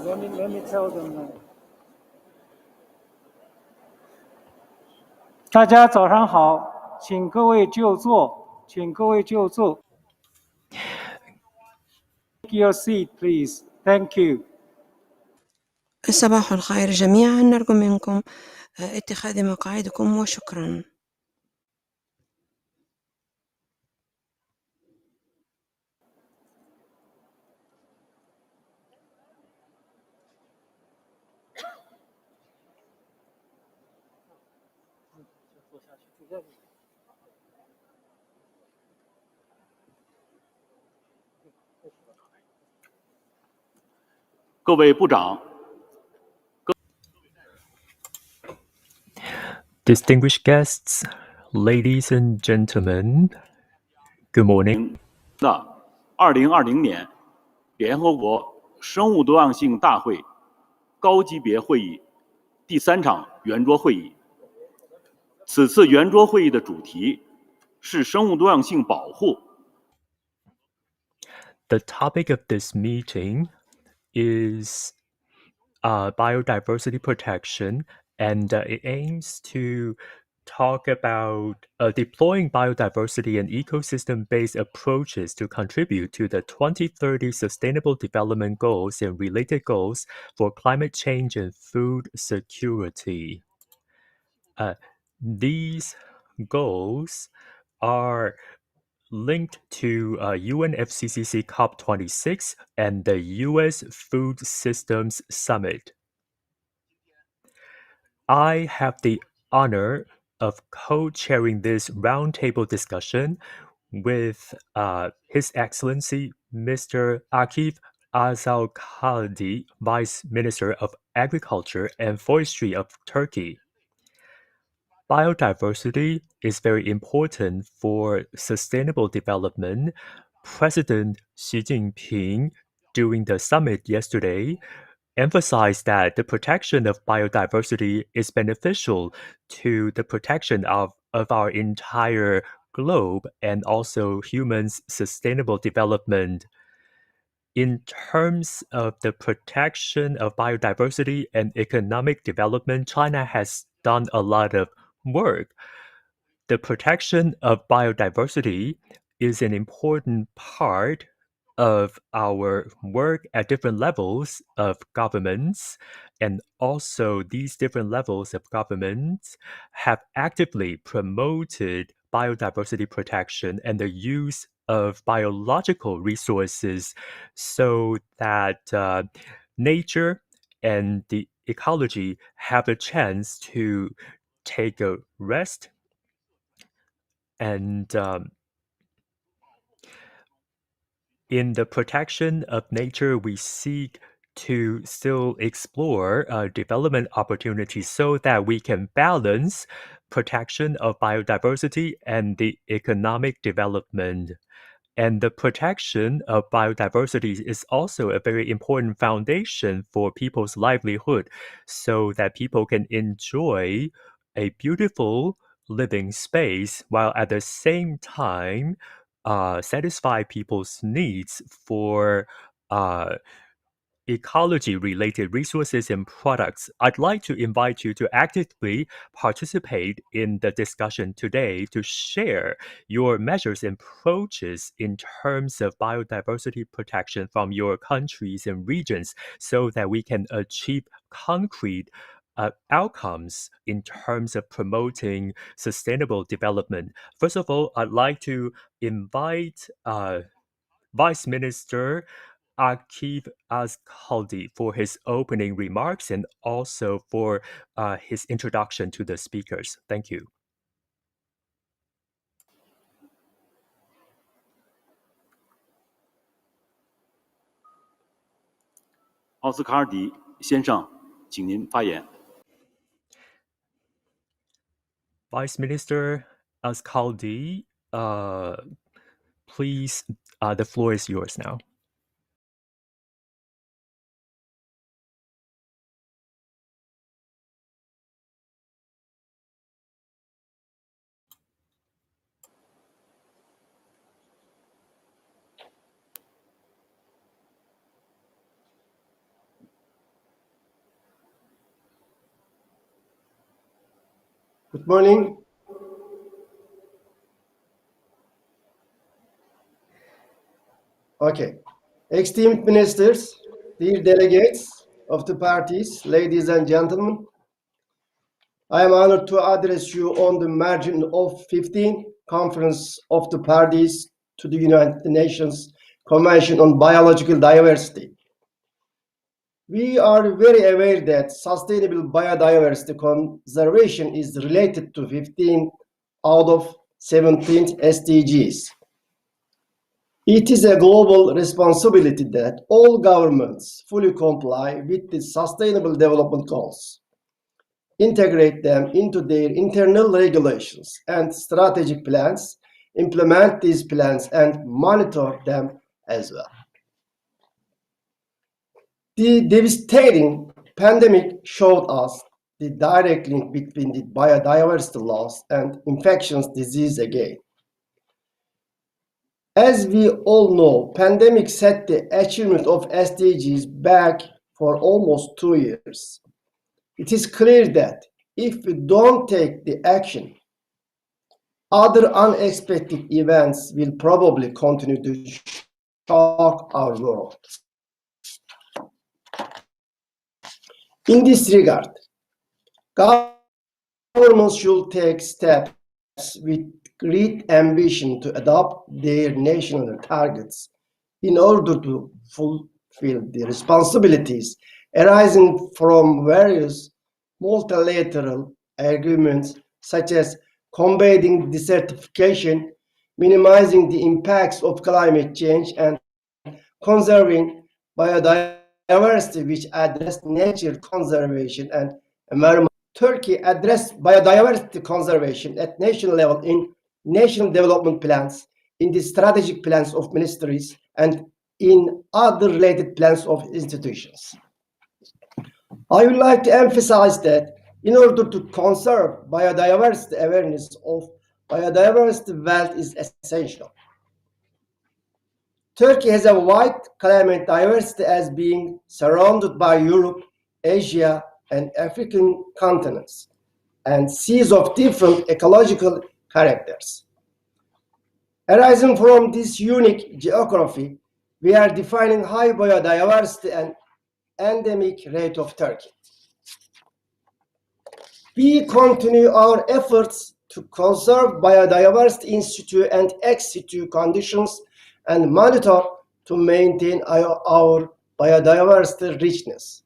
Let me tell them. 大家早上好，请各位就坐，请各位就坐。Take your seat, please. Thank you. صباح الخير جميعا، نرجو منكم اتخاذ مقاعدكم وشكرا. Distinguished guests, ladies and gentlemen, good morning. 2020年联合国生物多样性大会高级别会议第3场圆桌会议。此次圆桌会议的主题是生物多样性保护。The topic of this meeting is biodiversity protection, and it aims to talk about deploying biodiversity and ecosystem-based approaches to contribute to the 2030 Sustainable Development Goals and related goals for climate change and food security. These goals are linked to UNFCCC COP26 and the U.S. Food Systems Summit. I have the honor of co-chairing this roundtable discussion with His Excellency Mr. Akif Azal-Khaldi, Vice Minister of Agriculture and Forestry of Turkey. Biodiversity is very important for sustainable development. President Xi Jinping, during the summit yesterday, emphasized that the protection of biodiversity is beneficial to the protection of our entire globe and also humans' sustainable development. In terms of the protection of biodiversity and economic development, China has done a lot of work. The protection of biodiversity is an important part of our work at different levels of governments, and also these different levels of governments have actively promoted biodiversity protection and the use of biological resources so that nature and the ecology have a chance to take a rest. And in the protection of nature, we seek to still explore development opportunities so that we can balance protection of biodiversity and the economic development. And the protection of biodiversity is also a very important foundation for people's livelihood so that people can enjoy a beautiful living space while at the same time satisfy people's needs for ecology-related resources and products. I'd like to invite you to actively participate in the discussion today to share your measures and approaches in terms of biodiversity protection from your countries and regions so that we can achieve concrete outcomes in terms of promoting sustainable development. First of all, I'd like to invite Vice Minister Akif Azal-Khaldi for his opening remarks and also for his introduction to the speakers. Thank you. 奥斯卡尔迪先生，请您发言。Vice Minister Azal-Khaldi, please, the floor is yours now. Good morning. Okay. Esteemed ministers, dear delegates of the parties, ladies and gentlemen, I am honored to address you on the margin of 15th Conference of the Parties to the United Nations Convention on Biological Diversity. We are very aware that sustainable biodiversity conservation is related to 15 out of 17 SDGs. It is a global responsibility that all governments fully comply with the Sustainable Development Goals, integrate them into their internal regulations and strategic plans, implement these plans, and monitor them as well. The devastating pandemic showed us the direct link between the biodiversity loss and infectious disease again. As we all know, pandemic set the achievement of SDGs back for almost 2 years. It is clear that if we don't take the action, other unexpected events will probably continue to shock our world. In this regard, governments should take steps with great ambition to adopt their national targets in order to fulfill the responsibilities arising from various multilateral agreements such as combating desertification, minimizing the impacts of climate change, and conserving biodiversity, which address nature conservation and environment. Turkey addressed biodiversity conservation at national level in national development plans, in the strategic plans of ministries, and in other related plans of institutions. I would like to emphasize that in order to conserve biodiversity, awareness of biodiversity wealth is essential. Turkey has a wide climate diversity as being surrounded by Europe, Asia, and African continents, and seas of different ecological characters. Arising from this unique geography, we are defining high biodiversity and endemic rate of Turkey. We continue our efforts to conserve biodiversity in situ and ex situ conditions and monitor to maintain our biodiversity richness.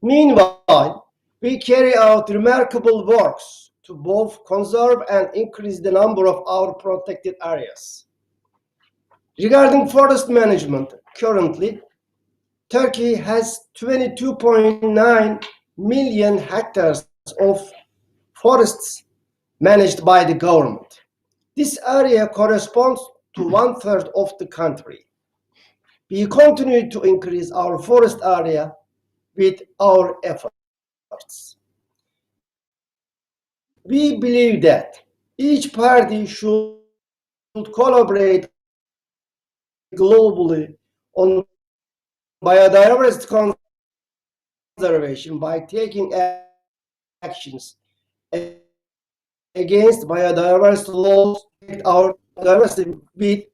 Meanwhile, we carry out remarkable works to both conserve and increase the number of our protected areas. Regarding forest management, currently, Turkey has 22.9 million hectares of forests managed by the government. This area corresponds to 1/3 of the country. We continue to increase our forest area with our efforts. We believe that each party should collaborate globally on biodiversity conservation by taking actions against biodiversity laws, our biodiversity with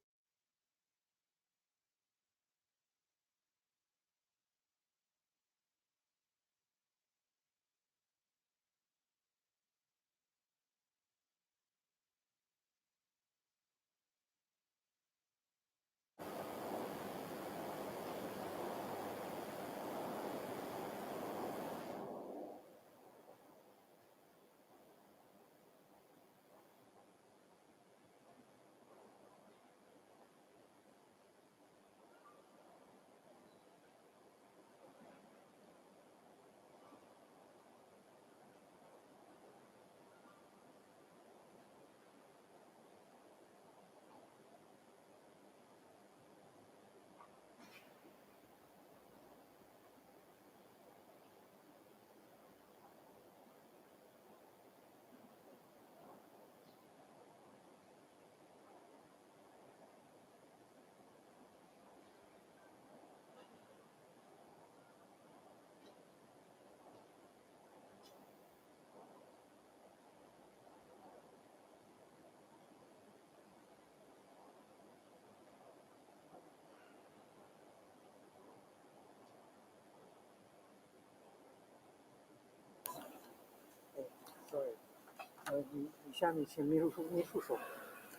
下面请秘书说。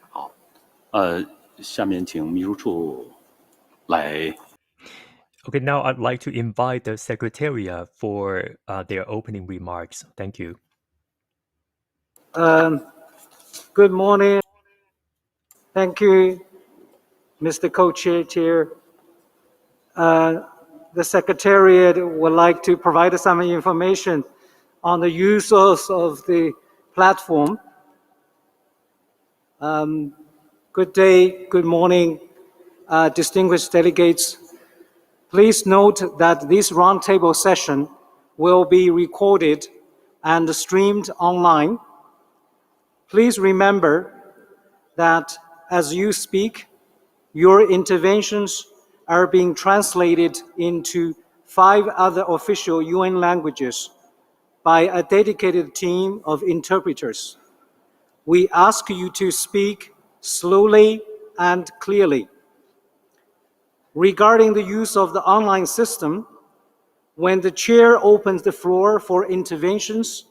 好，下面请秘书处来。Okay, now I'd like to invite the Secretariat for their opening remarks. Thank you. Good morning. Thank you, Mr. Co-Chair. The Secretariat would like to provide some information on the use of the platform. Good day, good morning, distinguished delegates. Please note that this roundtable session will be recorded and streamed online. Please remember that as you speak, your interventions are being translated into 5 other official UN languages by a dedicated team of interpreters. We ask you to speak slowly and clearly. Regarding the use of the online system, when the chair opens the floor for interventions,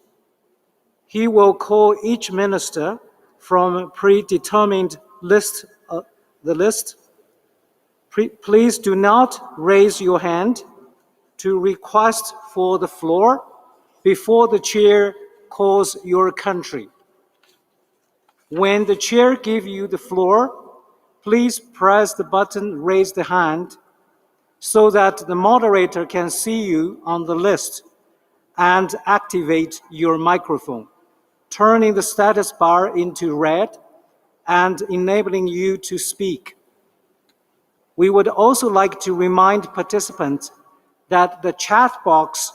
he will call each minister from a predetermined list. Please do not raise your hand to request for the floor before the chair calls your country. When the chair gives you the floor, please press the button "Raise the Hand" so that the moderator can see you on the list and activate your microphone, turning the status bar into red and enabling you to speak. We would also like to remind participants that the chat box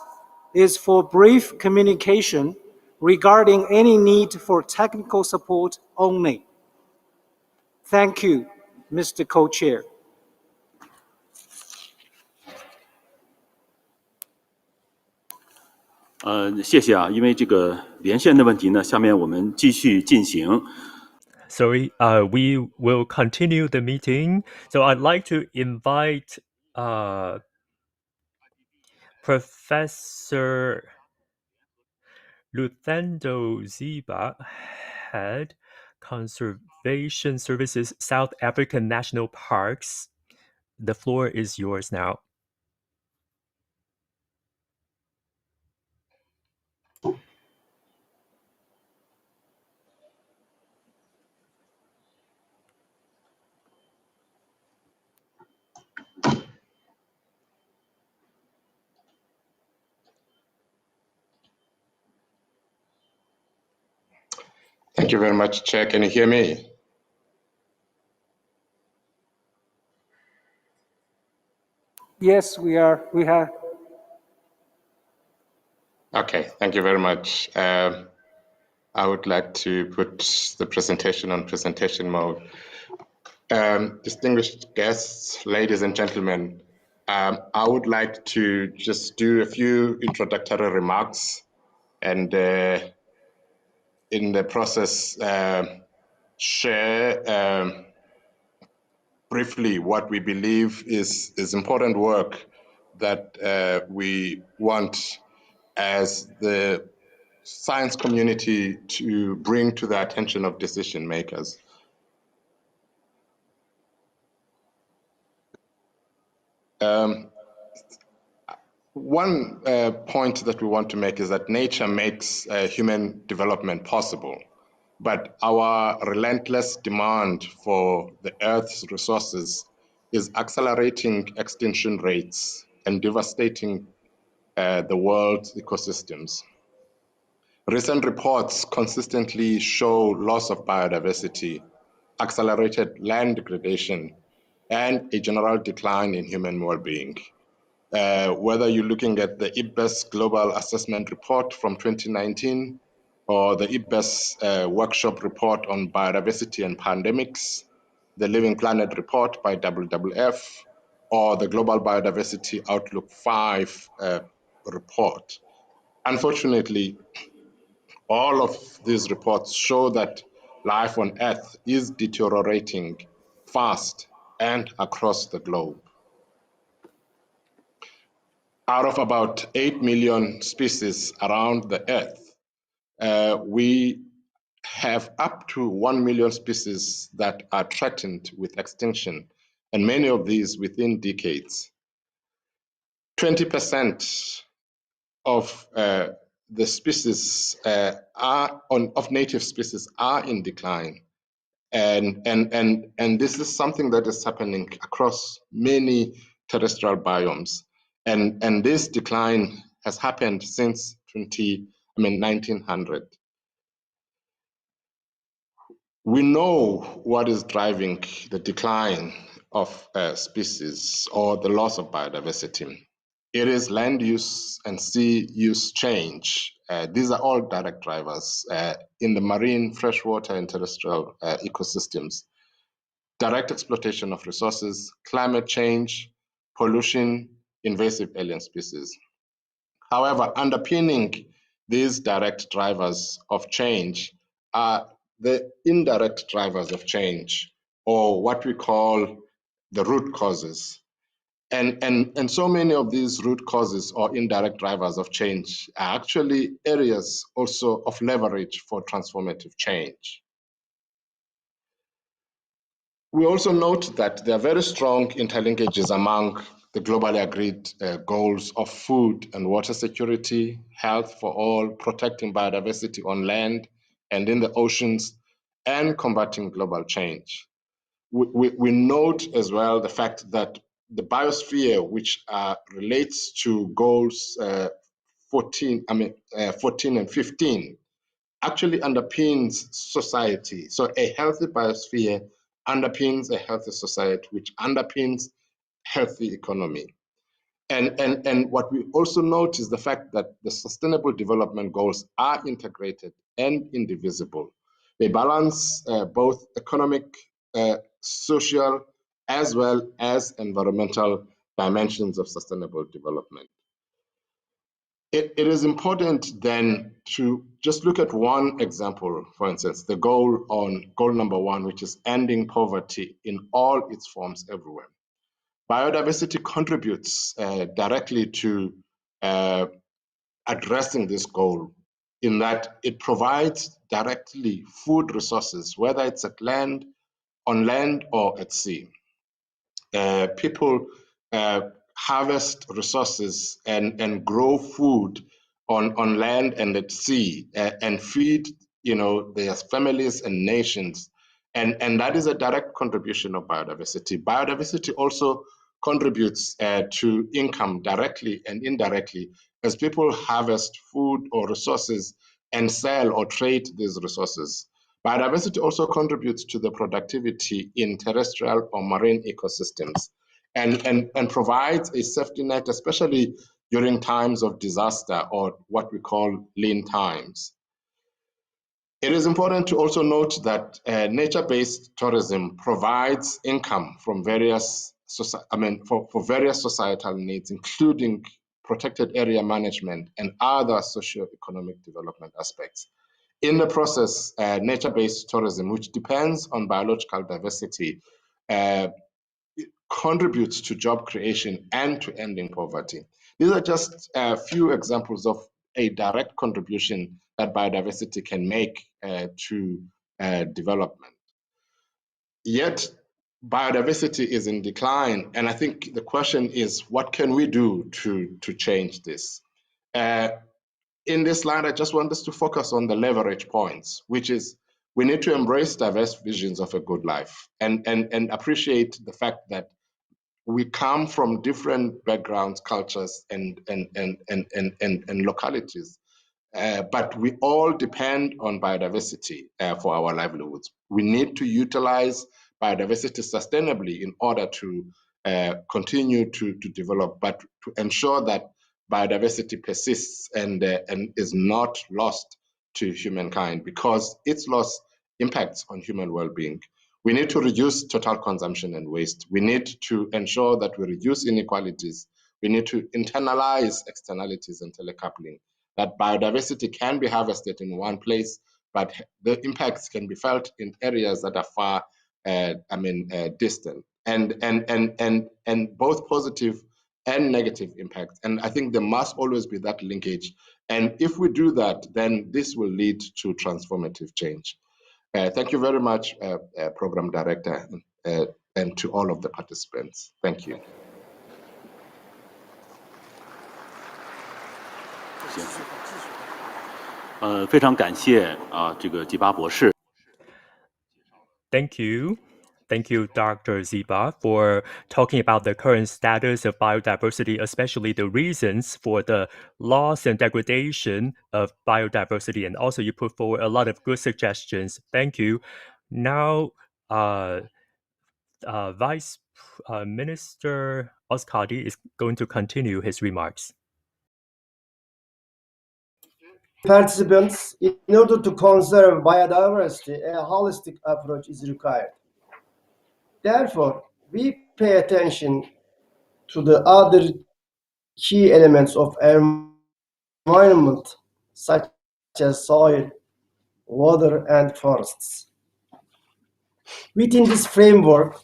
is for brief communication regarding any need for technical support only. Thank you, Mr. Co-Chair. 谢谢啊，因为这个连线的问题呢，下面我们继续进行。Sorry, we will continue the meeting. So I'd like to invite Professor Luthando Ziba, Head, Conservation Services, South African National Parks. The floor is yours now. Thank you very much, Chair. Can you hear me? Yes, we have. Okay, thank you very much. I would like to put the presentation on presentation mode. Distinguished guests, ladies and gentlemen, I would like to just do a few introductory remarks and in the process share briefly what we believe is important work that we want as the science community to bring to the attention of decision makers. One point that we want to make is that nature makes human development possible, but our relentless demand for the Earth's resources is accelerating extinction rates and devastating the world's ecosystems. Recent reports consistently show loss of biodiversity, accelerated land degradation, and a general decline in human well-being. Whether you're looking at the IPBES Global Assessment Report from 2019 or the IPBES Workshop Report on Biodiversity and Pandemics, the Living Planet Report by WWF, or the Global Biodiversity Outlook 5 report. Unfortunately, all of these reports show that life on Earth is deteriorating fast and across the globe. Out of about 8 million species around the Earth, we have up to 1 million species that are threatened with extinction, and many of these within decades. 20% of the species of native species are in decline. And this is something that is happening across many terrestrial biomes. And this decline has happened since 1900. We know what is driving the decline of species or the loss of biodiversity. It is land use and sea use change. These are all direct drivers in the marine, freshwater, and terrestrial ecosystems. Direct exploitation of resources, climate change, pollution, invasive alien species. However, underpinning these direct drivers of change are the indirect drivers of change, or what we call the root causes. And so many of these root causes or indirect drivers of change are actually areas also of leverage for transformative change. We also note that there are very strong interlinkages among the globally agreed goals of food and water security, health for all, protecting biodiversity on land and in the oceans, and combating global change. We note as well the fact that the biosphere, which relates to goals 14 and 15, actually underpins society. So a healthy biosphere underpins a healthy society, which underpins healthy economy. And what we also note is the fact that the Sustainable Development Goals are integrated and indivisible. They balance both economic, social, as well as environmental dimensions of sustainable development. It is important then to just look at one example, for instance, the goal number 1, which is ending poverty in all its forms everywhere. Biodiversity contributes directly to addressing this goal in that it provides directly food resources, whether it's on land or at sea. People harvest resources and grow food on land and at sea and feed their families and nations. And that is a direct contribution of biodiversity. Biodiversity also contributes to income directly and indirectly as people harvest food or resources and sell or trade these resources. Biodiversity also contributes to the productivity in terrestrial or marine ecosystems and provides a safety net, especially during times of disaster or what we call lean times. It is important to also note that nature-based tourism provides income from various various societal needs, including protected area management and other socio-economic development aspects. In the process, nature-based tourism, which depends on biological diversity, contributes to job creation and to ending poverty. These are just a few examples of a direct contribution that biodiversity can make to development. Yet, biodiversity is in decline, and I think the question is, what can we do to change this? In this slide, I just want us to focus on the leverage points, which is we need to embrace diverse visions of a good life and appreciate the fact that we come from different backgrounds, cultures, and localities. But we all depend on biodiversity for our livelihoods. We need to utilize biodiversity sustainably in order to continue to develop, but to ensure that biodiversity persists and is not lost to humankind, because its loss impacts on human well-being. We need to reduce total consumption and waste. We need to ensure that we reduce inequalities. We need to internalize externalities and telecoupling, that biodiversity can be harvested in one place, but the impacts can be felt in areas that are far distant. And both positive and negative impacts. And I think there must always be that linkage. And if we do that, then this will lead to transformative change. Thank you very much, Program Director, and to all of the participants. Thank you. 非常感谢这个吉巴博士。Thank you. Thank you, Dr. Ziba, for talking about the current status of biodiversity, especially the reasons for the loss and degradation of biodiversity. And also, you put forward a lot of good suggestions. Thank you. Now, Vice Minister Oskadi is going to continue his remarks. Participants, in order to conserve biodiversity, a holistic approach is required. Therefore, we pay attention to the other key elements of environment, such as soil, water, and forests. Within this framework,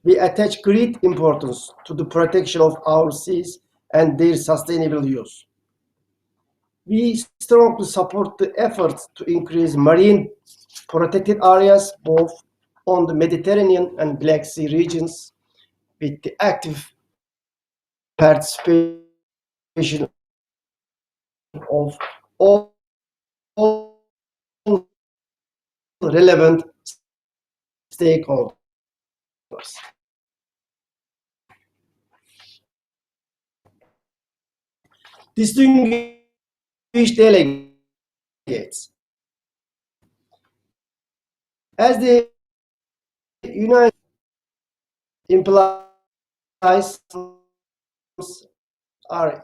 we attach great importance to the protection of our seas and their sustainable use. We strongly support the efforts to increase marine protected areas both on the Mediterranean and Black Sea regions with the active participation of all relevant stakeholders. Distinguished delegates, as the United implies are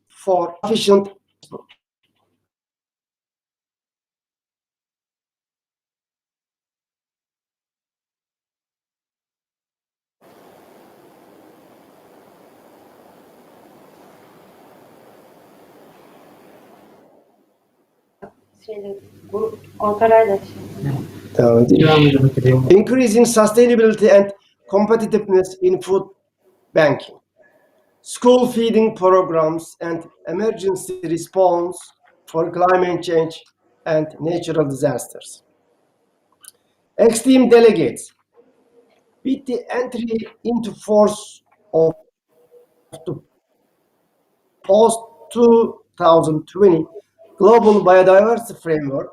for efficient increasing sustainability and competitiveness in food banking, school feeding programs, and emergency response for climate change and natural disasters. Esteemed delegates, with the entry into force of the post-2020 Global Biodiversity Framework,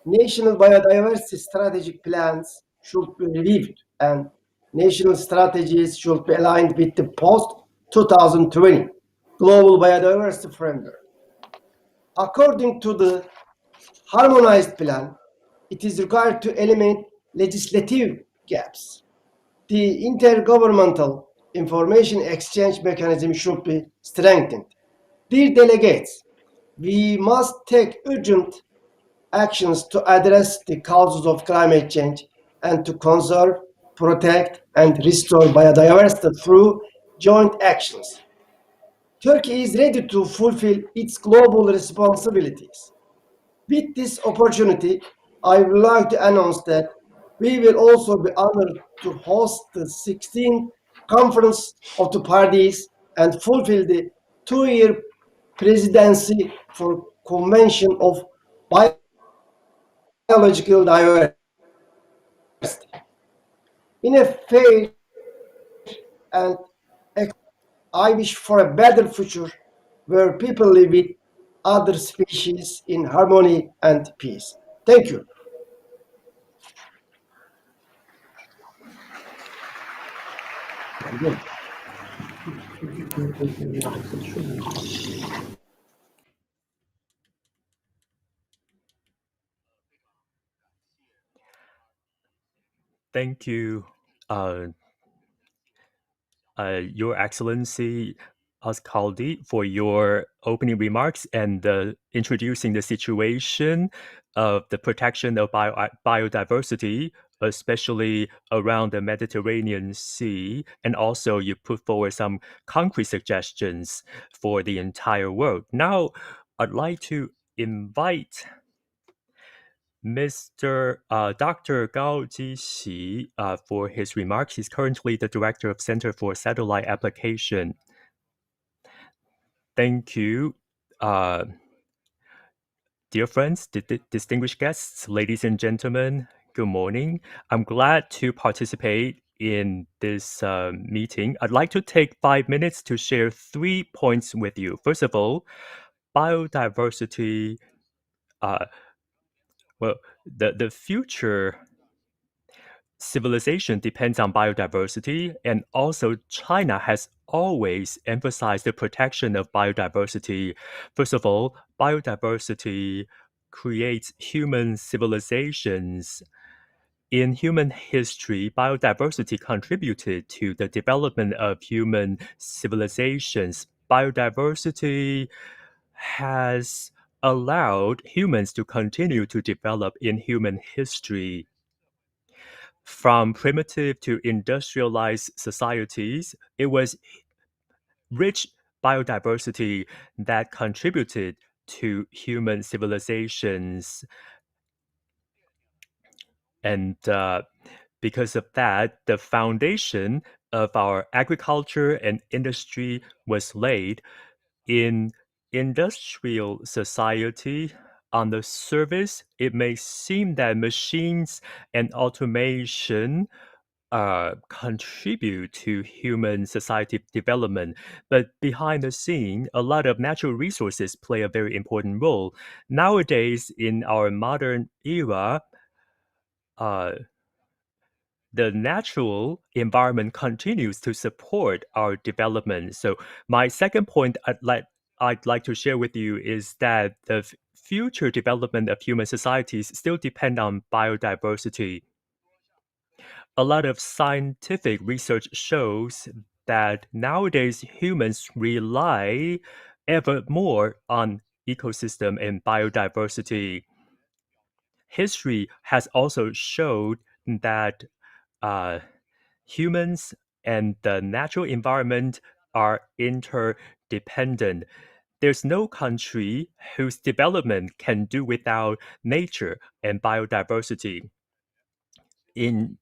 national biodiversity strategic plans should be reviewed and national strategies should be aligned with the post-2020 Global Biodiversity Framework. According to the harmonized plan, it is required to eliminate legislative gaps. The intergovernmental information exchange mechanism should be strengthened. Dear delegates, we must take urgent actions to address the causes of climate change and to conserve, protect, and restore biodiversity through joint actions. Turkey is ready to fulfill its global responsibilities. With this opportunity, I would like to announce that we will also be honored to host the 16th Conference of the Parties and fulfill the two-year presidency for Convention of Biological Diversity. In a fair and I wish for a better future where people live with other species in harmony and peace. Thank you. Thank you, Your Excellency Askaldi, for your opening remarks and introducing the situation of the protection of biodiversity, especially around the Mediterranean Sea. And also you put forward some concrete suggestions for the entire world. Now, I'd like to invite Dr. Gao Jixi for his remarks. He's currently the director of Center for Satellite Application. Thank you, dear friends, distinguished guests, ladies and gentlemen, good morning. I'm glad to participate in this meeting. I'd like to take 5 minutes to share 3 points with you. First of all, biodiversity, the future civilization depends on biodiversity, and also China has always emphasized the protection of biodiversity. First of all, biodiversity creates human civilizations. In human history, biodiversity contributed to the development of human civilizations. Biodiversity has allowed humans to continue to develop in human history. From primitive to industrialized societies, it was rich biodiversity that contributed to human civilizations. And because of that, the foundation of our agriculture and industry was laid. In industrial society, on the surface, it may seem that machines and automation contribute to human society development. But behind the scene, a lot of natural resources play a very important role. Nowadays, in our modern era, uh, the natural environment continues to support our development. So my second point I'd like to share with you is that the future development of human societies still depend on biodiversity. A lot of scientific research shows that nowadays humans rely ever more on ecosystem and biodiversity. History has also showed that uh, humans and the natural environment are interdependent. There's no country whose development can do without nature and biodiversity. In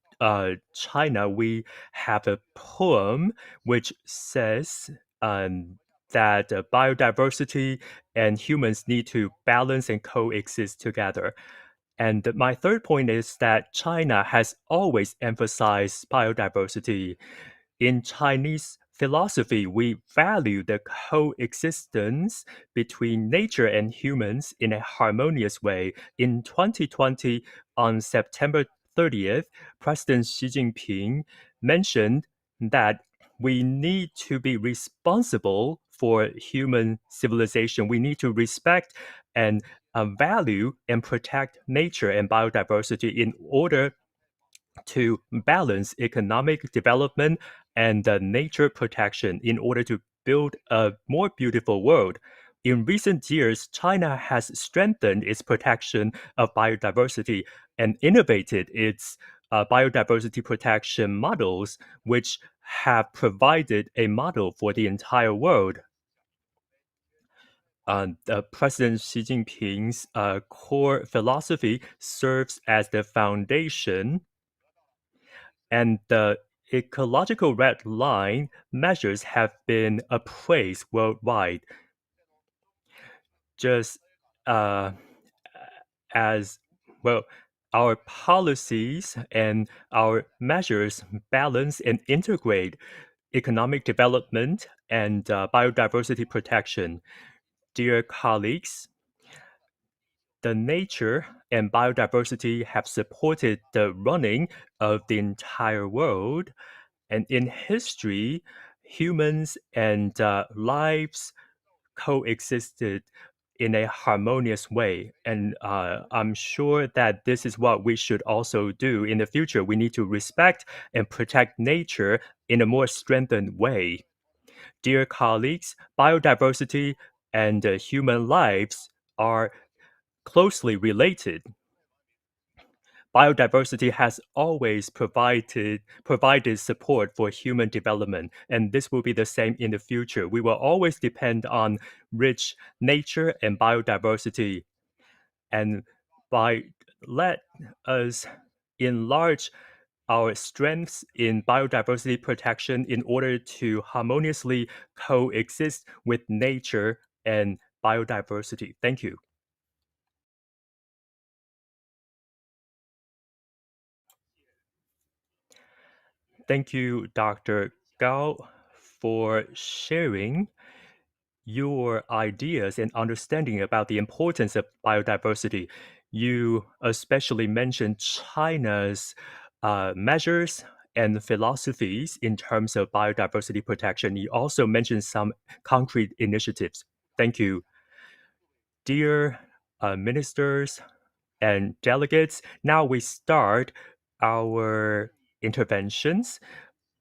China, we have a poem which says that biodiversity and humans need to balance and coexist together. And my third point is that China has always emphasized biodiversity. In Chinese philosophy, we value the coexistence between nature and humans in a harmonious way. In 2020, on September 30th, President Xi Jinping mentioned that we need to be responsible for human civilization. We need to respect and value and protect nature and biodiversity in order to balance economic development and nature protection in order to build a more beautiful world. In recent years, China has strengthened its protection of biodiversity and innovated its biodiversity protection models, which have provided a model for the entire world. President Xi Jinping's core philosophy serves as the foundation, and the ecological red line measures have been appraised worldwide. Just as well, our policies and our measures balance and integrate economic development and biodiversity protection. Dear colleagues, the nature and biodiversity have supported the running of the entire world. And in history, humans and lives coexisted in a harmonious way. And I'm sure that this is what we should also do in the future. We need to respect and protect nature in a more strengthened way. Dear colleagues, biodiversity and human lives are closely related. Biodiversity has always provided support for human development, and this will be the same in the future. We will always depend on rich nature and biodiversity, and by let us enlarge our strengths in biodiversity protection in order to harmoniously coexist with nature and biodiversity. Thank you. Thank you, Dr. Gao, for sharing your ideas and understanding about the importance of biodiversity. You especially mentioned China's measures and philosophies in terms of biodiversity protection. You also mentioned some concrete initiatives. Thank you. Dear ministers and delegates, now we start our interventions.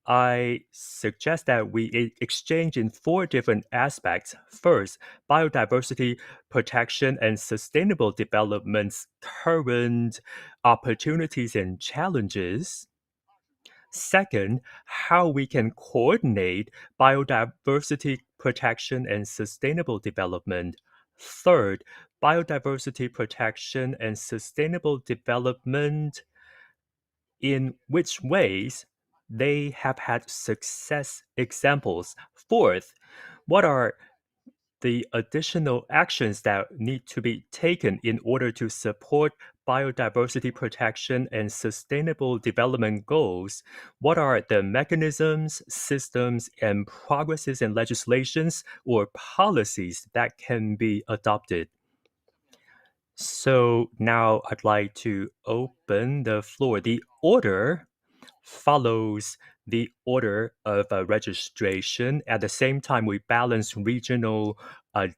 I suggest that we exchange in 4 different aspects. First, biodiversity protection and sustainable development's current opportunities and challenges. Second, how we can coordinate biodiversity protection and sustainable development. Third, biodiversity protection and sustainable development, in which ways they have had success examples. Fourth, what are the additional actions that need to be taken in order to support biodiversity protection and sustainable development goals? What are the mechanisms, systems, and progresses and legislations or policies that can be adopted? So now I'd like to open the floor. The order follows the order of registration. At the same time, we balance regional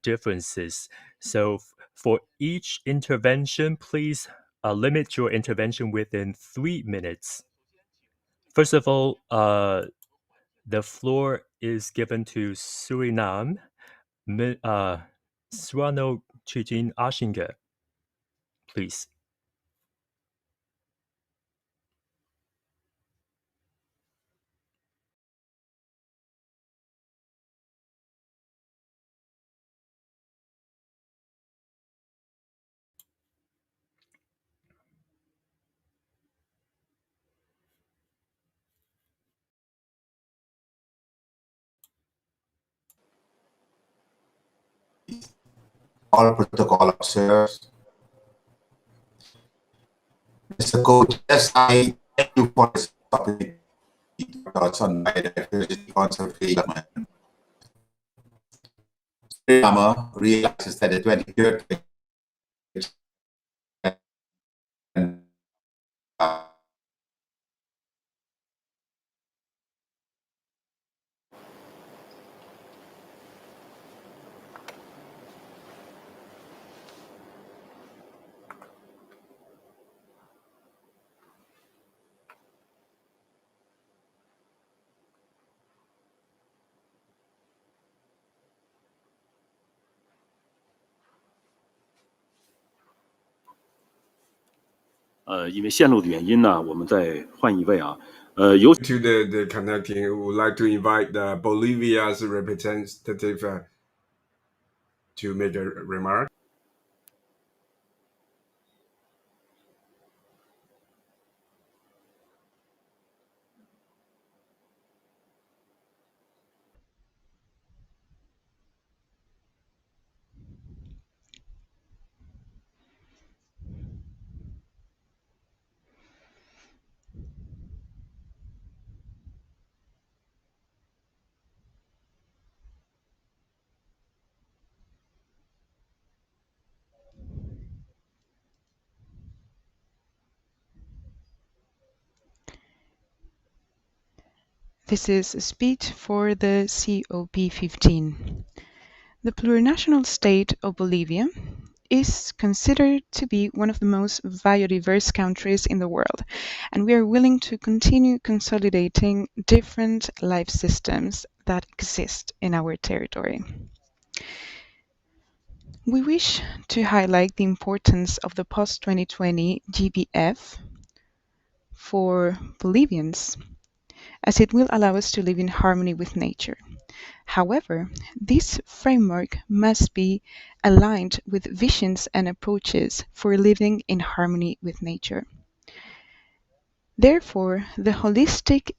differences. So for each intervention, please limit your intervention within 3 minutes. First of all, the floor is given to Suriname. Srano Chijin Ashinga, please. All protocol observed. Mr. Coach, yes, I thank you for this topic. Thoughts on biodiversity conservation. Suriname realizes that the 2030 因为线路的原因呢，我们再换一位啊。To the connecting, we would like to invite the Bolivia's representative to make a remark. This is a speech for the COP15. The plurinational state of Bolivia is considered to be one of the most biodiverse countries in the world, and we are willing to continue consolidating different life systems that exist in our territory. We wish to highlight the importance of the post-2020 GBF for Bolivians, as it will allow us to live in harmony with nature. However, this framework must be aligned with visions and approaches for living in harmony with nature. Therefore, the holistic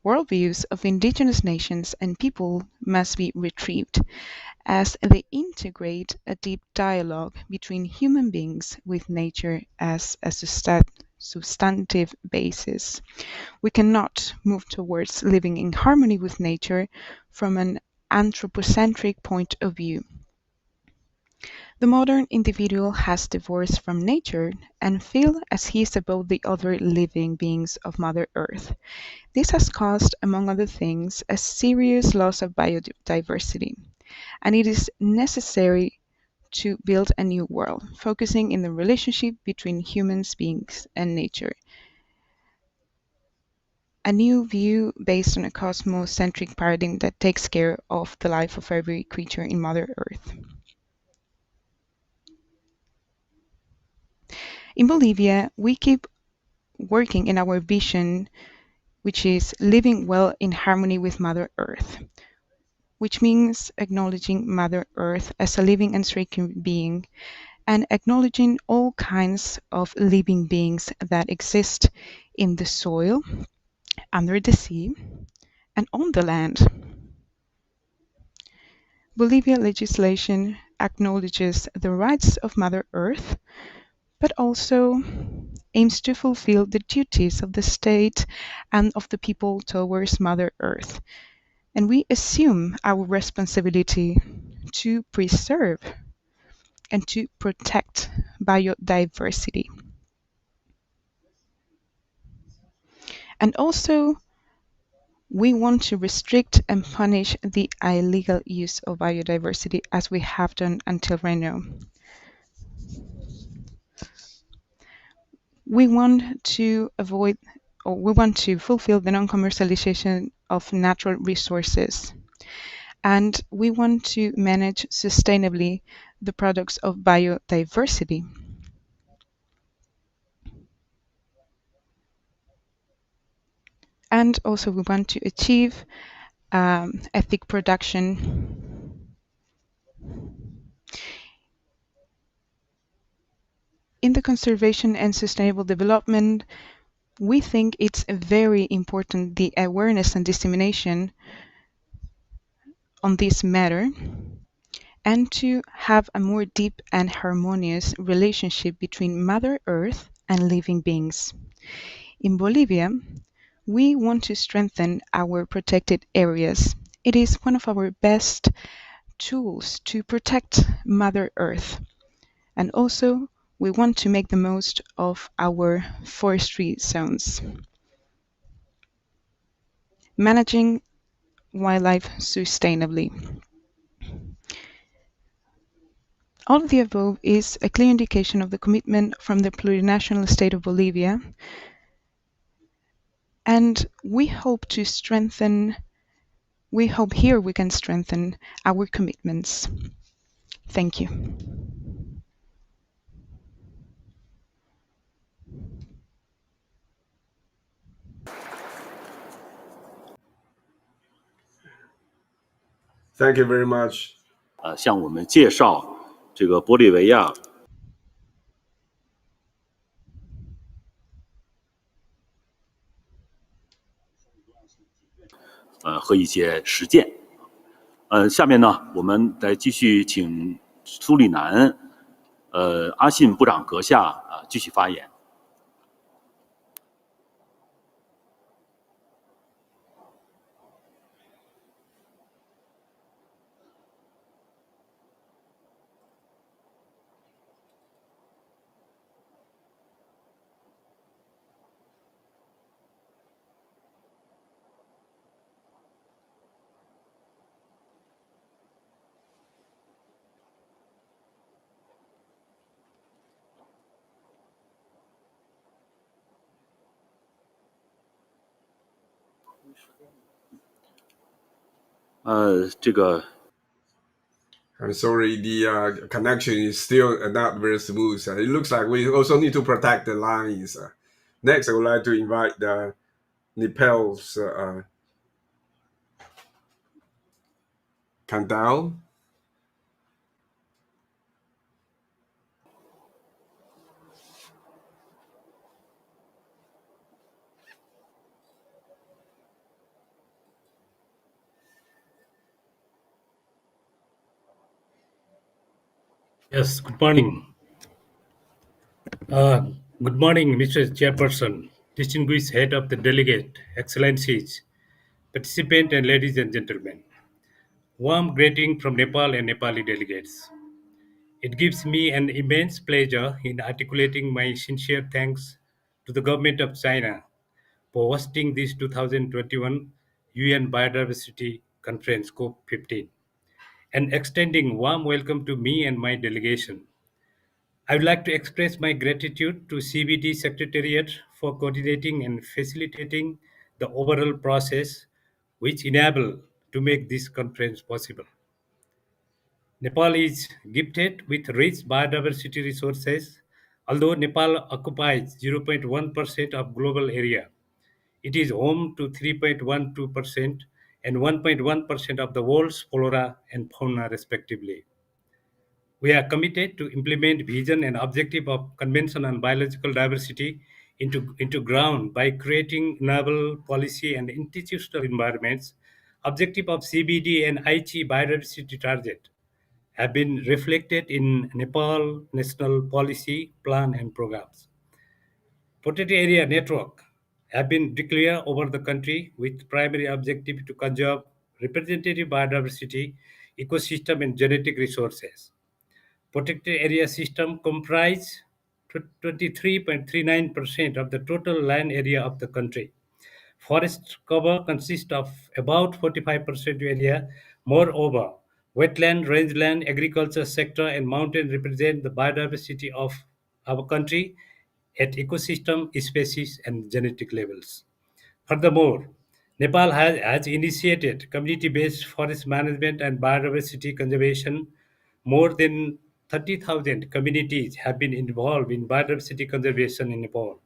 worldviews of indigenous nations and people must be retrieved as they integrate a deep dialogue between human beings with nature as a substantive basis. We cannot move towards living in harmony with nature from an anthropocentric point of view. The modern individual has divorced from nature and feels as he is above the other living beings of Mother Earth. This has caused, among other things, a serious loss of biodiversity, and it is necessary to build a new world, focusing in the relationship between human beings and nature. A new view based on a cosmocentric paradigm that takes care of the life of every creature in Mother Earth. In Bolivia, we keep working in our vision, which is living well in harmony with Mother Earth, which means acknowledging Mother Earth as a living and sacred being and acknowledging all kinds of living beings that exist in the soil, under the sea, and on the land. Bolivia legislation acknowledges the rights of Mother Earth, but also aims to fulfill the duties of the state and of the people towards Mother Earth. And we assume our responsibility to preserve and to protect biodiversity. And also, we want to restrict and punish the illegal use of biodiversity as we have done until right now. We want to avoid, or we want to fulfill the non-commercialization of natural resources. And we want to manage sustainably the products of biodiversity. And also we want to achieve ethic production. In the conservation and sustainable development, we think it's very important the awareness and dissemination on this matter, and to have a more deep and harmonious relationship between Mother Earth and living beings. In Bolivia, we want to strengthen our protected areas. It is one of our best tools to protect Mother Earth. And also, we want to make the most of our forestry zones. Managing wildlife sustainably. All of the above is a clear indication of the commitment from the plurinational state of Bolivia, and we hope here we can strengthen our commitments. Thank you. Thank you very much. 向我们介绍这个玻利维亚和一些实践。下面呢，我们再继续请苏里南阿信部长阁下继续发言。这个 I'm sorry, the connection is still not very smooth. It looks like we also need to protect the lines. Next, I would like to invite Nepal's Kandal. Yes, good morning. Good morning, Mr. Chairperson, distinguished head of the delegate, excellencies, participant, and ladies and gentlemen. Warm greeting from Nepal and Nepali delegates. It gives me an immense pleasure in articulating my sincere thanks to the government of China for hosting this 2021 UN Biodiversity Conference COP15 and extending warm welcome to me and my delegation. I would like to express my gratitude to CBD Secretariat for coordinating and facilitating the overall process which enable to make this conference possible. Nepal is gifted with rich biodiversity resources. Although Nepal occupies 0.1% of global area, it is home to 3.12% and 1.1% of the world's flora and fauna respectively. We are committed to implement vision and objective of Convention on Biological Diversity into ground by creating novel policy and institutional environments. Objective of CBD and Aichi biodiversity target have been reflected in Nepal National Policy Plan and Programs. Protected area network have been declared over the country with primary objective to conserve representative biodiversity, ecosystem and genetic resources. Protected area system comprise 23.39% of the total land area of the country. Forest cover consists of about 45% area. Moreover, wetland, rangeland, agriculture sector, and mountain represent the biodiversity of our country at ecosystem, species, and genetic levels. Furthermore, Nepal has initiated community-based forest management and biodiversity conservation. More than 30,000 communities have been involved in biodiversity conservation in Nepal.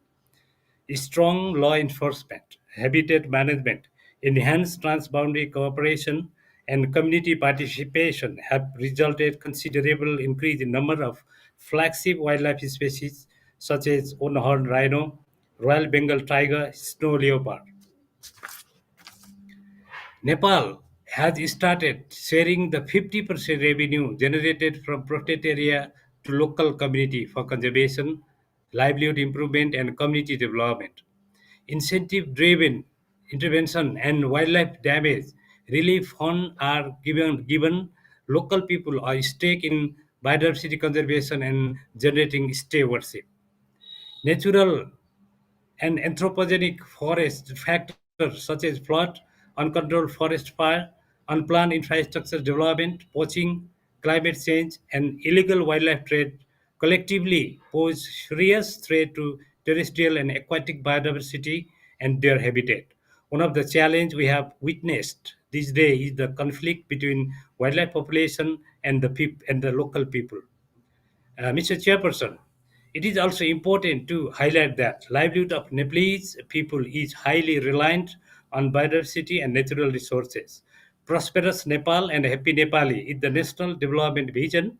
Strong law enforcement, habitat management, enhanced transboundary cooperation, and community participation have resulted considerable increase in number of flagship wildlife species such as horned rhino, Royal Bengal tiger, snow leopard. Nepal has started sharing the 50% revenue generated from protected area to local community for conservation, livelihood improvement, and community development. Incentive-driven intervention and wildlife damage relief fund are given local people a stake in biodiversity conservation and generating stewardship. Natural and anthropogenic forest factors such as flood, uncontrolled forest fire, unplanned infrastructure development, poaching, climate change, and illegal wildlife trade collectively pose serious threat to terrestrial and aquatic biodiversity and their habitat. One of the challenges we have witnessed this day is the conflict between wildlife population and the local people. Mr. Chairperson, it is also important to highlight that livelihood of Nepalese people is highly reliant on biodiversity and natural resources. Prosperous Nepal and Happy Nepali is the national development vision.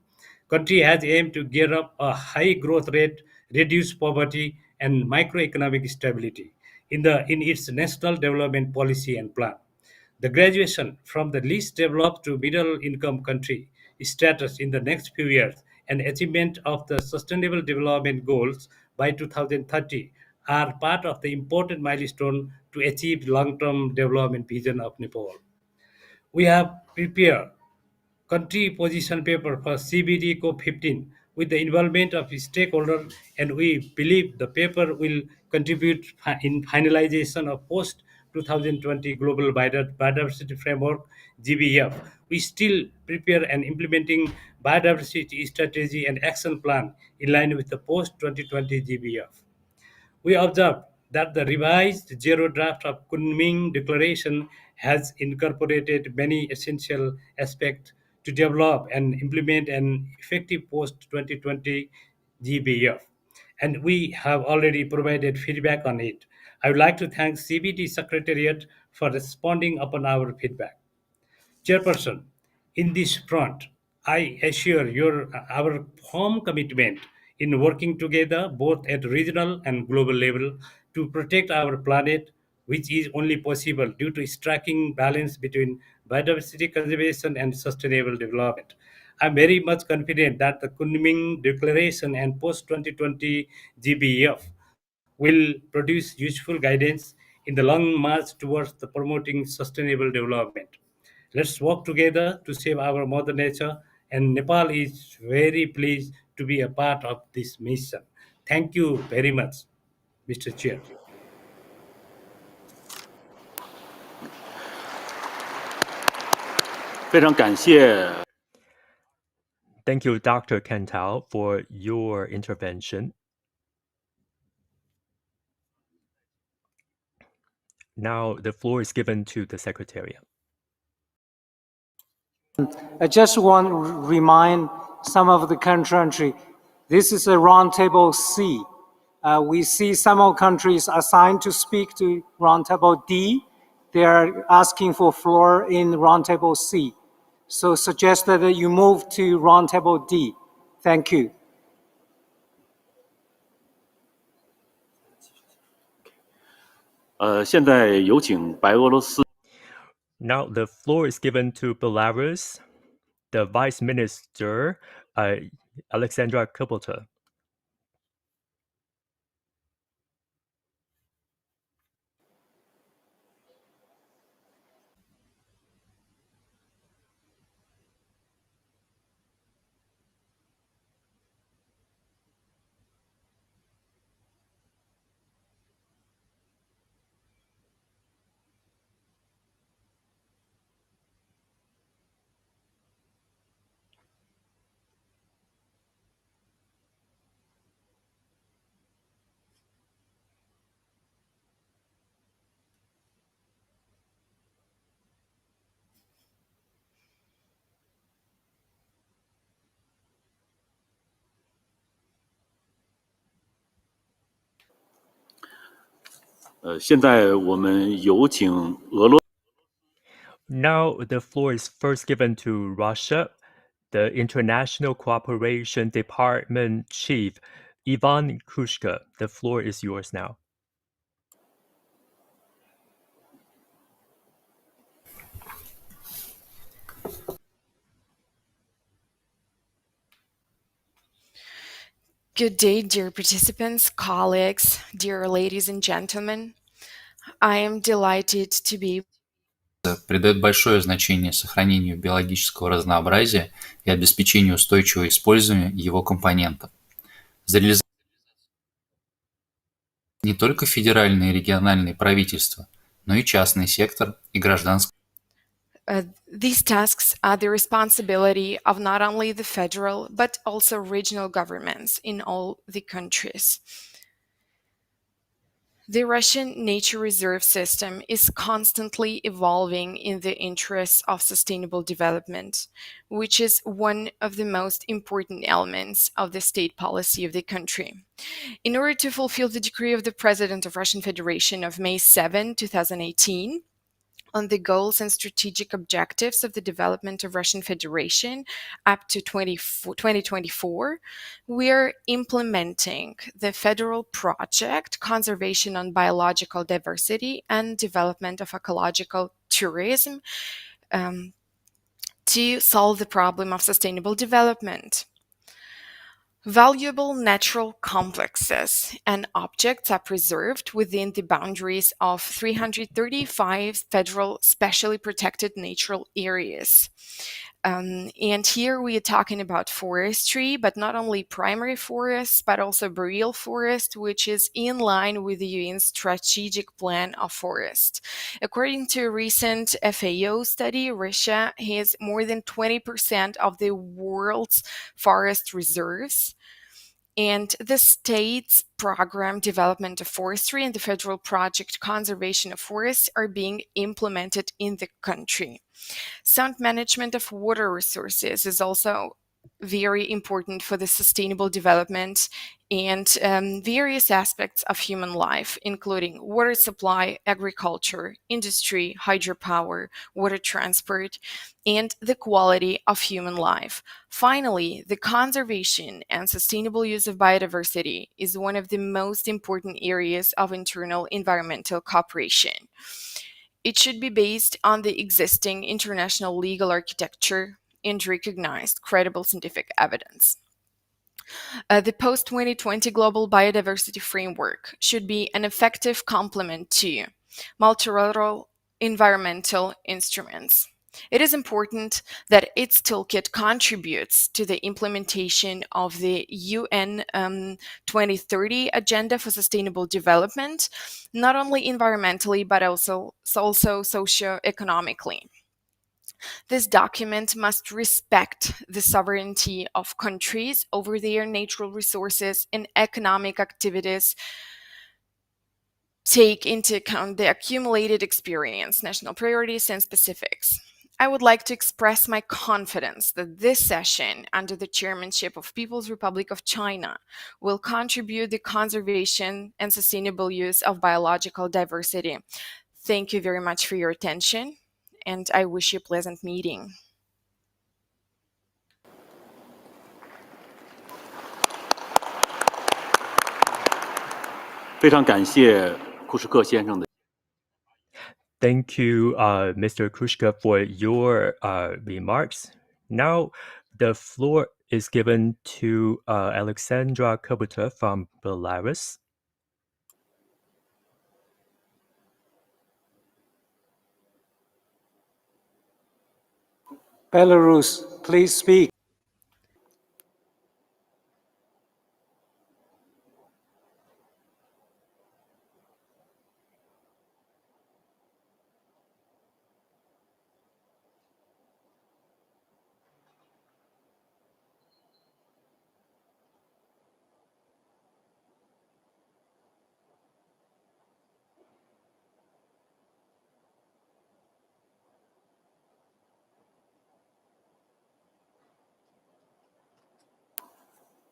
Country has aimed to gear up a high growth rate, reduce poverty, and microeconomic stability in its national development policy and plan. The graduation from the least developed to middle income country status in the next few years and achievement of the sustainable development goals by 2030 are part of the important milestone to achieve long-term development vision of Nepal. We have prepared country position paper for CBD COP15 with the involvement of stakeholders, and we believe the paper will contribute in finalization of post 2020 Global Biodiversity Framework (GBF). We still prepare and implementing biodiversity strategy and action plan in line with the post 2020 GBF. We observed that the revised Zero draft of Kunming Declaration has incorporated many essential aspects to develop and implement an effective post-2020 GBF, and we have already provided feedback on it. I would like to thank CBT Secretariat for responding upon our feedback. Chairperson, in this front, I assure our firm commitment in working together both at regional and global level to protect our planet, which is only possible due to striking balance between biodiversity conservation and sustainable development. I'm very much confident that the Kunming Declaration and post-2020 GBF will produce useful guidance in the long march towards the promoting sustainable development. Let's work together to save our mother nature, and Nepal is very pleased to be a part of this mission. Thank you very much, Mr. Chair. 非常感谢 Thank you, Dr. Kentao, for your intervention. Now the floor is given to the Secretariat. I just want to remind some of the country, this is a Roundtable C. We see some of countries assigned to speak to Roundtable D. They are asking for floor in Roundtable C. So suggest that you move to Roundtable D. Thank you. 现在有请白俄罗斯 Now the floor is given to Belarus, the Vice Minister, Alexandra Kubota. Now the floor is first given to Russia, the International Cooperation Department Chief, Ivan Krushka. The floor is yours now. Good day, dear participants, colleagues, dear ladies and gentlemen. I am delighted to be придает большое значение сохранению биологического разнообразия и обеспечению устойчивого использования его компонентов. За реализацию не только федеральные и региональные правительства, но и частный сектор и гражданское. These tasks are the responsibility of not only the federal, but also regional governments in all the countries. The Russian nature reserve system is constantly evolving in the interests of sustainable development, which is one of the most important elements of the state policy of the country. In order to fulfill the decree of the President of Russian Federation of May 7, 2018, on the goals and strategic objectives of the development of Russian Federation up to 2024, we are implementing the federal project Conservation on Biological Diversity and Development of Ecological Tourism to solve the problem of sustainable development. Valuable natural complexes and objects are preserved within the boundaries of 335 federal specially protected natural areas. And here we are talking about forestry, but not only primary forests, but also boreal forest, which is in line with the UN's strategic plan of forest. According to a recent FAO study, Russia has more than 20% of the world's forest reserves. And the state's program development of forestry and the federal project conservation of forests are being implemented in the country. Sound management of water resources is also very important for the sustainable development and various aspects of human life, including water supply, agriculture, industry, hydropower, water transport, and the quality of human life. Finally, the conservation and sustainable use of biodiversity is one of the most important areas of internal environmental cooperation. It should be based on the existing international legal architecture and recognized credible scientific evidence. The post-2020 Global Biodiversity Framework should be an effective complement to multilateral environmental instruments. It is important that its toolkit contributes to the implementation of the UN 2030 Agenda for Sustainable Development, not only environmentally but also socio-economically. This document must respect the sovereignty of countries over their natural resources and economic activities, take into account the accumulated experience, national priorities, and specifics. I would like to express my confidence that this session, under the chairmanship of People's Republic of China, will contribute the conservation and sustainable use of biological diversity. Thank you very much for your attention, and I wish you a pleasant meeting. 非常感谢库什克先生的。 Thank you, Mr. Krushka, for your remarks. Now, the floor is given to Alexandra Kubota from Belarus. Belarus, please speak.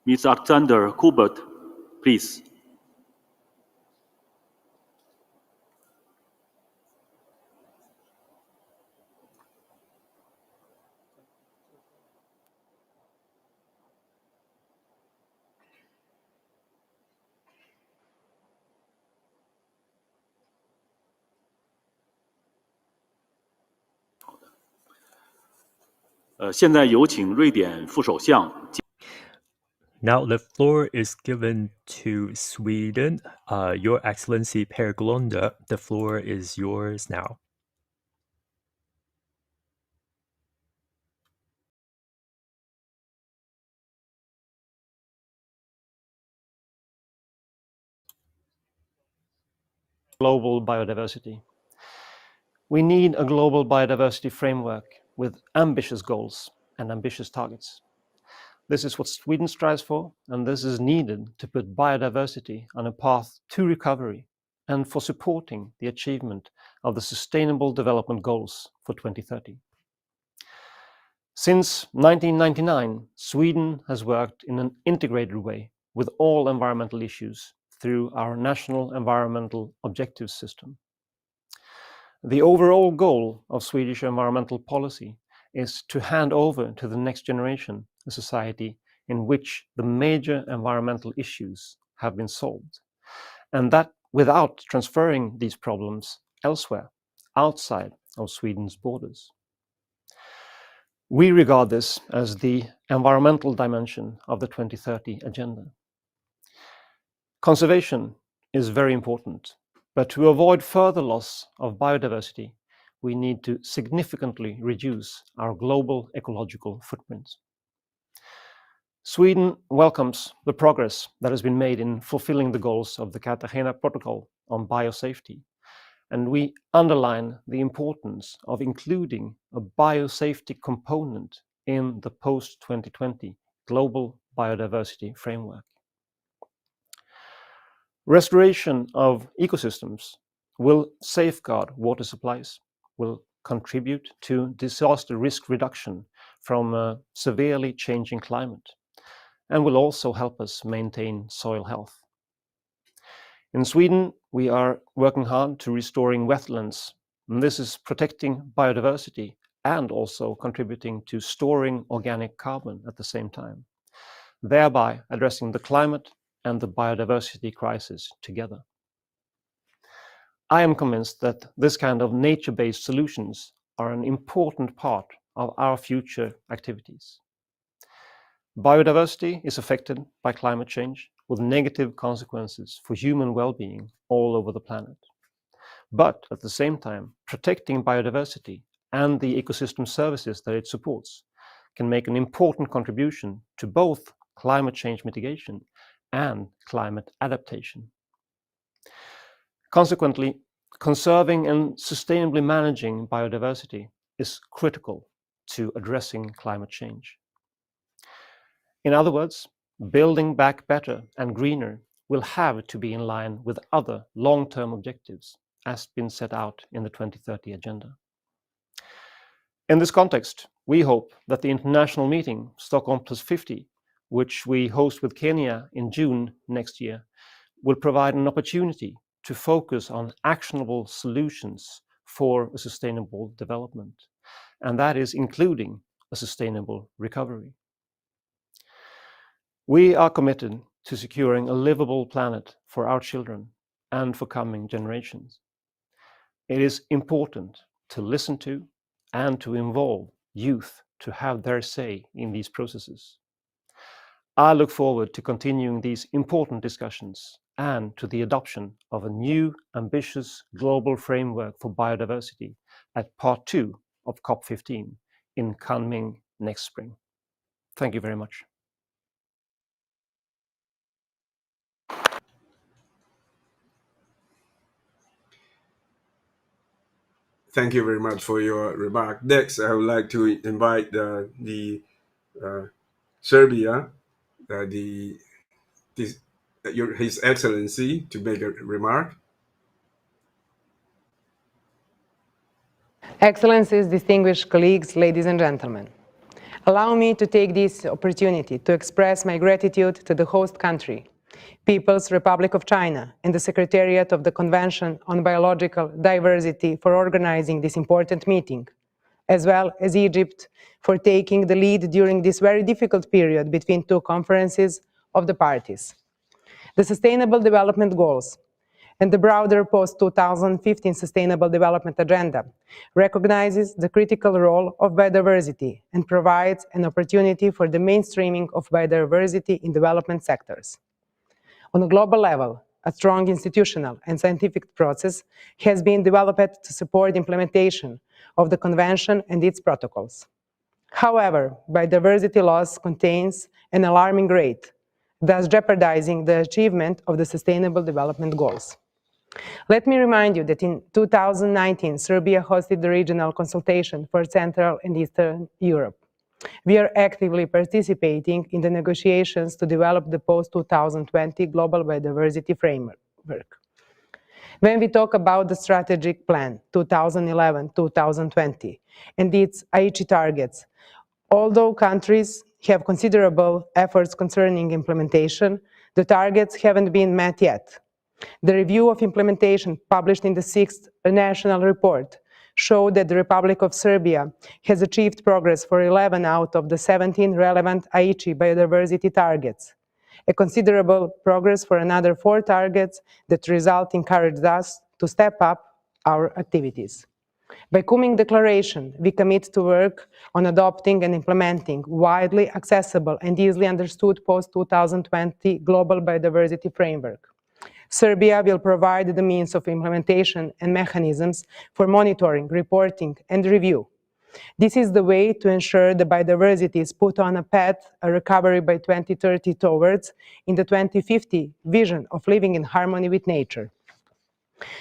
Ms. Alexander Kubot, please. Now the floor is given to Sweden. Your Excellency Per Glonda, the floor is yours now. Global biodiversity. We need a global biodiversity framework with ambitious goals and ambitious targets. This is what Sweden strives for, and this is needed to put biodiversity on a path to recovery and for supporting the achievement of the Sustainable Development Goals for 2030. Since 1999, Sweden has worked in an integrated way with all environmental issues through our National Environmental Objectives System. The overall goal of Swedish environmental policy is to hand over to the next generation a society in which the major environmental issues have been solved, and that without transferring these problems elsewhere, outside of Sweden's borders. We regard this as the environmental dimension of the 2030 agenda. Conservation is very important, but to avoid further loss of biodiversity, we need to significantly reduce our global ecological footprint. Sweden welcomes the progress that has been made in fulfilling the goals of the Cartagena Protocol on biosafety, and we underline the importance of including a biosafety component in the post-2020 Global Biodiversity Framework. Restoration of ecosystems will safeguard water supplies, will contribute to disaster risk reduction from a severely changing climate, and will also help us maintain soil health. In Sweden, we are working hard to restoring wetlands, and this is protecting biodiversity and also contributing to storing organic carbon at the same time, thereby addressing the climate and the biodiversity crisis together. I am convinced that this kind of nature-based solutions are an important part of our future activities. Biodiversity is affected by climate change with negative consequences for human well-being all over the planet. But at the same time, protecting biodiversity and the ecosystem services that it supports can make an important contribution to both climate change mitigation and climate adaptation. Consequently, conserving and sustainably managing biodiversity is critical to addressing climate change. In other words, building back better and greener will have to be in line with other long-term objectives as been set out in the 2030 Agenda. In this context, we hope that the international meeting, Stockholm Plus 50, which we host with Kenya in June next year, will provide an opportunity to focus on actionable solutions for a sustainable development, and that is including a sustainable recovery. We are committed to securing a livable planet for our children and for coming generations. It is important to listen to and to involve youth to have their say in these processes. I look forward to continuing these important discussions and to the adoption of a new, ambitious global framework for biodiversity at part 2 of COP15 in Kunming next spring. Thank you very much. Thank you very much for your remark. Next, I would like to invite Serbia, His Excellency, to make a remark. Excellencies, distinguished colleagues, ladies and gentlemen. Allow me to take this opportunity to express my gratitude to the host country, People's Republic of China, and the Secretariat of the Convention on Biological Diversity for organizing this important meeting, as well as Egypt for taking the lead during this very difficult period between two conferences of the parties. The Sustainable Development Goals and the broader post-2015 Sustainable Development Agenda recognizes the critical role of biodiversity and provides an opportunity for the mainstreaming of biodiversity in development sectors. On a global level, a strong institutional and scientific process has been developed to support implementation of the Convention and its protocols. However, biodiversity loss contains an alarming rate, thus jeopardizing the achievement of the Sustainable Development Goals. Let me remind you that in 2019, Serbia hosted the regional consultation for Central and Eastern Europe. We are actively participating in the negotiations to develop the post-2020 Global Biodiversity Framework. When we talk about the strategic plan 2011-2020 and its Aichi targets, although countries have considerable efforts concerning implementation, the targets haven't been met yet. The review of implementation published in the 6th National Report showed that the Republic of Serbia has achieved progress for 11 out of the 17 relevant Aichi biodiversity targets, a considerable progress for another 4 targets that result encouraged us to step up our activities. By Kunming Declaration, we commit to work on adopting and implementing widely accessible and easily understood post-2020 Global Biodiversity Framework. Serbia will provide the means of implementation and mechanisms for monitoring, reporting, and review. This is the way to ensure the biodiversity is put on a path, a recovery by 2030 towards, in the 2050 vision of living in harmony with nature.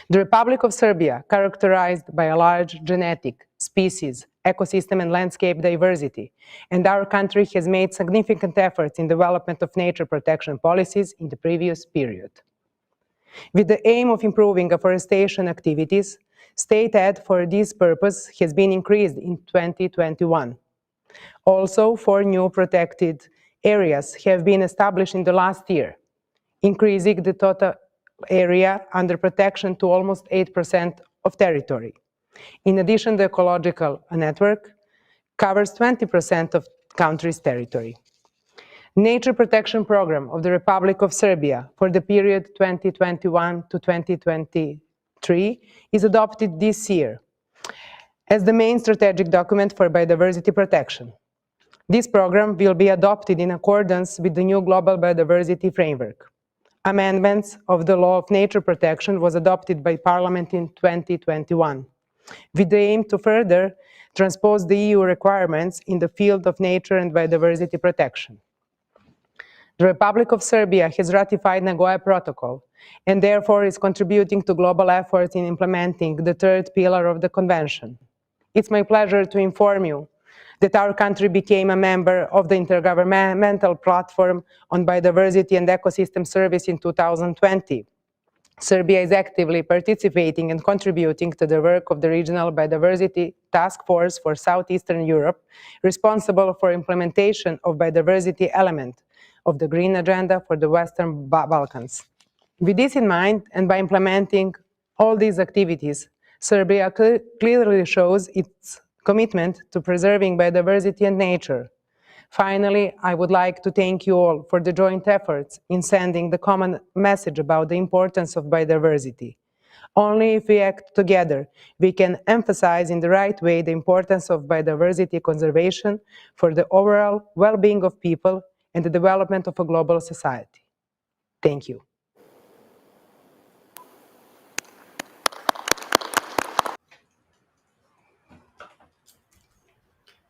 The Republic of Serbia, characterized by a large genetic, species, ecosystem and landscape diversity, and our country has made significant efforts in development of nature protection policies in the previous period. With the aim of improving afforestation activities, state aid for this purpose has been increased in 2021. Also, 4 new protected areas have been established in the last year, increasing the total area under protection to almost 8% of territory. In addition, the ecological network covers 20% of country's territory. Nature Protection Program of the Republic of Serbia for the period 2021 to 2023 is adopted this year. as the main strategic document for biodiversity protection. This program will be adopted in accordance with the new Global Biodiversity Framework. Amendments of the Law of Nature Protection was adopted by Parliament in 2021, with the aim to further transpose the EU requirements in the field of nature and biodiversity protection. The Republic of Serbia has ratified Nagoya Protocol and therefore is contributing to global efforts in implementing the third pillar of the Convention. It's my pleasure to inform you that our country became a member of the Intergovernmental Platform on Biodiversity and Ecosystem Service in 2020. Serbia is actively participating and contributing to the work of the Regional Biodiversity Task Force for Southeastern Europe, responsible for implementation of biodiversity element of the Green Agenda for the Western Balkans. With this in mind, and by implementing all these activities, Serbia clearly shows its commitment to preserving biodiversity and nature. Finally, I would like to thank you all for the joint efforts in sending the common message about the importance of biodiversity. Only if we act together, we can emphasize in the right way the importance of biodiversity conservation for the overall well-being of people and the development of a global society. Thank you.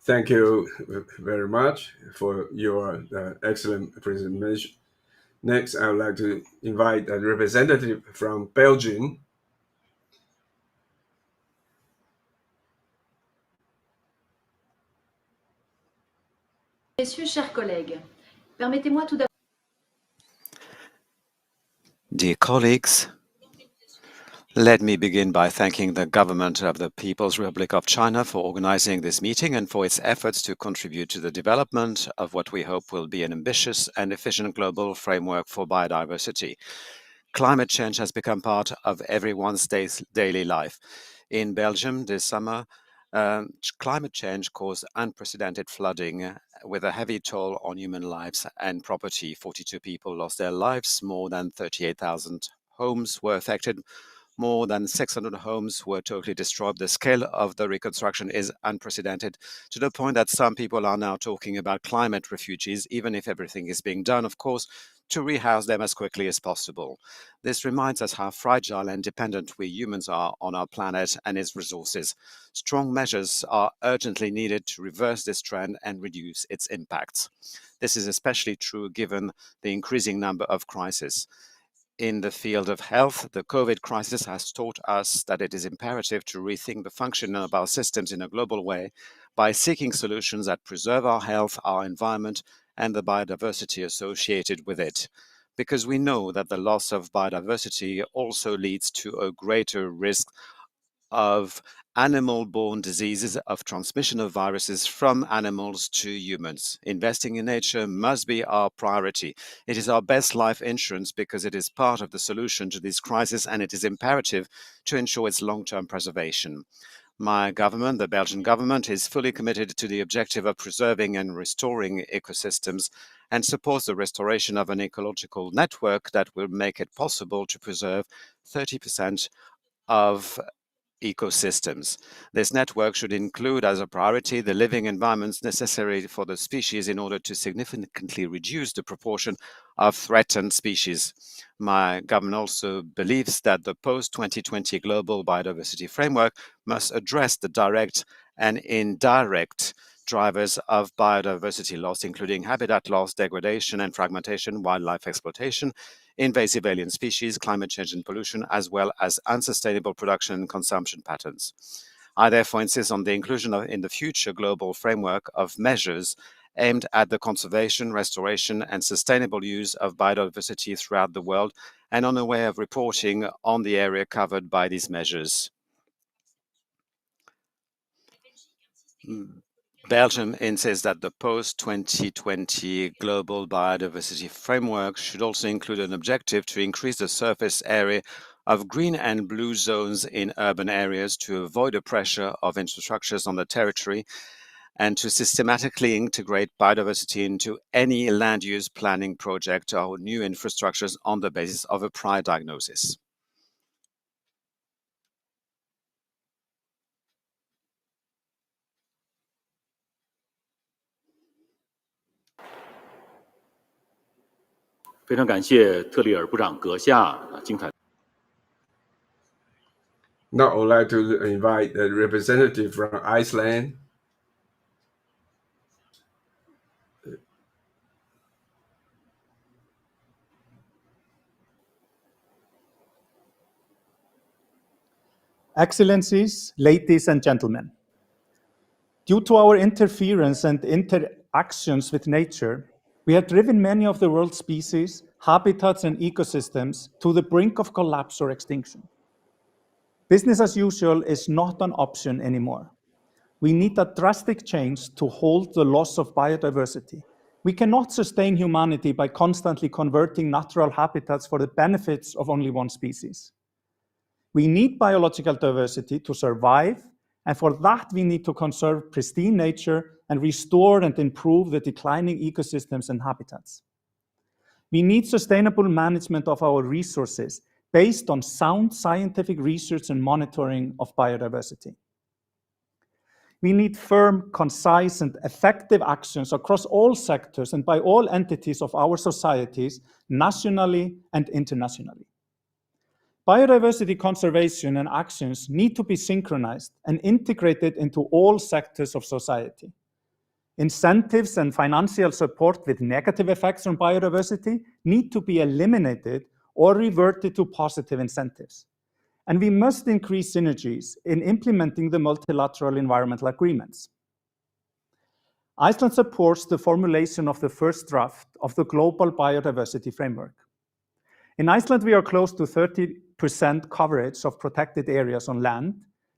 Thank you very much for your excellent presentation. Next, I would like to invite a representative from Belgium. Messieurs, chers collègues, permettez-moi tout d'abord. Dear colleagues, let me begin by thanking the government of the People's Republic of China for organizing this meeting and for its efforts to contribute to the development of what we hope will be an ambitious and efficient global framework for biodiversity. Climate change has become part of everyone's daily life. In Belgium this summer, climate change caused unprecedented flooding with a heavy toll on human lives and property. 42 people lost their lives, more than 38,000 homes were affected, more than 600 homes were totally destroyed. The scale of the reconstruction is unprecedented, to the point that some people are now talking about climate refugees, even if everything is being done, of course, to rehouse them as quickly as possible. This reminds us how fragile and dependent we humans are on our planet and its resources. Strong measures are urgently needed to reverse this trend and reduce its impacts. This is especially true given the increasing number of crises. In the field of health, the COVID crisis has taught us that it is imperative to rethink the function of our systems in a global way by seeking solutions that preserve our health, our environment, and the biodiversity associated with it. Because we know that the loss of biodiversity also leads to a greater risk of animal-borne diseases, of transmission of viruses from animals to humans. Investing in nature must be our priority. It is our best life insurance because it is part of the solution to this crisis, and it is imperative to ensure its long-term preservation. My government, the Belgian government, is fully committed to the objective of preserving and restoring ecosystems and supports the restoration of an ecological network that will make it possible to preserve 30% of ecosystems. This network should include as a priority the living environments necessary for the species in order to significantly reduce the proportion of threatened species. My government also believes that the post-2020 Global Biodiversity Framework must address the direct and indirect drivers of biodiversity loss, including habitat loss, degradation and fragmentation, wildlife exploitation, invasive alien species, climate change and pollution, as well as unsustainable production and consumption patterns. I therefore insist on the inclusion in the future global framework of measures aimed at the conservation, restoration, and sustainable use of biodiversity throughout the world, and on a way of reporting on the area covered by these measures. Belgium insists that the post-2020 Global Biodiversity Framework should also include an objective to increase the surface area of green and blue zones in urban areas to avoid the pressure of infrastructures on the territory and to systematically integrate biodiversity into any land use planning project or new infrastructures on the basis of a prior diagnosis. 非常感谢特里尔部长阁下精彩。Now I would like to invite the representative from Iceland. Excellencies, ladies and gentlemen, due to our interference and interactions with nature, we have driven many of the world's species, habitats, and ecosystems to the brink of collapse or extinction. Business as usual is not an option anymore. We need a drastic change to halt the loss of biodiversity. We cannot sustain humanity by constantly converting natural habitats for the benefits of only one species. We need biological diversity to survive, and for that we need to conserve pristine nature and restore and improve the declining ecosystems and habitats. We need sustainable management of our resources based on sound scientific research and monitoring of biodiversity. We need firm, concise, and effective actions across all sectors and by all entities of our societies, nationally and internationally. Biodiversity conservation and actions need to be synchronized and integrated into all sectors of society. Incentives and financial support with negative effects on biodiversity need to be eliminated or reverted to positive incentives. And we must increase synergies in implementing the multilateral environmental agreements. Iceland supports the formulation of the first draft of the Global Biodiversity Framework. In Iceland, we are close to 30% coverage of protected areas on land,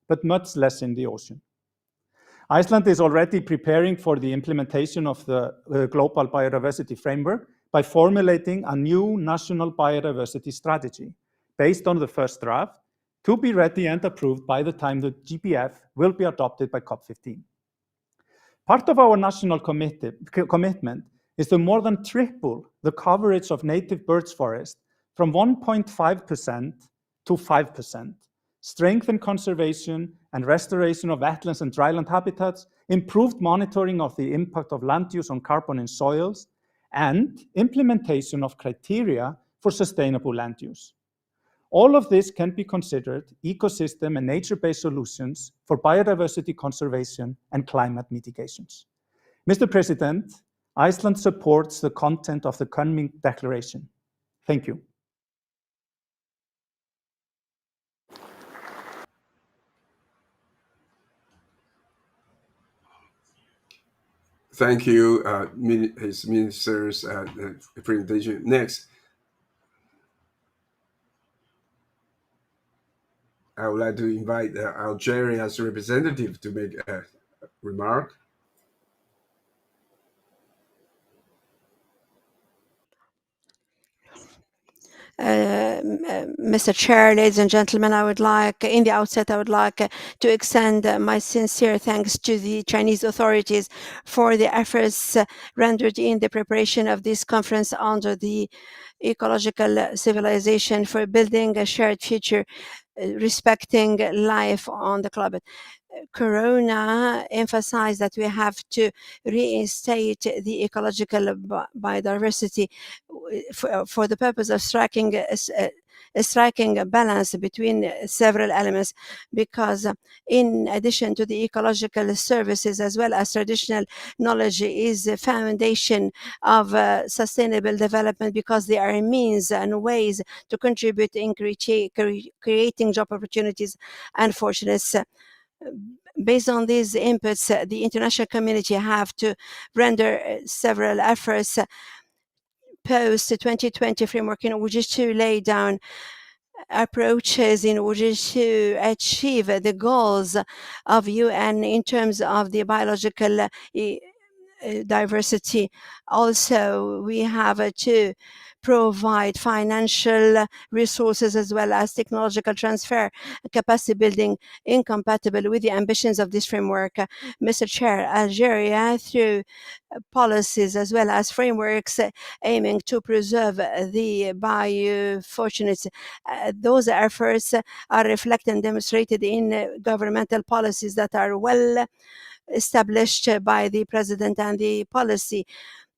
but much less in the ocean. Iceland is already preparing for the implementation of the Global Biodiversity Framework by formulating a new national biodiversity strategy based on the first draft to be ready and approved by the time the GBF will be adopted by COP15. Part of our national commitment is to more than triple the coverage of native birds forest from 1.5% to 5%, strengthen conservation and restoration of wetlands and dryland habitats, improved monitoring of the impact of land use on carbon in soils, and implementation of criteria for sustainable land use. All of this can be considered ecosystem and nature-based solutions for biodiversity conservation and climate mitigations. Mr. President, Iceland supports the content of the Kunming Declaration. Thank you. Thank you, His Minister's presentation. Next, I would like to invite Algeria's representative to make a remark. Mr. Chair, ladies and gentlemen, I would like to extend my sincere thanks to the Chinese authorities for the efforts rendered in the preparation of this conference under the ecological civilization for building a shared future, respecting life on the globe. Corona emphasized that we have to reinstate the ecological biodiversity for the purpose of striking a balance between several elements, because in addition to the ecological services as well as traditional knowledge is the foundation of sustainable development, because they are means and ways to contribute in creating job opportunities and fortunates. Based on these inputs, the international community have to render several efforts post 2020 framework in order to lay down approaches in order to achieve the goals of UN in terms of the biological diversity. Also, we have to provide financial resources as well as technological transfer, capacity building incompatible with the ambitions of this framework. Mr. Chair, Algeria, through policies as well as frameworks aiming to preserve the biofortunates, those efforts are reflected and demonstrated in governmental policies that are well established by the president and the policy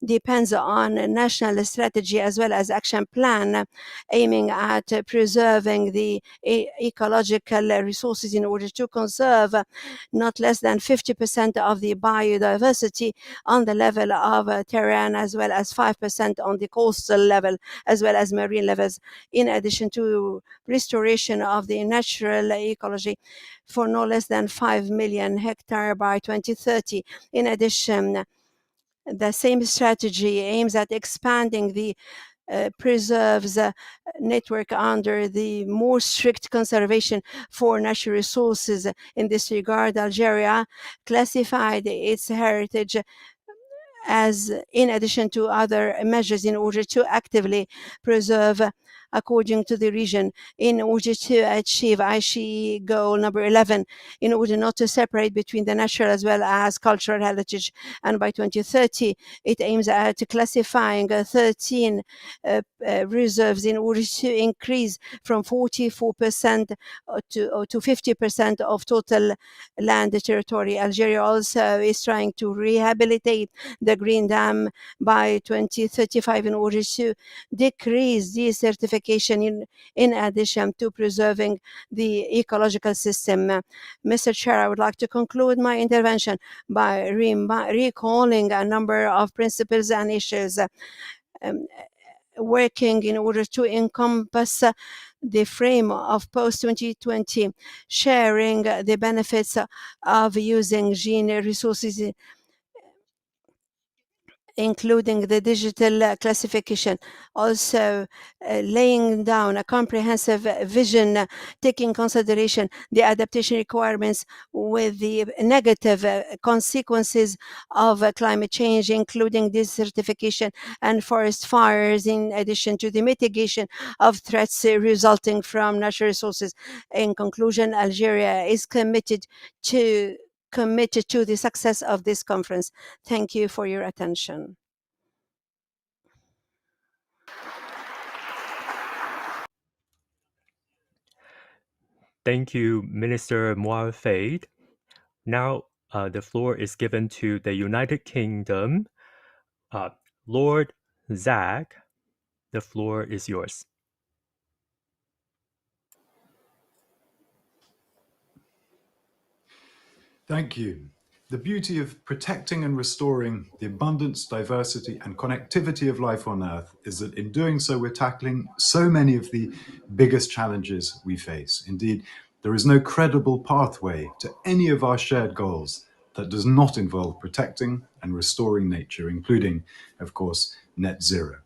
depends on a national strategy as well as action plan aiming at preserving the ecological resources in order to conserve not less than 50% of the biodiversity on the level of terrain, as well as 5% on the coastal level, as well as marine levels, in addition to restoration of the natural ecology for no less than 5 million hectares by 2030. In addition, the same strategy aims at expanding the preserves network under the more strict conservation for natural resources. In this regard, Algeria classified its heritage as, in addition to other measures, in order to actively preserve according to the region, in order to achieve ICE goal number 11, in order not to separate between the natural as well as cultural heritage. And by 2030, it aims at classifying 13 reserves in order to increase from 44% to 50% of total land territory. Algeria also is trying to rehabilitate the Green Dam by 2035 in order to decrease desertification in addition to preserving the ecological system. Mr. Chair, I would like to conclude my intervention by recalling a number of principles and issues working in order to encompass the frame of post-2020, sharing the benefits of using gene resources, including the digital classification, also laying down a comprehensive vision, taking consideration the adaptation requirements with the negative consequences of climate change, including desertification and forest fires, in addition to the mitigation of threats resulting from natural resources. In conclusion, Algeria is committed to the success of this conference. Thank you for your attention. Thank you, Minister Moafed. Now the floor is given to the United Kingdom. Lord Zach, the floor is yours. Thank you. The beauty of protecting and restoring the abundance, diversity, and connectivity of life on Earth is that in doing so, we're tackling so many of the biggest challenges we face. Indeed, there is no credible pathway to any of our shared goals that does not involve protecting and restoring nature, including, of course, net zero.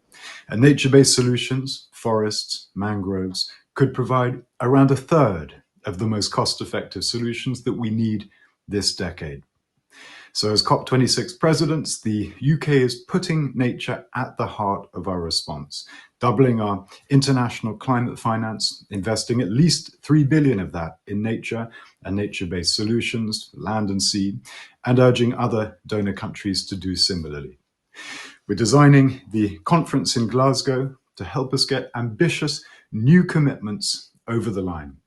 And nature-based solutions, forests, mangroves, could provide around a third of the most cost-effective solutions that we need this decade. So as COP26 presidents, the UK is putting nature at the heart of our response, doubling our international climate finance, investing at least 3 billion of that in nature and nature-based solutions, land and sea, and urging other donor countries to do similarly. We're designing the conference in Glasgow to help us get ambitious new commitments over the line,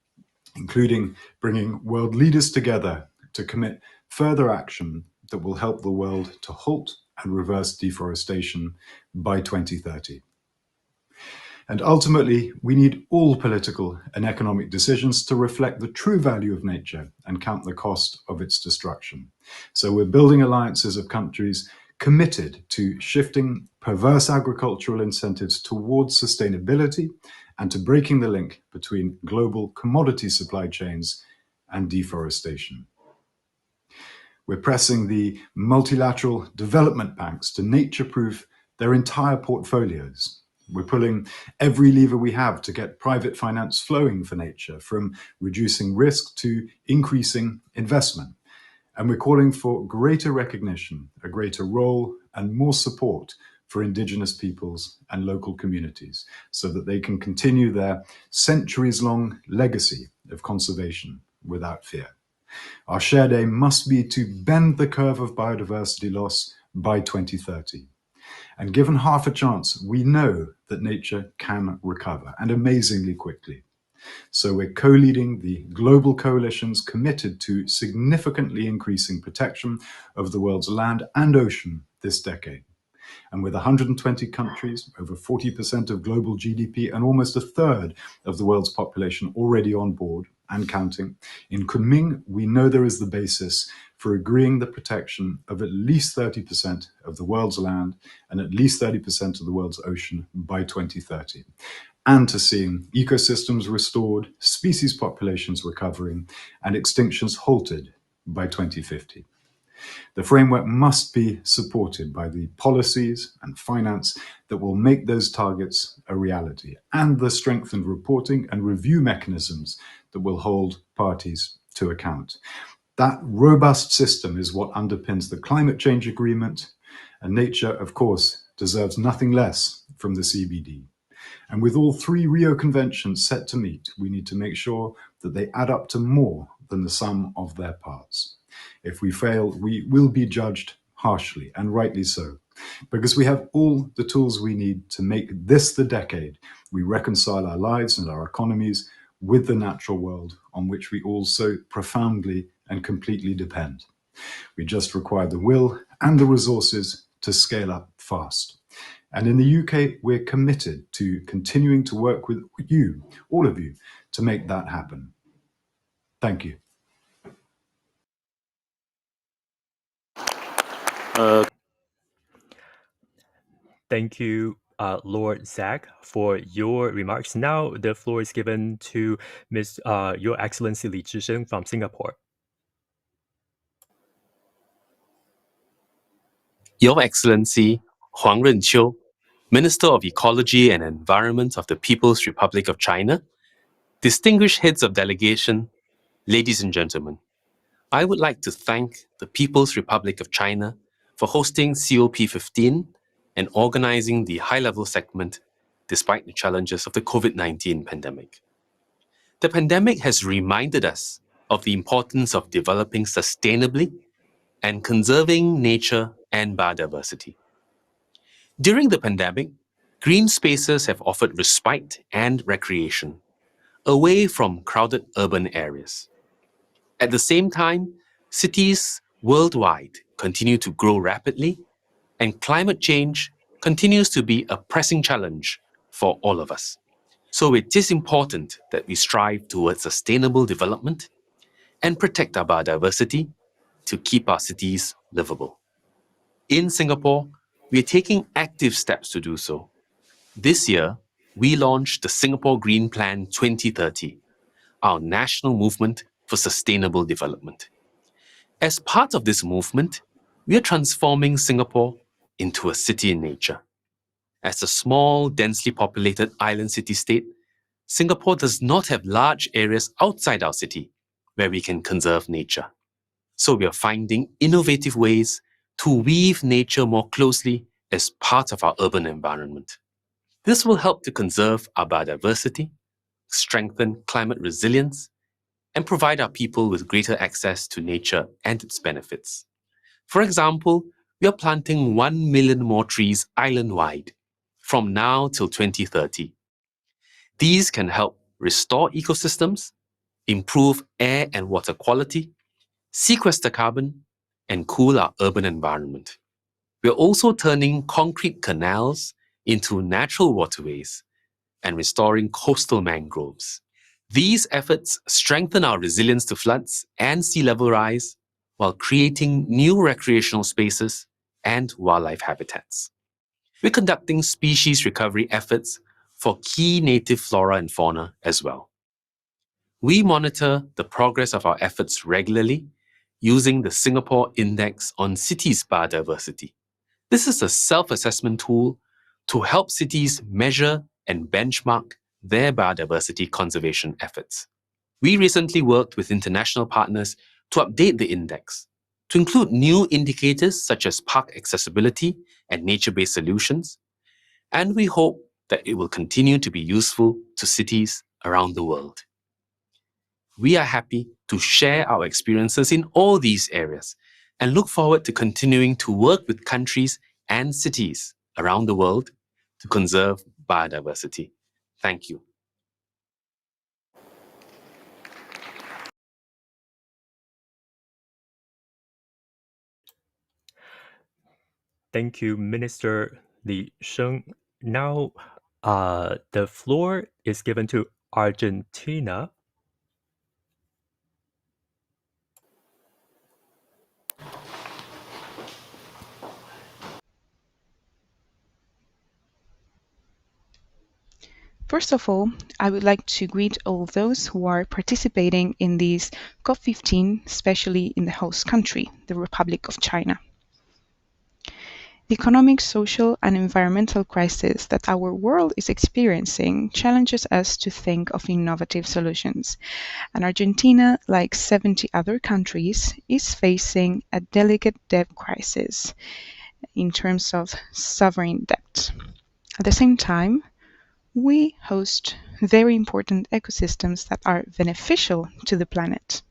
including bringing world leaders together to commit further action that will help the world to halt and reverse deforestation by 2030. And ultimately, we need all political and economic decisions to reflect the true value of nature and count the cost of its destruction. So we're building alliances of countries committed to shifting perverse agricultural incentives towards sustainability and to breaking the link between global commodity supply chains and deforestation. We're pressing the multilateral development banks to nature-proof their entire portfolios. We're pulling every lever we have to get private finance flowing for nature, from reducing risk to increasing investment. And we're calling for greater recognition, a greater role, and more support for indigenous peoples and local communities so that they can continue their centuries-long legacy of conservation without fear. Our shared aim must be to bend the curve of biodiversity loss by 2030. And given half a chance, we know that nature can recover, and amazingly quickly. So we're co-leading the global coalitions committed to significantly increasing protection of the world's land and ocean this decade. And with 120 countries, over 40% of global GDP, and almost a third of the world's population already on board and counting, in Kunming, we know there is the basis for agreeing the protection of at least 30% of the world's land and at least 30% of the world's ocean by 2030, and to seeing ecosystems restored, species populations recovering, and extinctions halted by 2050. The framework must be supported by the policies and finance that will make those targets a reality, and the strengthened reporting and review mechanisms that will hold parties to account. That robust system is what underpins the climate change agreement, and nature, of course, deserves nothing less from the CBD. And with all three Rio conventions set to meet, we need to make sure that they add up to more than the sum of their parts. If we fail, we will be judged harshly, and rightly so, because we have all the tools we need to make this the decade we reconcile our lives and our economies with the natural world on which we all so profoundly and completely depend. We just require the will and the resources to scale up fast. And in the UK, we're committed to continuing to work with you, all of you, to make that happen. Thank you. Thank you, Lord Zach, for your remarks. Now the floor is given to Your Excellency Li Zhisheng from Singapore. Your Excellency Huang Renqiu, Minister of Ecology and Environment of the People's Republic of China, distinguished heads of delegation, ladies and gentlemen, I would like to thank the People's Republic of China for hosting COP15 and organizing the high-level segment despite the challenges of the COVID-19 pandemic. The pandemic has reminded us of the importance of developing sustainably and conserving nature and biodiversity. During the pandemic, green spaces have offered respite and recreation, away from crowded urban areas. At the same time, cities worldwide continue to grow rapidly, and climate change continues to be a pressing challenge for all of us. So it is important that we strive towards sustainable development and protect our biodiversity to keep our cities livable. In Singapore, we are taking active steps to do so. This year, we launched the Singapore Green Plan 2030, our national movement for sustainable development. As part of this movement, we are transforming Singapore into a city in nature. As a small, densely populated island city-state, Singapore does not have large areas outside our city where we can conserve nature. So we are finding innovative ways to weave nature more closely as part of our urban environment. This will help to conserve our biodiversity, strengthen climate resilience, and provide our people with greater access to nature and its benefits. For example, we are planting 1 million more trees island-wide from now till 2030. These can help restore ecosystems, improve air and water quality, sequester carbon, and cool our urban environment. We are also turning concrete canals into natural waterways and restoring coastal mangroves. These efforts strengthen our resilience to floods and sea level rise while creating new recreational spaces and wildlife habitats. We're conducting species recovery efforts for key native flora and fauna as well. We monitor the progress of our efforts regularly using the Singapore Index on Cities Biodiversity. This is a self-assessment tool to help cities measure and benchmark their biodiversity conservation efforts. We recently worked with international partners to update the index to include new indicators such as park accessibility and nature-based solutions, and we hope that it will continue to be useful to cities around the world. We are happy to share our experiences in all these areas and look forward to continuing to work with countries and cities around the world to conserve biodiversity. Thank you. Thank you, Minister Li Sheng. Now, the floor is given to Argentina. First of all, I would like to greet all those who are participating in this COP15, especially in the host country, the Republic of China. The economic, social, and environmental crisis that our world is experiencing challenges us to think of innovative solutions. And Argentina, like 70 other countries, is facing a delicate debt crisis in terms of sovereign debt. At the same time, we host very important ecosystems that are beneficial to the planet.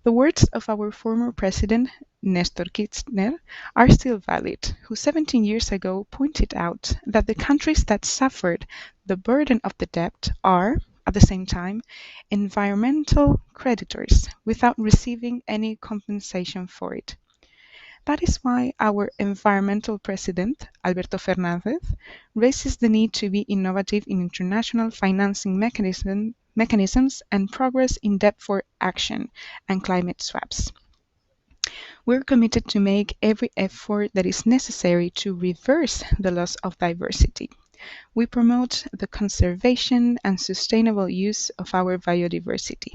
The words of our former president, Nestor Kirchner, are still valid, who 17 years ago pointed out that the countries that suffered the burden of the debt are, at the same time, environmental creditors without receiving any compensation for it. That is why our environmental president, Alberto Fernandez, raises the need to be innovative in international financing mechanisms and progress in debt for action and climate swaps. We're committed to make every effort that is necessary to reverse the loss of diversity. We promote the conservation and sustainable use of our biodiversity,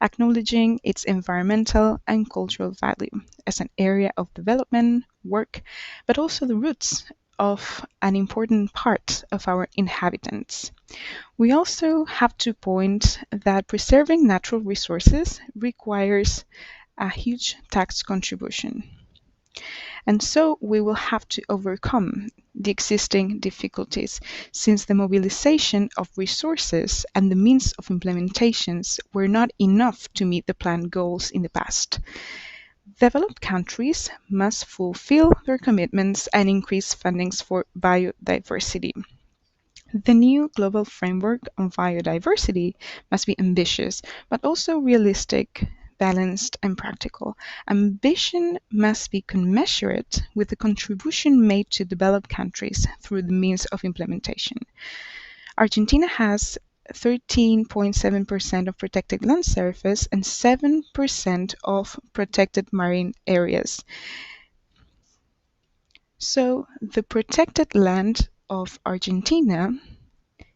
acknowledging its environmental and cultural value as an area of development, work, but also the roots of an important part of our inhabitants. We also have to point that preserving natural resources requires a huge tax contribution. And so we will have to overcome the existing difficulties, since the mobilization of resources and the means of implementations were not enough to meet the planned goals in the past. Developed countries must fulfill their commitments and increase fundings for biodiversity. The new global framework on biodiversity must be ambitious, but also realistic, balanced, and practical. Ambition must be commensurate with the contribution made to developed countries through the means of implementation. Argentina has 13.7% of protected land surface and 7% of protected marine areas. So the protected land of Argentina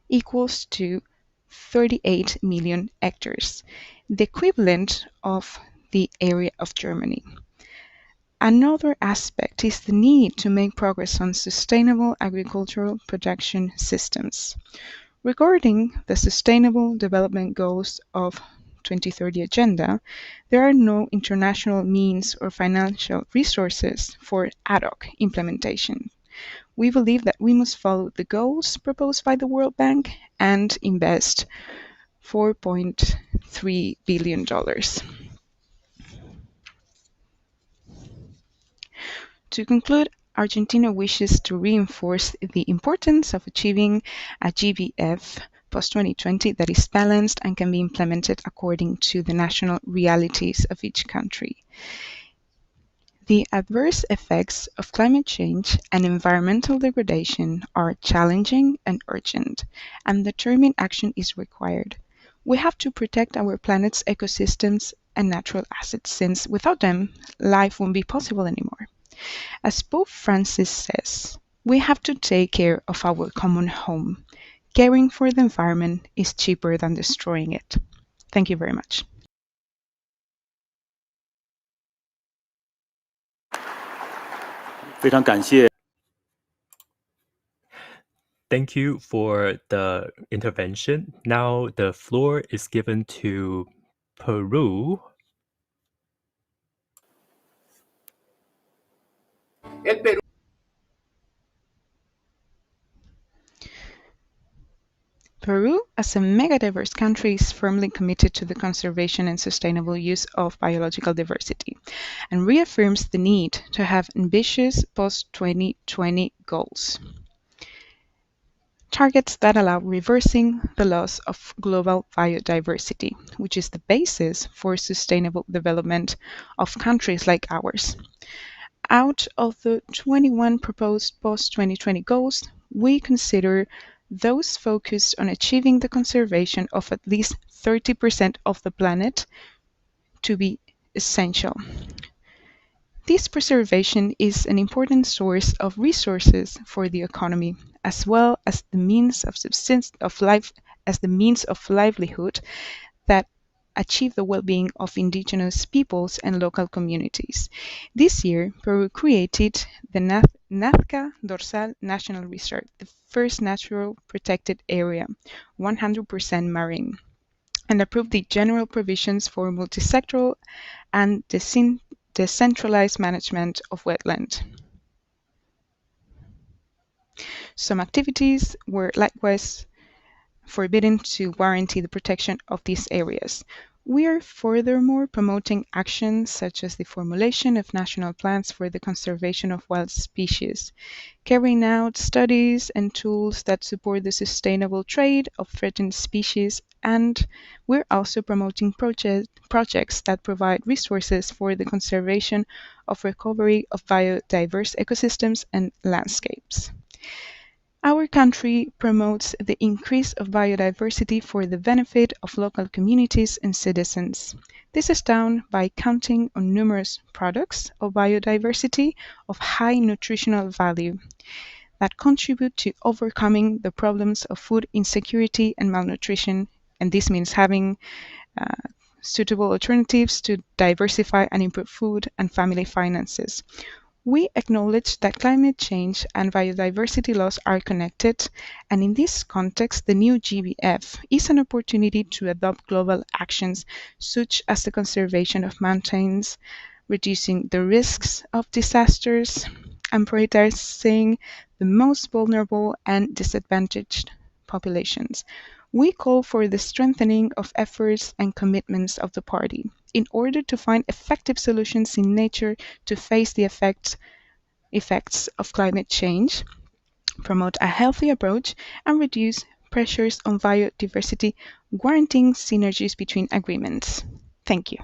equals to 38 million hectares, the equivalent of the area of Germany. Another aspect is the need to make progress on sustainable agricultural production systems. Regarding the Sustainable Development Goals of 2030 Agenda, there are no international means or financial resources for ad hoc implementation. We believe that we must follow the goals proposed by the World Bank and invest $4.3 billion. To conclude, Argentina wishes to reinforce the importance of achieving a GBF post-2020 that is balanced and can be implemented according to the national realities of each country. The adverse effects of climate change and environmental degradation are challenging and urgent, and determined action is required. We have to protect our planet's ecosystems and natural assets, since without them, life won't be possible anymore. As Pope Francis says, we have to take care of our common home. Caring for the environment is cheaper than destroying it. Thank you very much. Thank you for the intervention. Now the floor is given to Peru. Peru, as a mega-diverse country, is firmly committed to the conservation and sustainable use of biological diversity and reaffirms the need to have ambitious post-2020 goals. Targets that allow reversing the loss of global biodiversity, which is the basis for sustainable development of countries like ours. Out of the 21 proposed post-2020 goals, we consider those focused on achieving the conservation of at least 30% of the planet to be essential. This preservation is an important source of resources for the economy, as well as the means of livelihood that achieve the well-being of indigenous peoples and local communities. This year, Peru created the Nazca Dorsal National Reserve, the first natural protected area, 100% marine, and approved the general provisions for multisectoral and decentralized management of wetland. Some activities were likewise forbidden to guarantee the protection of these areas. We are furthermore promoting actions such as the formulation of national plans for the conservation of wild species, carrying out studies and tools that support the sustainable trade of threatened species, and we're also promoting projects that provide resources for the conservation of recovery of biodiverse ecosystems and landscapes. Our country promotes the increase of biodiversity for the benefit of local communities and citizens. This is done by counting on numerous products of biodiversity of high nutritional value that contribute to overcoming the problems of food insecurity and malnutrition, and this means having suitable alternatives to diversify and improve food and family finances. We acknowledge that climate change and biodiversity loss are connected, and in this context, the new GBF is an opportunity to adopt global actions such as the conservation of mountains, reducing the risks of disasters, and prioritizing the most vulnerable and disadvantaged populations. We call for the strengthening of efforts and commitments of the party in order to find effective solutions in nature to face the effects of climate change, promote a healthy approach, and reduce pressures on biodiversity, guaranteeing synergies between agreements. Thank you.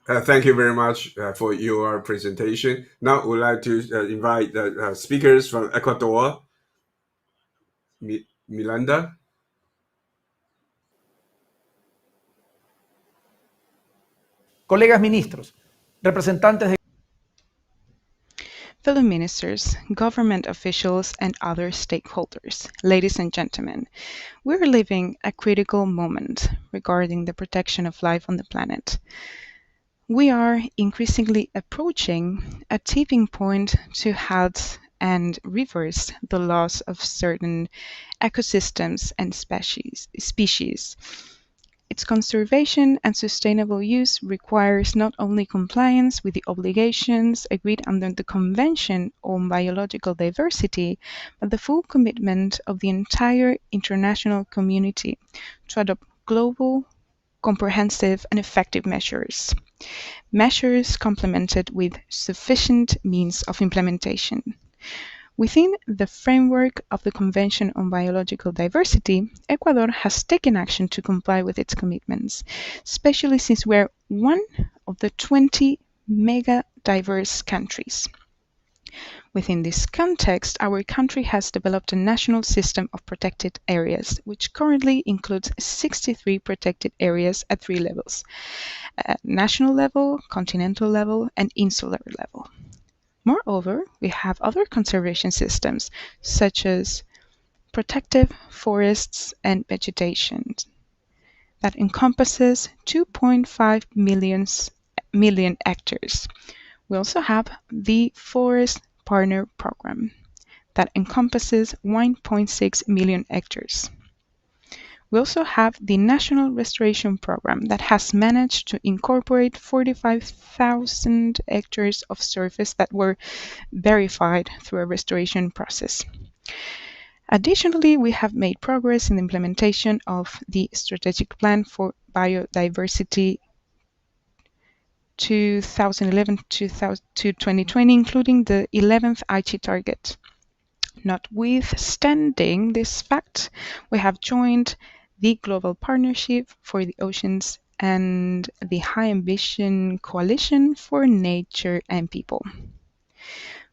Thank you very much for your presentation. Now we'd like to invite the speakers from Ecuador. Miranda. Colegas ministros, representantes de Fellow ministers, government officials, and other stakeholders, ladies and gentlemen, we're living a critical moment regarding the protection of life on the planet. We are increasingly approaching a tipping point to halt and reverse the loss of certain ecosystems and species. Its conservation and sustainable use requires not only compliance with the obligations agreed under the Convention on Biological Diversity, but the full commitment of the entire international community to adopt global, comprehensive, and effective measures. Measures complemented with sufficient means of implementation. Within the framework of the Convention on Biological Diversity, Ecuador has taken action to comply with its commitments, especially since we are one of the 20 mega diverse countries. Within this context, our country has developed a national system of protected areas, which currently includes 63 protected areas at 3 levels: national level, continental level, and insular level. Moreover, we have other conservation systems, such as protective forests and vegetation, that encompasses 2.5 million hectares. We also have the Forest Partner Program that encompasses 1.6 million hectares. We also have the National Restoration Program that has managed to incorporate 45,000 hectares of surface that were verified through a restoration process. Additionally, we have made progress in the implementation of the Strategic Plan for Biodiversity 2011 to 2020, including the 11th Aichi target. Notwithstanding this fact, we have joined the Global Partnership for the Oceans and the High Ambition Coalition for Nature and People.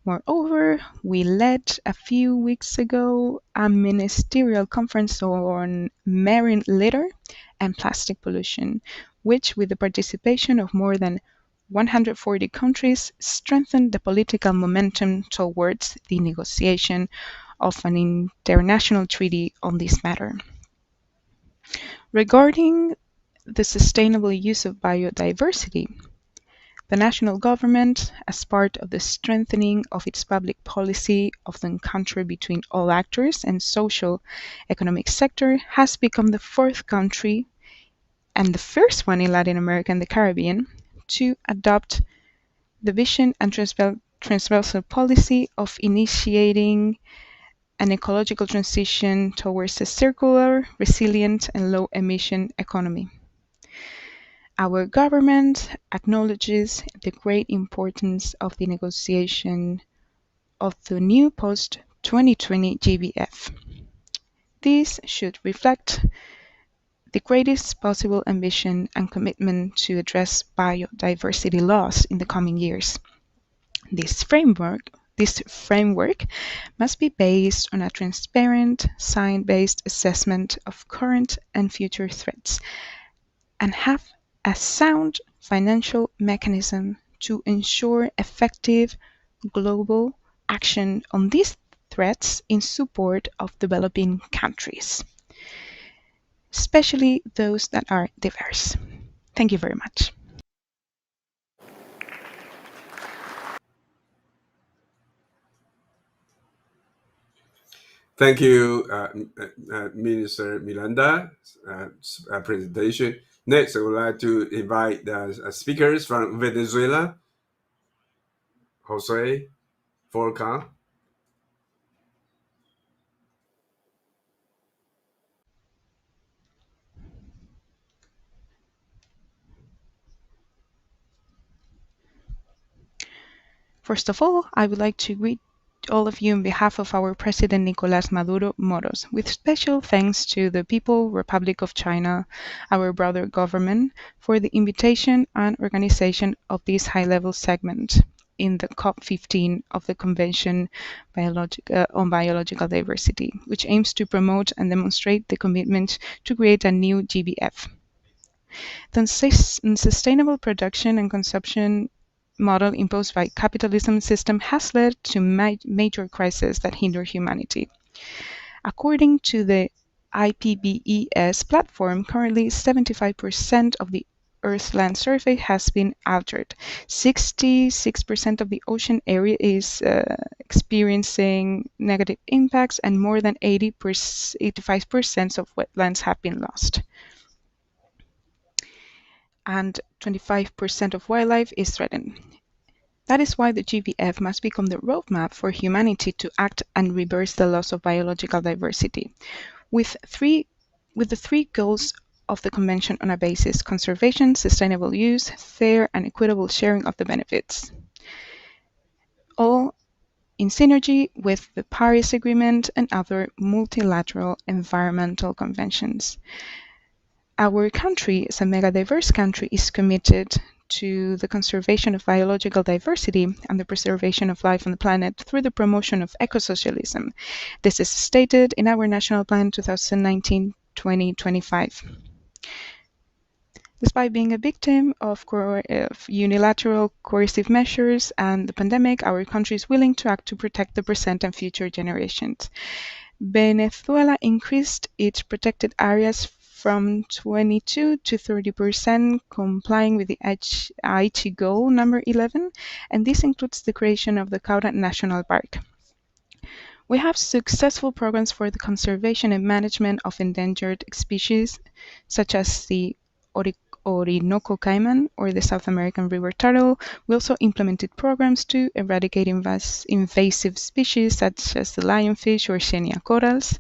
Moreover, we led a few weeks ago a ministerial conference on marine litter and plastic pollution, which, with the participation of more than 140 countries, strengthened the political momentum towards the negotiation of an international treaty on this matter. Regarding the sustainable use of biodiversity, the national government, as part of the strengthening of its public policy of the encounter between all actors and social economic sector, has become the fourth country and the first one in Latin America and the Caribbean to adopt the vision and transversal policy of initiating an ecological transition towards a circular, resilient, and low-emission economy. Our government acknowledges the great importance of the negotiation of the new post-2020 GBF. This should reflect the greatest possible ambition and commitment to address biodiversity loss in the coming years. This framework must be based on a transparent, science-based assessment of current and future threats and have a sound financial mechanism to ensure effective global action on these threats in support of developing countries, especially those that are diverse. Thank you very much. Thank you, Minister Miranda, presentation. Next, I would like to invite the speakers from Venezuela, Jose Volcan. First of all, I would like to greet all of you on behalf of our President Nicolás Maduro Moros, with special thanks to the People's Republic of China, our brother government, for the invitation and organization of this high-level segment in the COP15 of the Convention on Biological Diversity, which aims to promote and demonstrate the commitment to create a new GBF. The sustainable production and consumption model imposed by capitalism system has led to major crises that hinder humanity. According to the IPBES platform, currently 75% of the Earth's land surface has been altered. 66% of the ocean area is experiencing negative impacts, and more than 85% of wetlands have been lost. And 25% of wildlife is threatened. That is why the GBF must become the roadmap for humanity to act and reverse the loss of biological diversity, with the three goals of the Convention on a basis: conservation, sustainable use, fair and equitable sharing of the benefits, all in synergy with the Paris Agreement and other multilateral environmental conventions. Our country, as a mega-diverse country, is committed to the conservation of biological diversity and the preservation of life on the planet through the promotion of ecosocialism. This is stated in our National Plan 2019-2025. Despite being a victim of unilateral coercive measures and the pandemic, our country is willing to act to protect the present and future generations. Venezuela increased its protected areas from 22 to 30%, complying with the Aichi goal number 11, and this includes the creation of the Caura National Park. We have successful programs for the conservation and management of endangered species, such as the Orinoco caiman or the South American river turtle. We also implemented programs to eradicate invasive species such as the lionfish or Xenia corals.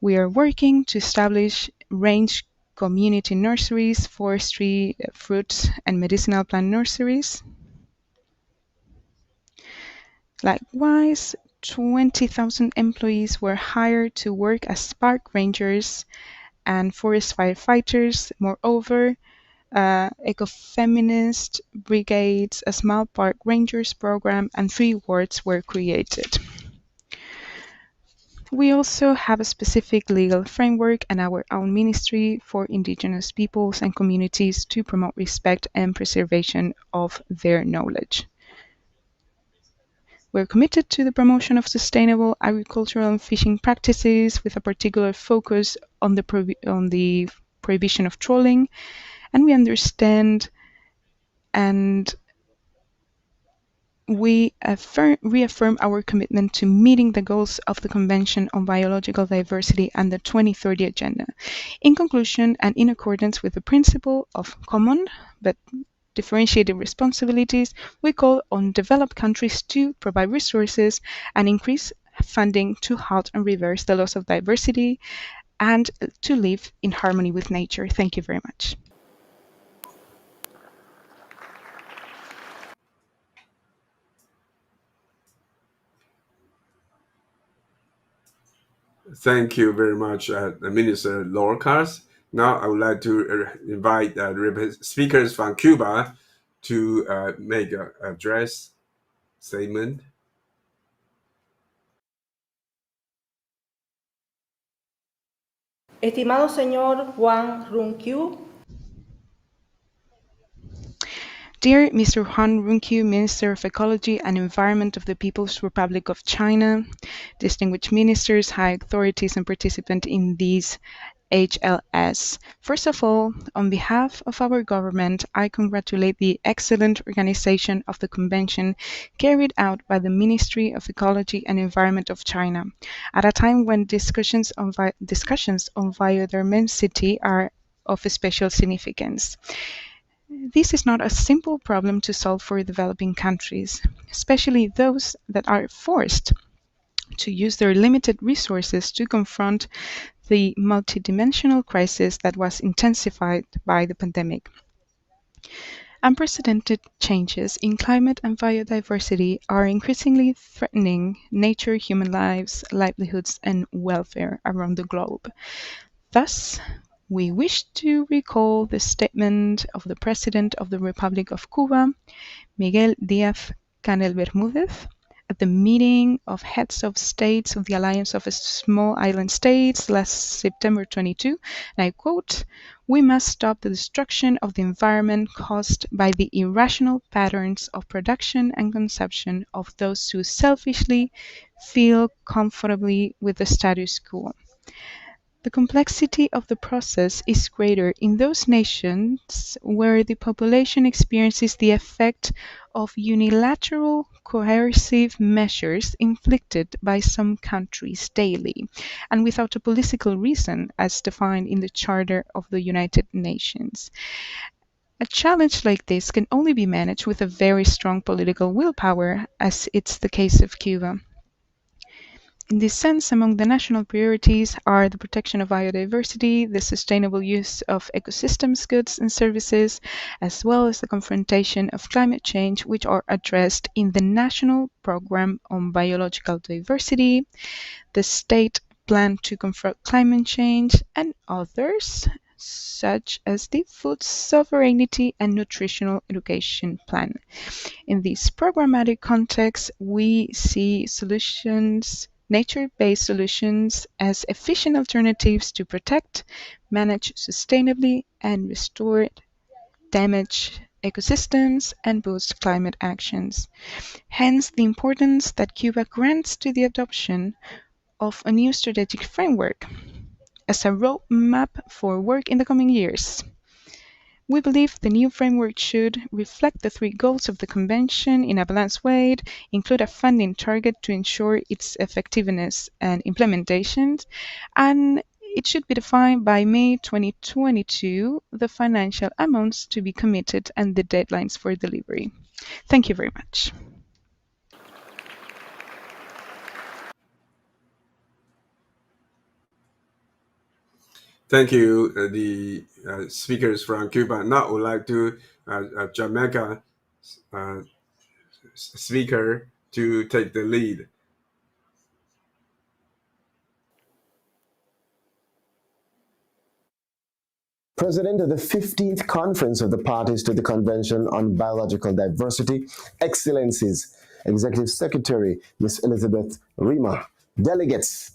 We are working to establish range community nurseries, forestry, fruit and medicinal plant nurseries. Likewise, 20,000 employees were hired to work as park rangers and forest firefighters. Moreover, ecofeminist brigades, a small park rangers program, and 3 wards were created. We also have a specific legal framework and our own ministry for indigenous peoples and communities to promote respect and preservation of their knowledge. We're committed to the promotion of sustainable agricultural and fishing practices with a particular focus on the prohibition of trawling, and we understand and we reaffirm our commitment to meeting the goals of the Convention on Biological Diversity and the 2030 Agenda. In conclusion, and in accordance with the principle of common but differentiated responsibilities, we call on developed countries to provide resources and increase funding to halt and reverse the loss of diversity and to live in harmony with nature. Thank you very much. Thank you very much, Minister Lorcas. Now I would like to invite speakers from Cuba to make an address statement. Estimado señor Juan Runqiu. Dear Mr. Huan Runqiu, Minister of Ecology and Environment of the People's Republic of China, distinguished ministers, high authorities, and participants in these HLS. First of all, on behalf of our government, I congratulate the excellent organization of the convention carried out by the Ministry of Ecology and Environment of China, at a time when discussions on biodiversity are of special significance. This is not a simple problem to solve for developing countries, especially those that are forced to use their limited resources to confront the multidimensional crisis that was intensified by the pandemic. Unprecedented changes in climate and biodiversity are increasingly threatening nature, human lives, livelihoods, and welfare around the globe. Thus, we wish to recall the statement of the President of the Republic of Cuba, Miguel Díaz-Canel Bermúdez, at the meeting of heads of states of the Alliance of Small Island States last September 22, and I quote, "We must stop the destruction of the environment caused by the irrational patterns of production and consumption of those who selfishly feel comfortably with the status quo." The complexity of the process is greater in those nations where the population experiences the effect of unilateral coercive measures inflicted by some countries daily and without a political reason as defined in the Charter of the United Nations. A challenge like this can only be managed with a very strong political willpower, as it's the case of Cuba. In this sense, among the national priorities are the protection of biodiversity, the sustainable use of ecosystems, goods, and services, as well as the confrontation of climate change, which are addressed in the National Program on Biological Diversity, the State Plan to Confront Climate Change, and others, such as the Food Sovereignty and Nutritional Education Plan. In this programmatic context, we see nature-based solutions as efficient alternatives to protect, manage sustainably, and restore damaged ecosystems and boost climate actions. Hence, the importance that Cuba grants to the adoption of a new strategic framework as a roadmap for work in the coming years. We believe the new framework should reflect the 3 goals of the Convention in a balanced way, include a funding target to ensure its effectiveness and implementation, and it should be defined by May 2022 the financial amounts to be committed and the deadlines for delivery. Thank you very much. Thank you, the speakers from Cuba. Now I would like to Jamaica speaker to take the lead. President of the 15th Conference of the Parties to the Convention on Biological Diversity, Excellencies, Executive Secretary Ms. Elizabeth Rima, delegates,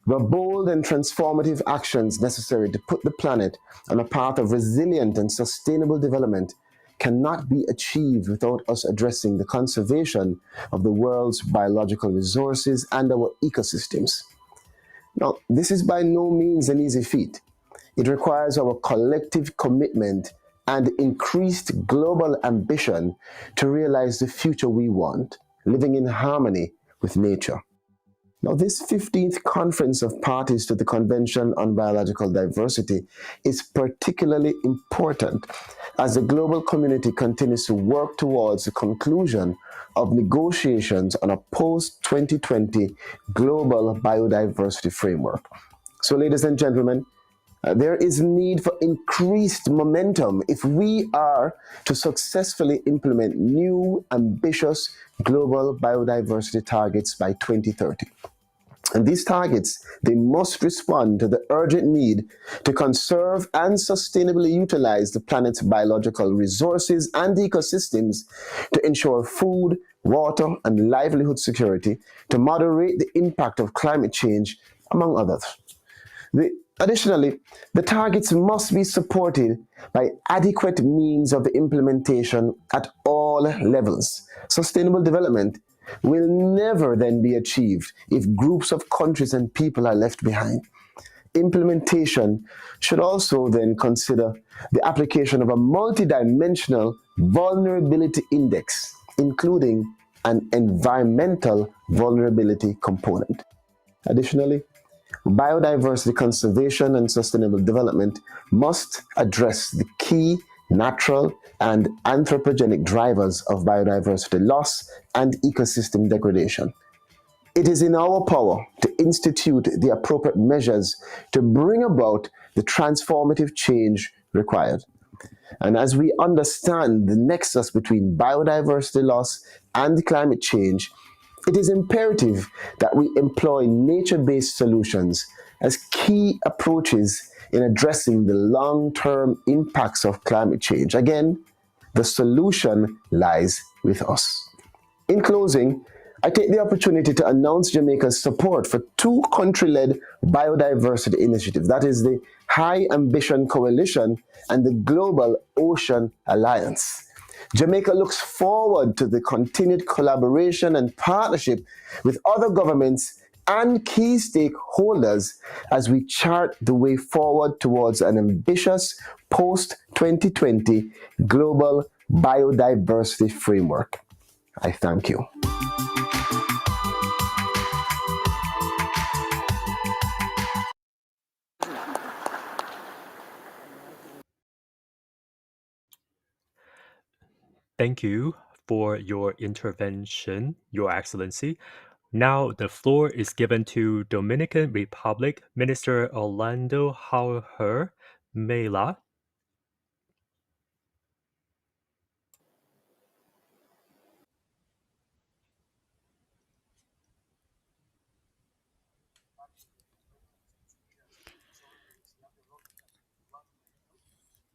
the bold and transformative actions necessary to put the planet on a path of resilient and sustainable development cannot be achieved without us addressing the conservation of the world's biological resources and our ecosystems. Now, this is by no means an easy feat. It requires our collective commitment and increased global ambition to realize the future we want, living in harmony with nature. Now, this 15th Conference of Parties to the Convention on Biological Diversity is particularly important as the global community continues to work towards the conclusion of negotiations on a post-2020 global biodiversity framework. So, ladies and gentlemen, there is need for increased momentum if we are to successfully implement new, ambitious global biodiversity targets by 2030. And these targets, they must respond to the urgent need to conserve and sustainably utilize the planet's biological resources and ecosystems to ensure food, water, and livelihood security, to moderate the impact of climate change, among others. Additionally, the targets must be supported by adequate means of implementation at all levels. Sustainable development will never then be achieved if groups of countries and people are left behind. Implementation should also then consider the application of a multidimensional vulnerability index, including an environmental vulnerability component. Additionally, biodiversity conservation and sustainable development must address the key natural and anthropogenic drivers of biodiversity loss and ecosystem degradation. It is in our power to institute the appropriate measures to bring about the transformative change required. And as we understand the nexus between biodiversity loss and climate change, it is imperative that we employ nature-based solutions as key approaches in addressing the long-term impacts of climate change. Again, the solution lies with us. In closing, I take the opportunity to announce Jamaica's support for two country-led biodiversity initiatives. That is the High Ambition Coalition and the Global Ocean Alliance. Jamaica looks forward to the continued collaboration and partnership with other governments and key stakeholders as we chart the way forward towards an ambitious post-2020 global biodiversity framework. I thank you. Thank you for your intervention, Your Excellency. Now the floor is given to Dominican Republic Minister Orlando Hauer Mela.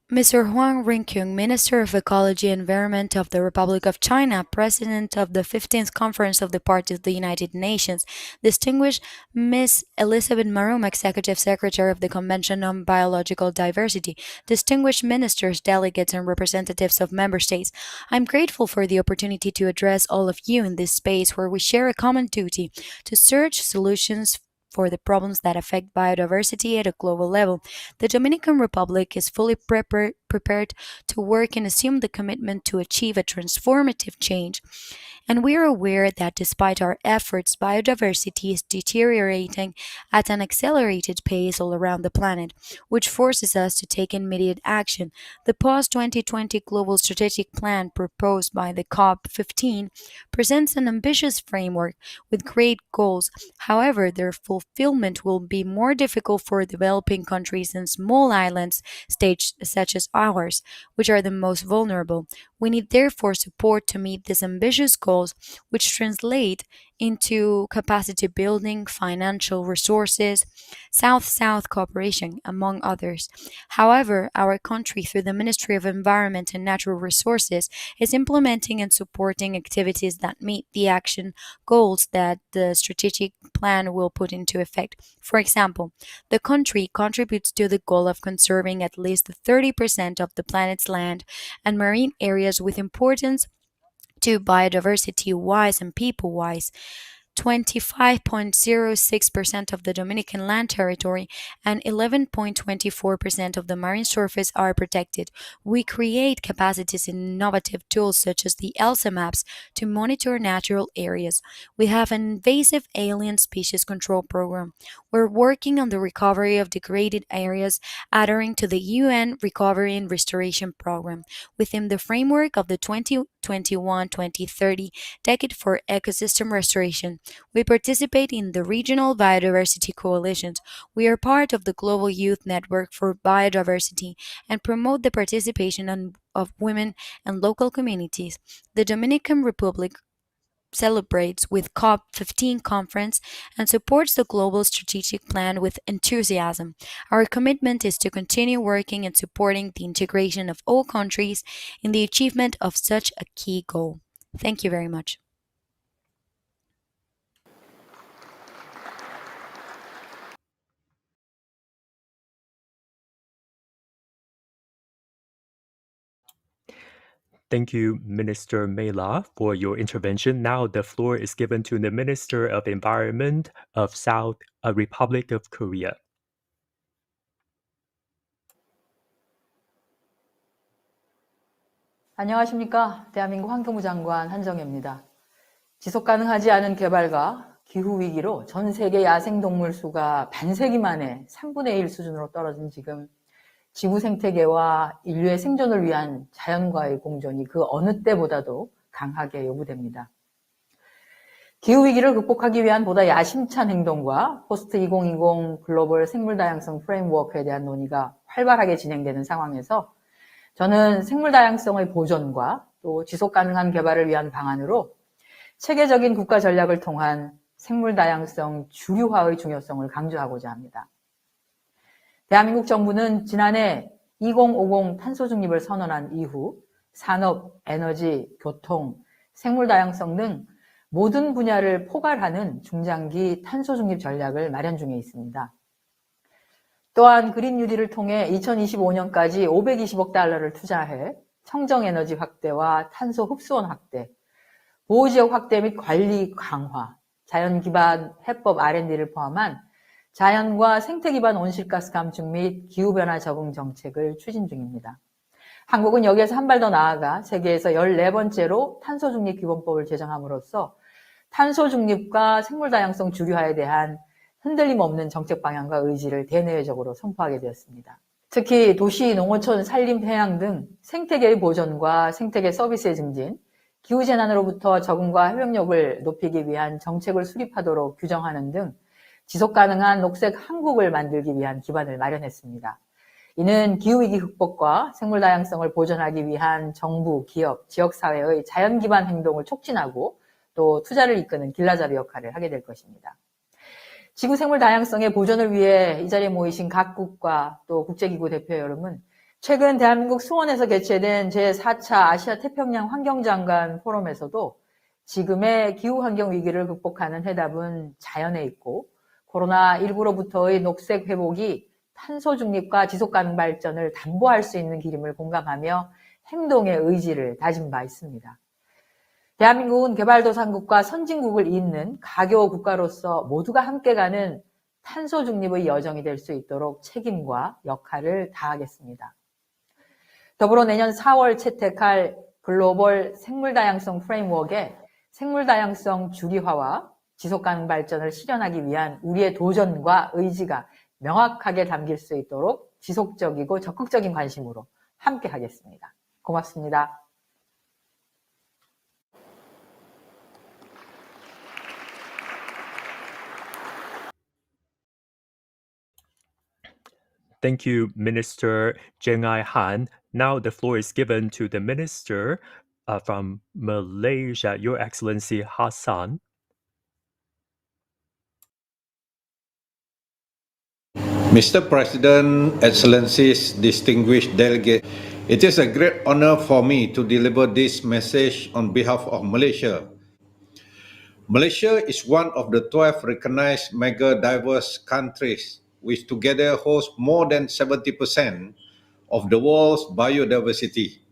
Mr. Huang Rinkyung, Minister of Ecology and Environment of the Republic of China, President of the 15th Conference of the Parties of the United Nations, distinguished Ms. Elizabeth Maruma, Executive Secretary of the Convention on Biological Diversity, distinguished ministers, delegates, and representatives of member states, I'm grateful for the opportunity to address all of you in this space where we share a common duty to search solutions for the problems that affect biodiversity at a global level. The Dominican Republic is fully prepared to work and assume the commitment to achieve a transformative change. And we are aware that despite our efforts, biodiversity is deteriorating at an accelerated pace all around the planet, which forces us to take immediate action. The post-2020 Global Strategic Plan proposed by the COP15 presents an ambitious framework with great goals. However, their fulfillment will be more difficult for developing countries and small islands such as ours, which are the most vulnerable. We need therefore support to meet these ambitious goals, which translate into capacity building, financial resources, South-South cooperation, among others. However, our country, through the Ministry of Environment and Natural Resources, is implementing and supporting activities that meet the action goals that the strategic plan will put into effect. For example, the country contributes to the goal of conserving at least 30% of the planet's land and marine areas with importance to biodiversity-wise and people-wise. 25.06% of the Dominican land territory and 11.24% of the marine surface are protected. We create capacities in innovative tools such as the ELSA maps to monitor natural areas. We have an invasive alien species control program. We're working on the recovery of degraded areas adhering to the UN Recovery and Restoration Program within the framework of the 2021-2030 Decade for Ecosystem Restoration. We participate in the regional biodiversity coalitions. We are part of the Global Youth Network for Biodiversity and promote the participation of women and local communities. The Dominican Republic celebrates with COP15 conference and supports the global strategic plan with enthusiasm. Our commitment is to continue working and supporting the integration of all countries in the achievement of such a key goal. Thank you very much. Thank you, Minister Mela, for your intervention. Now the floor is given to the Minister of Environment of South Republic of Korea. 안녕하십니까. 대한민국 환경부 장관 한정혜입니다. 지속 가능하지 않은 개발과 기후위기로 전 세계 야생동물 수가 반세기 만에 3분의 1 수준으로 떨어진 지금 지구 생태계와 인류의 생존을 위한 자연과의 공존이 그 어느 때보다도 강하게 요구됩니다. 기후위기를 극복하기 위한 보다 야심찬 행동과 포스트 2020 글로벌 생물다양성 프레임워크에 대한 논의가 활발하게 진행되는 상황에서 저는 생물다양성의 보존과 또 지속가능한 개발을 위한 방안으로 체계적인 국가 전략을 통한 생물다양성 주류화의 중요성을 강조하고자 합니다. 대한민국 정부는 지난해 2050 탄소 중립을 선언한 이후 산업, 에너지, 교통, 생물다양성 등 모든 분야를 포괄하는 중장기 탄소 중립 전략을 마련 중에 있습니다. 또한 그린 뉴딜을 통해 2025년까지 520억 달러를 투자해 청정에너지 확대와 탄소 흡수원 확대, 보호지역 확대 및 관리 강화, 자연 기반 해법 R&D를 포함한 자연과 생태 기반 온실가스 감축 및 기후변화 적응 정책을 추진 중입니다. 한국은 여기에서 한 발 더 나아가 세계에서 14번째로 탄소 중립 기본법을 제정함으로써 탄소 중립과 생물 다양성 주류화에 대한 흔들림 없는 정책 방향과 의지를 대내외적으로 선포하게 되었습니다. 특히 도시, 농어촌, 산림, 해양 등 생태계의 보존과 생태계 서비스의 증진, 기후재난으로부터 적응과 회복력을 높이기 위한 정책을 수립하도록 규정하는 등 지속가능한 녹색 한국을 만들기 위한 기반을 마련했습니다. 이는 기후위기 극복과 생물다양성을 보존하기 위한 정부, 기업, 지역사회의 자연 기반 행동을 촉진하고 또 투자를 이끄는 길라잡이 역할을 하게 될 것입니다. 지구 생물 다양성의 보존을 위해 이 자리에 모이신 각국과 또 국제기구 대표 여러분, 최근 대한민국 수원에서 개최된 제4차 아시아 태평양 환경장관 포럼에서도 지금의 기후환경 위기를 극복하는 해답은 자연에 있고 코로나19로부터의 녹색 회복이 탄소 중립과 지속가능 발전을 담보할 수 있는 길임을 공감하며 행동의 의지를 다진 바 있습니다. 대한민국은 개발도상국과 선진국을 잇는 가교 국가로서 모두가 함께 가는 탄소 중립의 여정이 될 수 있도록 책임과 역할을 다하겠습니다. 더불어 내년 4월 채택할 글로벌 생물다양성 프레임워크에 생물다양성 주기화와 지속가능 발전을 실현하기 위한 우리의 도전과 의지가 명확하게 담길 수 있도록 지속적이고 적극적인 관심으로 함께 하겠습니다. 고맙습니다. Thank you, Minister Jeng Han. Now the floor is given to the Minister from Malaysia, Your Excellency Hassan. Mr. President, Excellencies, distinguished delegates, it is a great honor for me to deliver this message on behalf of Malaysia. Malaysia is one of the 12 recognized mega-diverse countries, which together host more than 70% of the world's biodiversity.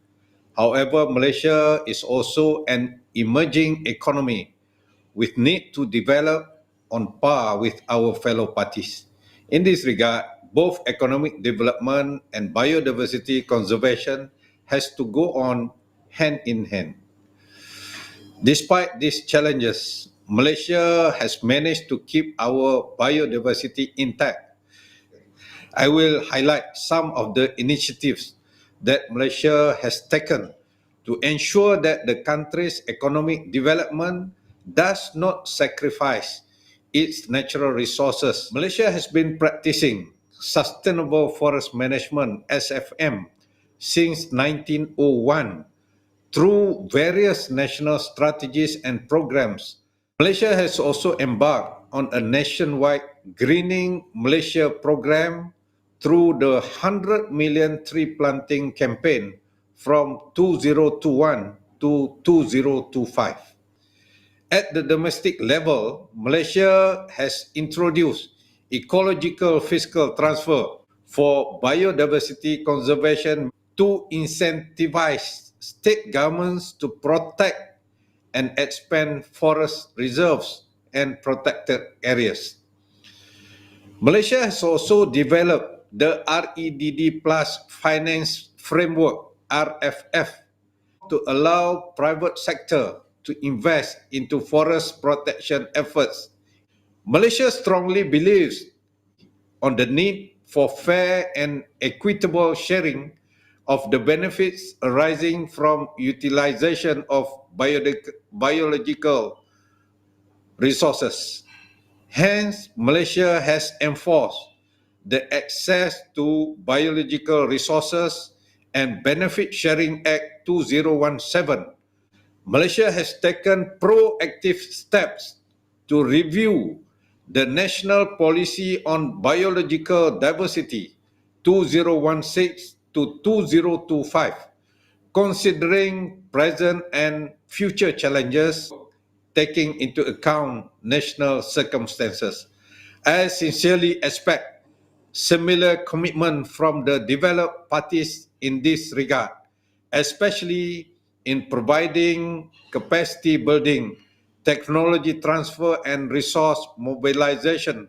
However, Malaysia is also an emerging economy with need to develop on par with our fellow parties. In this regard, both economic development and biodiversity conservation has to go on hand in hand. Despite these challenges, Malaysia has managed to keep our biodiversity intact. I will highlight some of the initiatives that Malaysia has taken to ensure that the country's economic development does not sacrifice its natural resources. Malaysia has been practicing sustainable forest management (SFM) since 1901 through various national strategies and programs. Malaysia has also embarked on a nationwide Greening Malaysia program through the 100 million tree planting campaign from 2021 to 2025. At the domestic level, Malaysia has introduced ecological fiscal transfer for biodiversity conservation to incentivize state governments to protect and expand forest reserves and protected areas. Malaysia has also developed the REDD Plus Finance Framework, RFF, to allow private sector to invest into forest protection efforts. Malaysia strongly believes on the need for fair and equitable sharing of the benefits arising from utilization of biological resources. Hence, Malaysia has enforced the Access to Biological Resources and Benefit Sharing Act 2017. Malaysia has taken proactive steps to review the National Policy on Biological Diversity 2016 to 2025, considering present and future challenges, taking into account national circumstances. I sincerely expect similar commitment from the developed parties in this regard, especially in providing capacity building, technology transfer and resource mobilization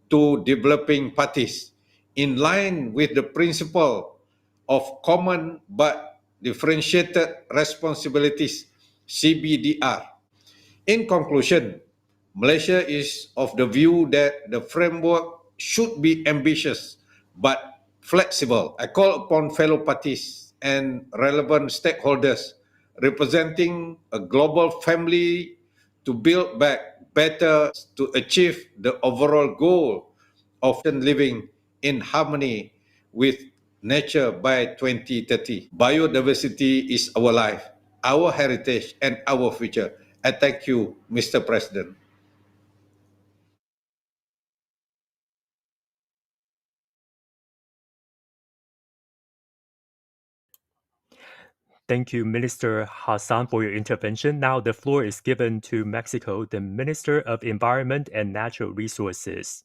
to developing parties, in line with the principle of common but differentiated responsibilities, CBDR. In conclusion, Malaysia is of the view that the framework should be ambitious but flexible. I call upon fellow parties and relevant stakeholders representing a global family to build back better to achieve the overall goal of living in harmony with nature by 2030. Biodiversity is our life, our heritage, and our future. I thank you, Mr. President. Thank you, Minister Hassan, for your intervention. Now the floor is given to Mexico, the Minister of Environment and Natural Resources.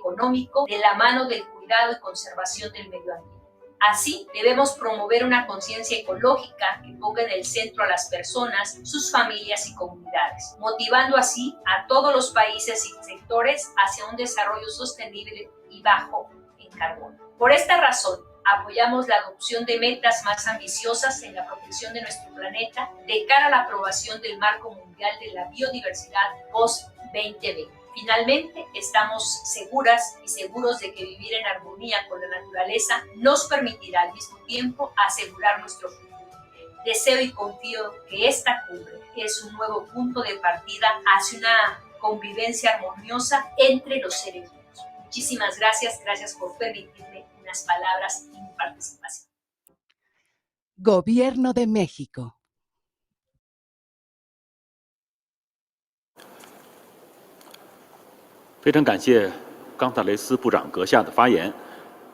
económico de la mano del cuidado y conservación del medio ambiente. Así, debemos promover una conciencia ecológica que ponga en el centro a las personas, sus familias y comunidades, motivando así a todos los países y sectores hacia un desarrollo sostenible y bajo en carbono. Por esta razón, apoyamos la adopción de metas más ambiciosas en la protección de nuestro planeta de cara a la aprobación del Marco Mundial de la Biodiversidad post-2020. Finalmente, estamos seguras y seguros de que vivir en armonía con la naturaleza nos permitirá al mismo tiempo asegurar nuestro futuro. Deseo y confío que esta cumbre es un nuevo punto de partida hacia una convivencia armoniosa entre los seres vivos. Muchísimas gracias por permitirme unas palabras y mi participación. Gobierno de México. 非常感谢冈萨雷斯部长阁下的发言。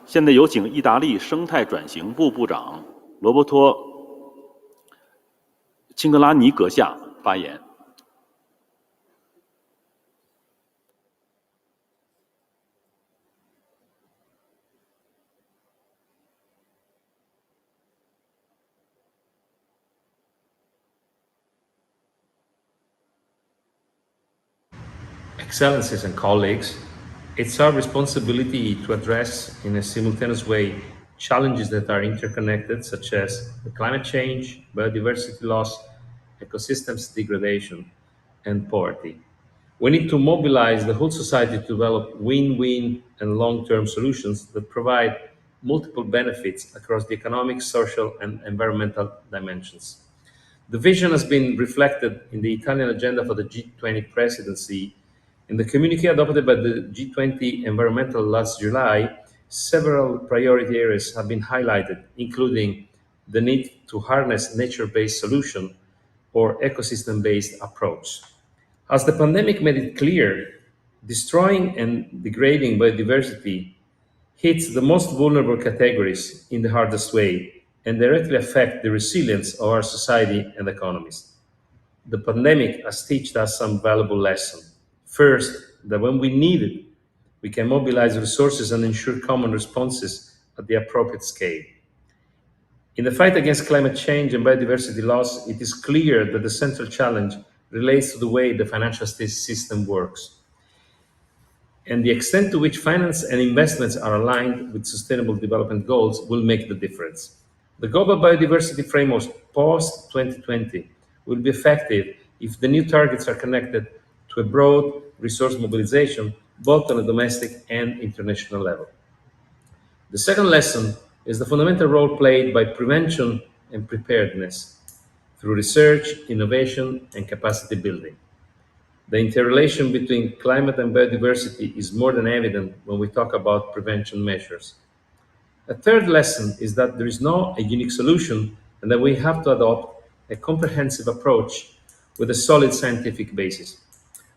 现在有请意大利生态转型部部长罗伯托·钦格拉尼阁下发言。Excellencies and colleagues, it's our responsibility to address in a simultaneous way challenges that are interconnected, such as the climate change, biodiversity loss, ecosystems degradation, and poverty. We need to mobilize the whole society to develop win-win and long-term solutions that provide multiple benefits across the economic, social, and environmental dimensions. The vision has been reflected in the Italian agenda for the G20 presidency. In the communique adopted by the G20 Environmental last July, several priority areas have been highlighted, including the need to harness nature-based solution or ecosystem-based approach. As the pandemic made it clear, destroying and degrading biodiversity hits the most vulnerable categories in the hardest way and directly affect the resilience of our society and economies. The pandemic has taught us some valuable lessons. First, that when we need it, we can mobilize resources and ensure common responses at the appropriate scale. In the fight against climate change and biodiversity loss, it is clear that the central challenge relates to the way the financial system works and the extent to which finance and investments are aligned with sustainable development goals will make the difference. The global biodiversity framework post-2020 will be effective if the new targets are connected to a broad resource mobilization, both on a domestic and international level. The second lesson is the fundamental role played by prevention and preparedness through research, innovation, and capacity building. The interrelation between climate and biodiversity is more than evident when we talk about prevention measures. A third lesson is that there is no a unique solution and that we have to adopt a comprehensive approach with a solid scientific basis.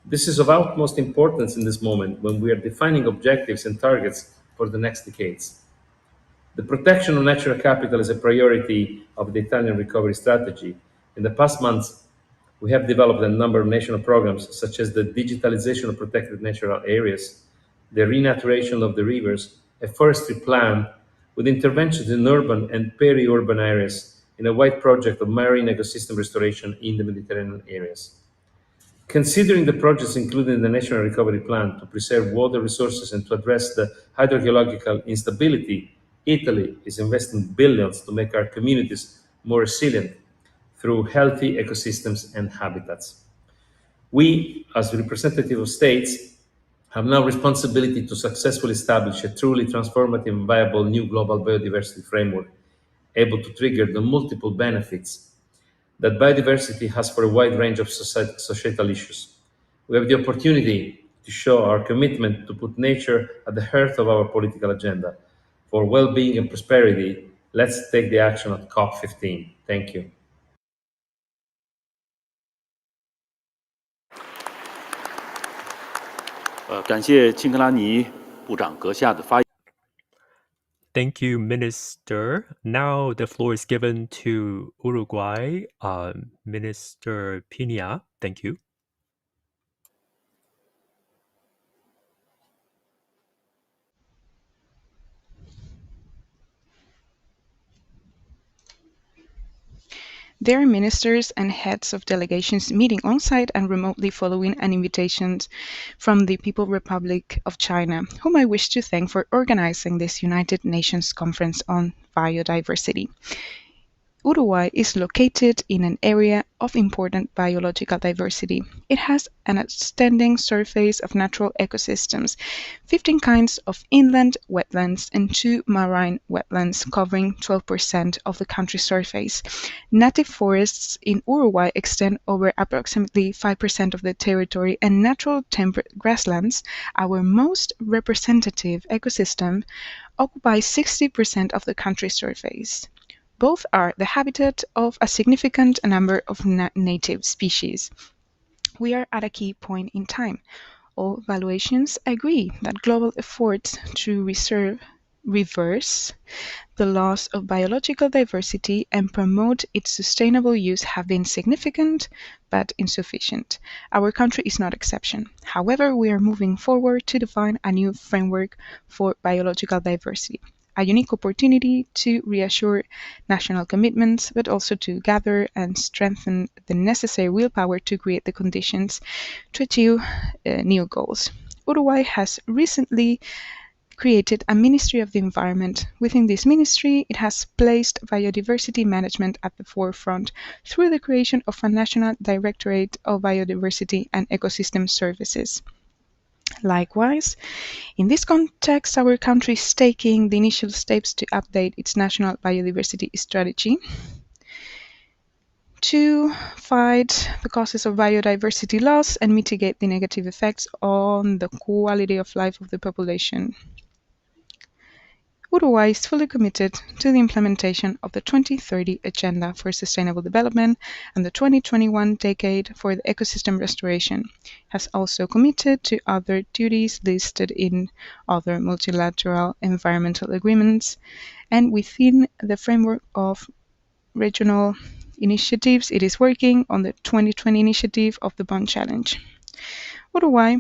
This is of utmost importance in this moment when we are defining objectives and targets for the next decades. The protection of natural capital is a priority of the Italian recovery strategy. In the past months, we have developed a number of national programs, such as the digitalization of protected natural areas, the renaturation of the rivers, a forestry plan with interventions in urban and peri-urban areas, in a wide project of marine ecosystem restoration in the Mediterranean areas. Considering the projects included in the National Recovery Plan to preserve water resources and to address the hydrogeological instability, Italy is investing billions to make our communities more resilient through healthy ecosystems and habitats. We, as representative of states, have now responsibility to successfully establish a truly transformative and viable new global biodiversity framework, able to trigger the multiple benefits that biodiversity has for a wide range of societal issues. We have the opportunity to show our commitment to put nature at the heart of our political agenda. For well-being and prosperity, let's take the action at COP15. Thank you. Thank you, Minister. Now the floor is given to Uruguay, Minister Pina. Thank you. There are ministers and heads of delegations meeting on-site and remotely following an invitation from the People's Republic of China, whom I wish to thank for organizing this United Nations Conference on Biodiversity. Uruguay is located in an area of important biological diversity. It has an outstanding surface of natural ecosystems, 15 kinds of inland wetlands and 2 marine wetlands covering 12% of the country's surface. Native forests in Uruguay extend over approximately 5% of the territory, and natural temperate grasslands, our most representative ecosystem, occupy 60% of the country's surface. Both are the habitat of a significant number of native species. We are at a key point in time. All valuations agree that global efforts to reverse the loss of biological diversity and promote its sustainable use have been significant but insufficient. Our country is not exception. However, we are moving forward to define a new framework for biological diversity. A unique opportunity to reassure national commitments, but also to gather and strengthen the necessary willpower to create the conditions to achieve new goals. Uruguay has recently created a Ministry of the Environment. Within this ministry, it has placed biodiversity management at the forefront through the creation of a National Directorate of Biodiversity and Ecosystem Services. Likewise, in this context, our country is taking the initial steps to update its national biodiversity strategy to fight the causes of biodiversity loss and mitigate the negative effects on the quality of life of the population. Uruguay is fully committed to the implementation of the 2030 Agenda for Sustainable Development and the 2021 Decade for the Ecosystem Restoration, has also committed to other duties listed in other multilateral environmental agreements, and within the framework of regional initiatives, it is working on the 2020 initiative of the Bond Challenge. Uruguay,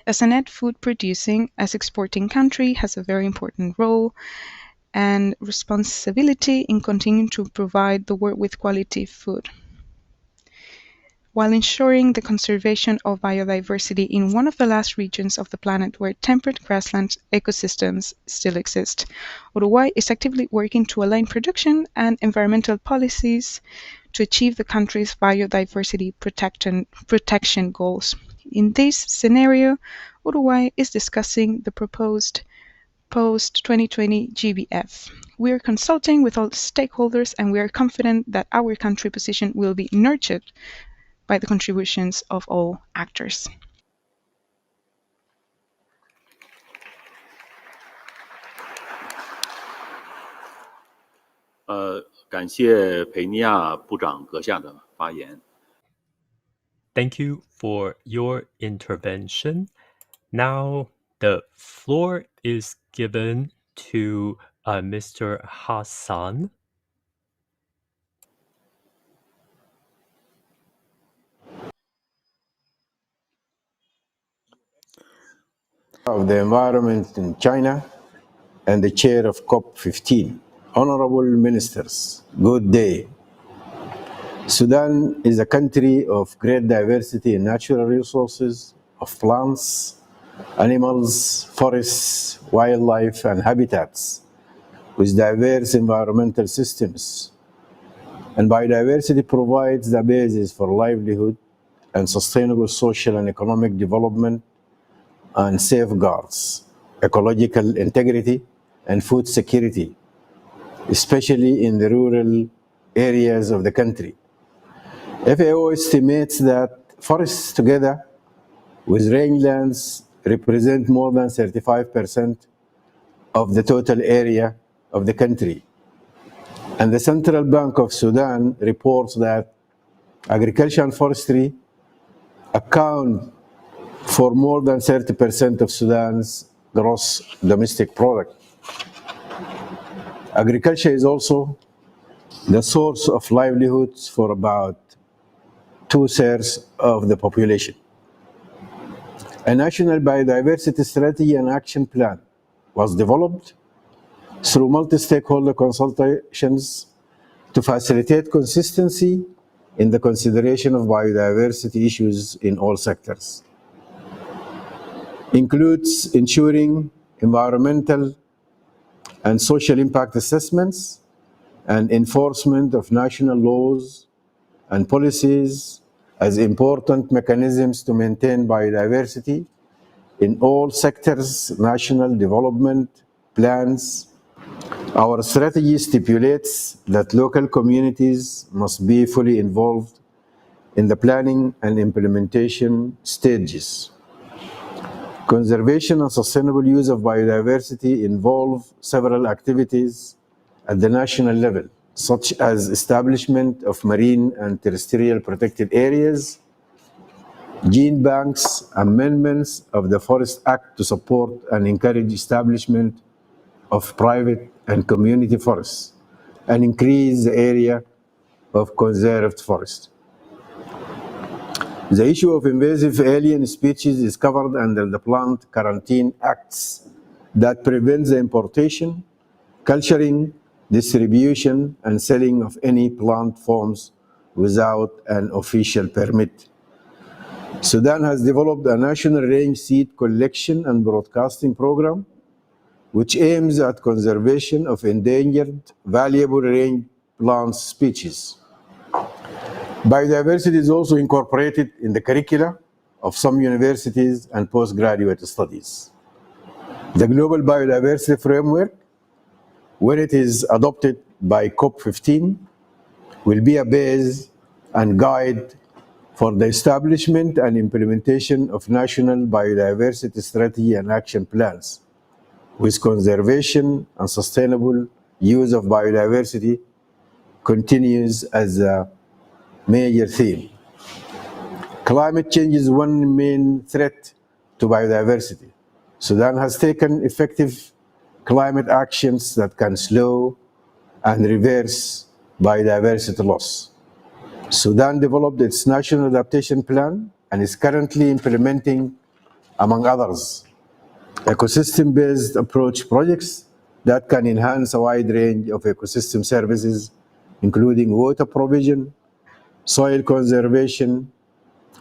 as a net food producing, as exporting country, has a very important role and responsibility in continuing to provide the world with quality food, while ensuring the conservation of biodiversity in one of the last regions of the planet where temperate grassland ecosystems still exist. Uruguay is actively working to align production and environmental policies to achieve the country's biodiversity protection goals. In this scenario, Uruguay is discussing the proposed post-2020 GBF. We are consulting with all stakeholders, and we are confident that our country position will be nurtured by the contributions of all actors. 感谢裴尼亚部长阁下的发言。 Thank you for your intervention. Now the floor is given to Mr. Hassan. Of the environment in China and the chair of COP15. Honorable ministers, good day. Sudan is a country of great diversity in natural resources, of plants, animals, forests, wildlife, and habitats, with diverse environmental systems. And biodiversity provides the basis for livelihood and sustainable social and economic development, and safeguards ecological integrity and food security, especially in the rural areas of the country. FAO estimates that forests together with rangelands represent more than 35% of the total area of the country. And the Central Bank of Sudan reports that agriculture and forestry account for more than 30% of Sudan's gross domestic product. Agriculture is also the source of livelihoods for about 2/3 of the population. A national biodiversity strategy and action plan was developed through multi-stakeholder consultations to facilitate consistency in the consideration of biodiversity issues in all sectors. Includes ensuring environmental and social impact assessments and enforcement of national laws and policies as important mechanisms to maintain biodiversity in all sectors, national development plans. Our strategy stipulates that local communities must be fully involved in the planning and implementation stages. Conservation and sustainable use of biodiversity involve several activities at the national level, such as establishment of marine and terrestrial protected areas, gene banks, amendments of the Forest Act to support and encourage establishment of private and community forests, and increase the area of conserved forest. The issue of invasive alien species is covered under the Plant Quarantine Acts that prevents the importation, culturing, distribution, and selling of any plant forms without an official permit. Sudan has developed a national range seed collection and broadcasting program which aims at conservation of endangered, valuable range plant species. Biodiversity is also incorporated in the curricula of some universities and postgraduate studies. The Global Biodiversity Framework, when it is adopted by COP15, will be a base and guide for the establishment and implementation of national biodiversity strategy and action plans, with conservation and sustainable use of biodiversity continues as a major theme. Climate change is one main threat to biodiversity. Sudan has taken effective climate actions that can slow and reverse biodiversity loss. Sudan developed its National Adaptation Plan and is currently implementing, among others, ecosystem-based approach projects that can enhance a wide range of ecosystem services, including water provision, soil conservation,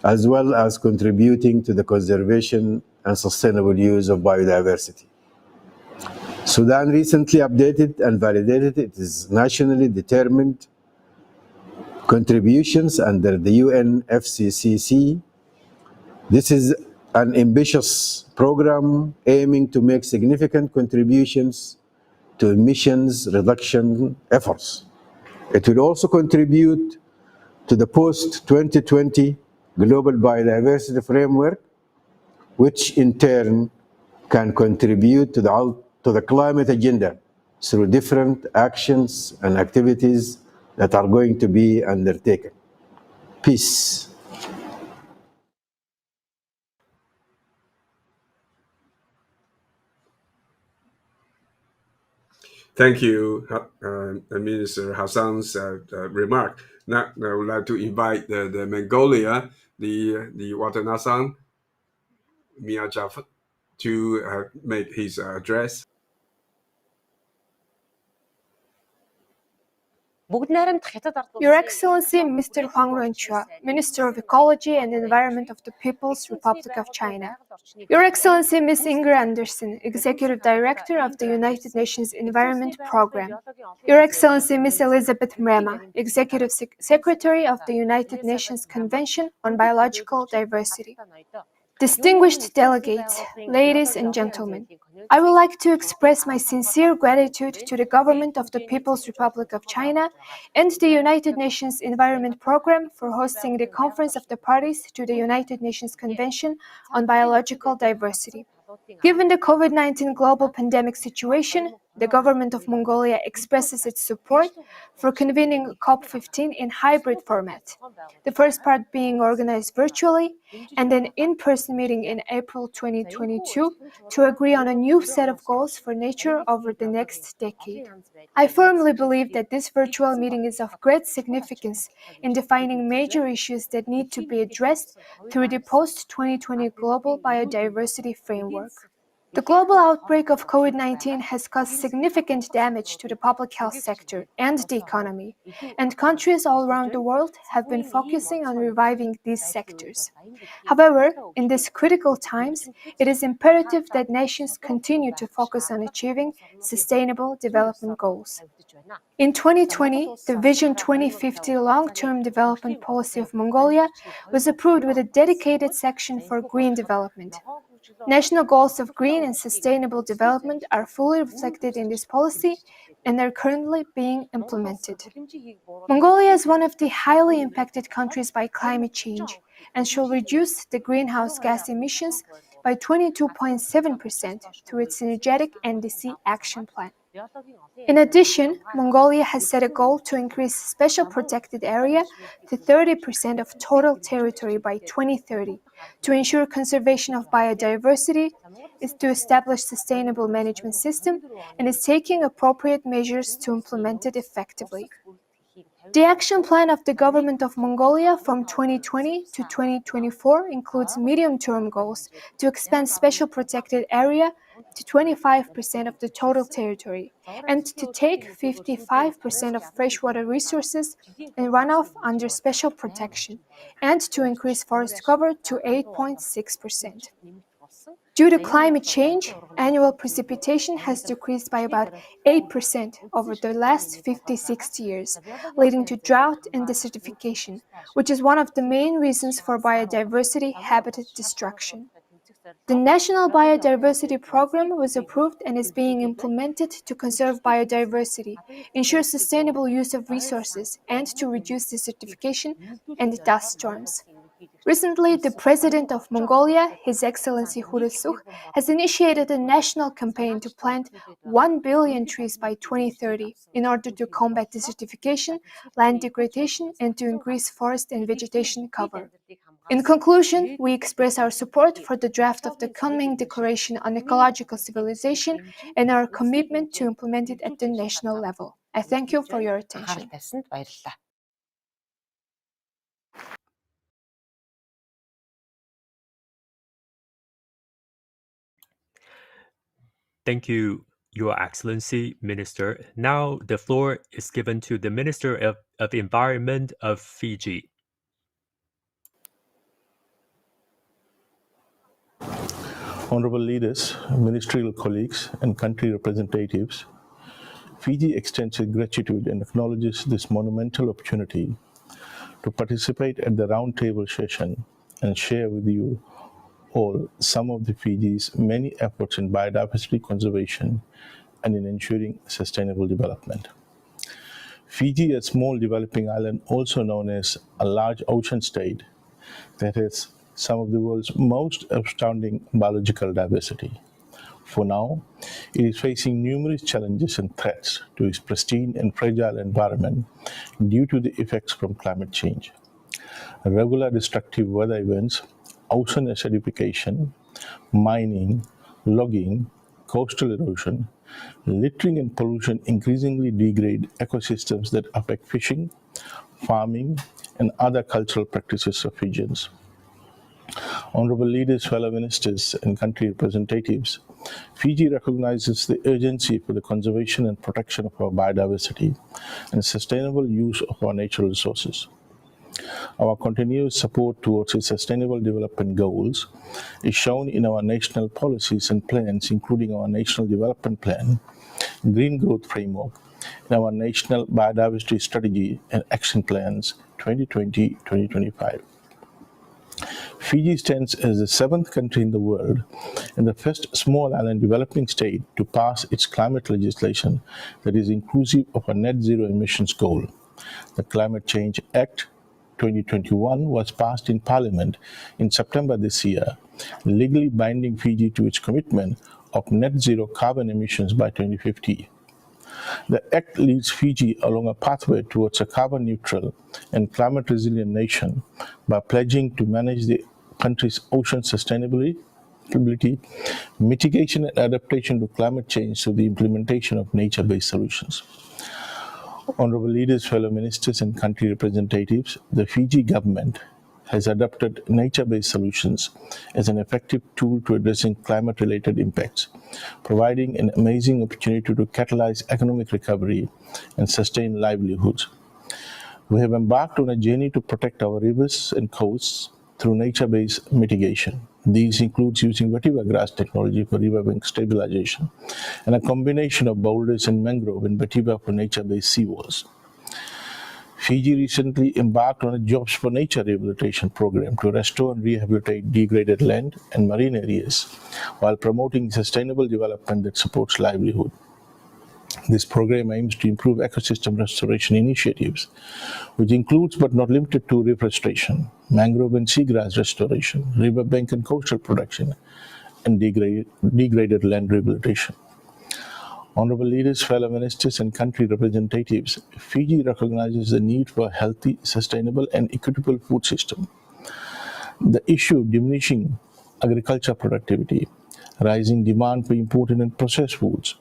as well as contributing to the conservation and sustainable use of biodiversity. Sudan recently updated and validated its nationally determined contributions under the UNFCCC. This is an ambitious program aiming to make significant contributions to emissions reduction efforts. It will also contribute to the post-2020 Global Biodiversity Framework, which in turn can contribute to the climate agenda through different actions and activities that are going to be undertaken. Peace. Thank you, Minister Hassan's remark. Now, I would like to invite the Mongolia, the Watanasan, Mia Jaffa, to make his address. Your Excellency, Mr. Huang Renchua, Minister of Ecology and Environment of the People's Republic of China. Your Excellency, Ms. Inger Anderson, Executive Director of the United Nations Environment Program. Your Excellency, Ms. Elizabeth Mrema, Executive Secretary of the United Nations Convention on Biological Diversity. Distinguished delegates, ladies and gentlemen, I would like to express my sincere gratitude to the Government of the People's Republic of China and the United Nations Environment Program for hosting the Conference of the Parties to the United Nations Convention on Biological Diversity. Given the COVID-19 global pandemic situation, the Government of Mongolia expresses its support for convening COP15 in hybrid format, the first part being organized virtually, and an in-person meeting in April 2022 to agree on a new set of goals for nature over the next decade. I firmly believe that this virtual meeting is of great significance in defining major issues that need to be addressed through the post-2020 Global Biodiversity Framework. The global outbreak of COVID-19 has caused significant damage to the public health sector and the economy, and countries all around the world have been focusing on reviving these sectors. However, in these critical times, it is imperative that nations continue to focus on achieving sustainable development goals. In 2020, the Vision 2050 long-term development policy of Mongolia was approved with a dedicated section for green development. National goals of green and sustainable development are fully reflected in this policy and are currently being implemented. Mongolia is one of the highly impacted countries by climate change and shall reduce the greenhouse gas emissions by 22.7% through its energetic NDC action plan. In addition, Mongolia has set a goal to increase special protected area to 30% of total territory by 2030 to ensure conservation of biodiversity, is to establish sustainable management system, and is taking appropriate measures to implement it effectively. The action plan of the government of Mongolia from 2020 to 2024 includes medium-term goals to expand special protected area to 25% of the total territory and to take 55% of freshwater resources and runoff under special protection and to increase forest cover to 8.6%. Due to climate change, annual precipitation has decreased by about 8% over the last 50-60 years, leading to drought and desertification, which is one of the main reasons for biodiversity habitat destruction. The National Biodiversity Program was approved and is being implemented to conserve biodiversity, ensure sustainable use of resources, and to reduce desertification and dust storms. Recently, the President of Mongolia, His Excellency Khurelsukh, has initiated a national campaign to plant 1 billion trees by 2030 in order to combat desertification, land degradation, and to increase forest and vegetation cover. In conclusion, we express our support for the draft of the Kunming Declaration on Ecological Civilization and our commitment to implement it at the national level. I thank you for your attention. Thank you, Your Excellency, Minister. Now the floor is given to the Minister of Environment of Fiji. Honorable leaders, ministerial colleagues, and country representatives, Fiji extends its gratitude and acknowledges this monumental opportunity to participate at the Roundtable session and share with you all some of the Fiji's many efforts in biodiversity conservation and in ensuring sustainable development. Fiji, a small developing island also known as a large ocean state that has some of the world's most astounding biological diversity. For now, it is facing numerous challenges and threats to its pristine and fragile environment due to the effects from climate change. Regular destructive weather events, ocean acidification, mining, logging, coastal erosion, littering and pollution increasingly degrade ecosystems that affect fishing, farming, and other cultural practices of Fijians. Honorable leaders, fellow ministers, and country representatives, Fiji recognizes the urgency for the conservation and protection of our biodiversity and sustainable use of our natural resources. Our continuous support towards its sustainable development goals is shown in our national policies and plans, including our National Development Plan, Green Growth Framework, and our National Biodiversity Strategy and Action Plans 2020-2025. Fiji stands as the 7th country in the world and the first small island developing state to pass its climate legislation that is inclusive of a net zero emissions goal. The Climate Change Act 2021 was passed in Parliament in September this year, legally binding Fiji to its commitment of net zero carbon emissions by 2050. The Act leads Fiji along a pathway towards a carbon neutral and climate resilient nation by pledging to manage the country's ocean sustainability, mitigation and adaptation to climate change through the implementation of nature-based solutions. Honorable leaders, fellow ministers, and country representatives, the Fiji government has adopted nature-based solutions as an effective tool to addressing climate-related impacts, providing an amazing opportunity to catalyze economic recovery and sustain livelihoods. We have embarked on a journey to protect our rivers and coasts through nature-based mitigation. These includes using vetiver grass technology for riverbank stabilization and a combination of boulders and mangrove and vetiver for nature-based seawalls. Fiji recently embarked on a Jobs for Nature rehabilitation program to restore and rehabilitate degraded land and marine areas while promoting sustainable development that supports livelihood. This program aims to improve ecosystem restoration initiatives, which includes but not limited to reforestation, mangrove and seagrass restoration, riverbank and coastal protection, and degraded land rehabilitation. Honorable leaders, fellow ministers, and country representatives, Fiji recognizes the need for a healthy, sustainable, and equitable food system. The issue of diminishing agriculture productivity, rising demand for imported and processed foods,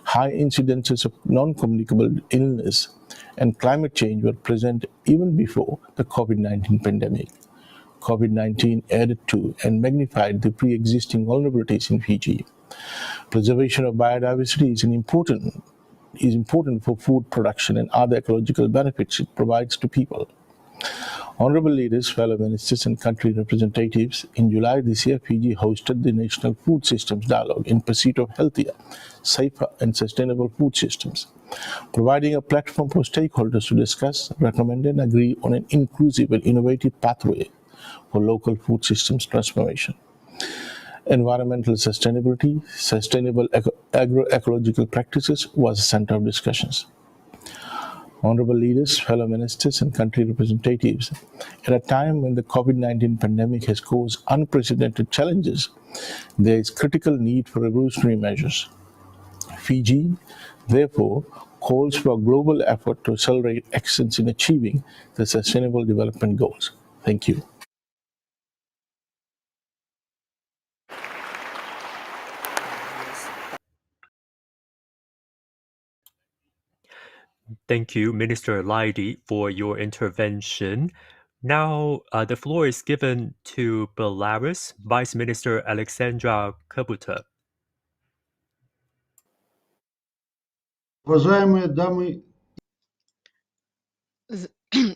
high incidences of non-communicable illness, and climate change were present even before the COVID-19 pandemic. COVID-19 added to and magnified the pre-existing vulnerabilities in Fiji. Preservation of biodiversity is important for food production and other ecological benefits it provides to people. Honorable leaders, fellow ministers, and country representatives, in July this year, Fiji hosted the National Food Systems Dialogue in pursuit of healthier, safer, and sustainable food systems, providing a platform for stakeholders to discuss, recommend, and agree on an inclusive and innovative pathway for local food systems transformation. Environmental sustainability, sustainable agroecological practices was the center of discussions. Honorable leaders, fellow ministers, and country representatives, at a time when the COVID-19 pandemic has caused unprecedented challenges, there is critical need for revolutionary measures. Fiji, therefore, calls for a global effort to accelerate actions in achieving the Sustainable Development Goals. Thank you. Thank you, Minister Laidi, for your intervention. Now, the floor is given to Belarus, Vice Minister Alexandra Kabuta. Уважаемые дамы,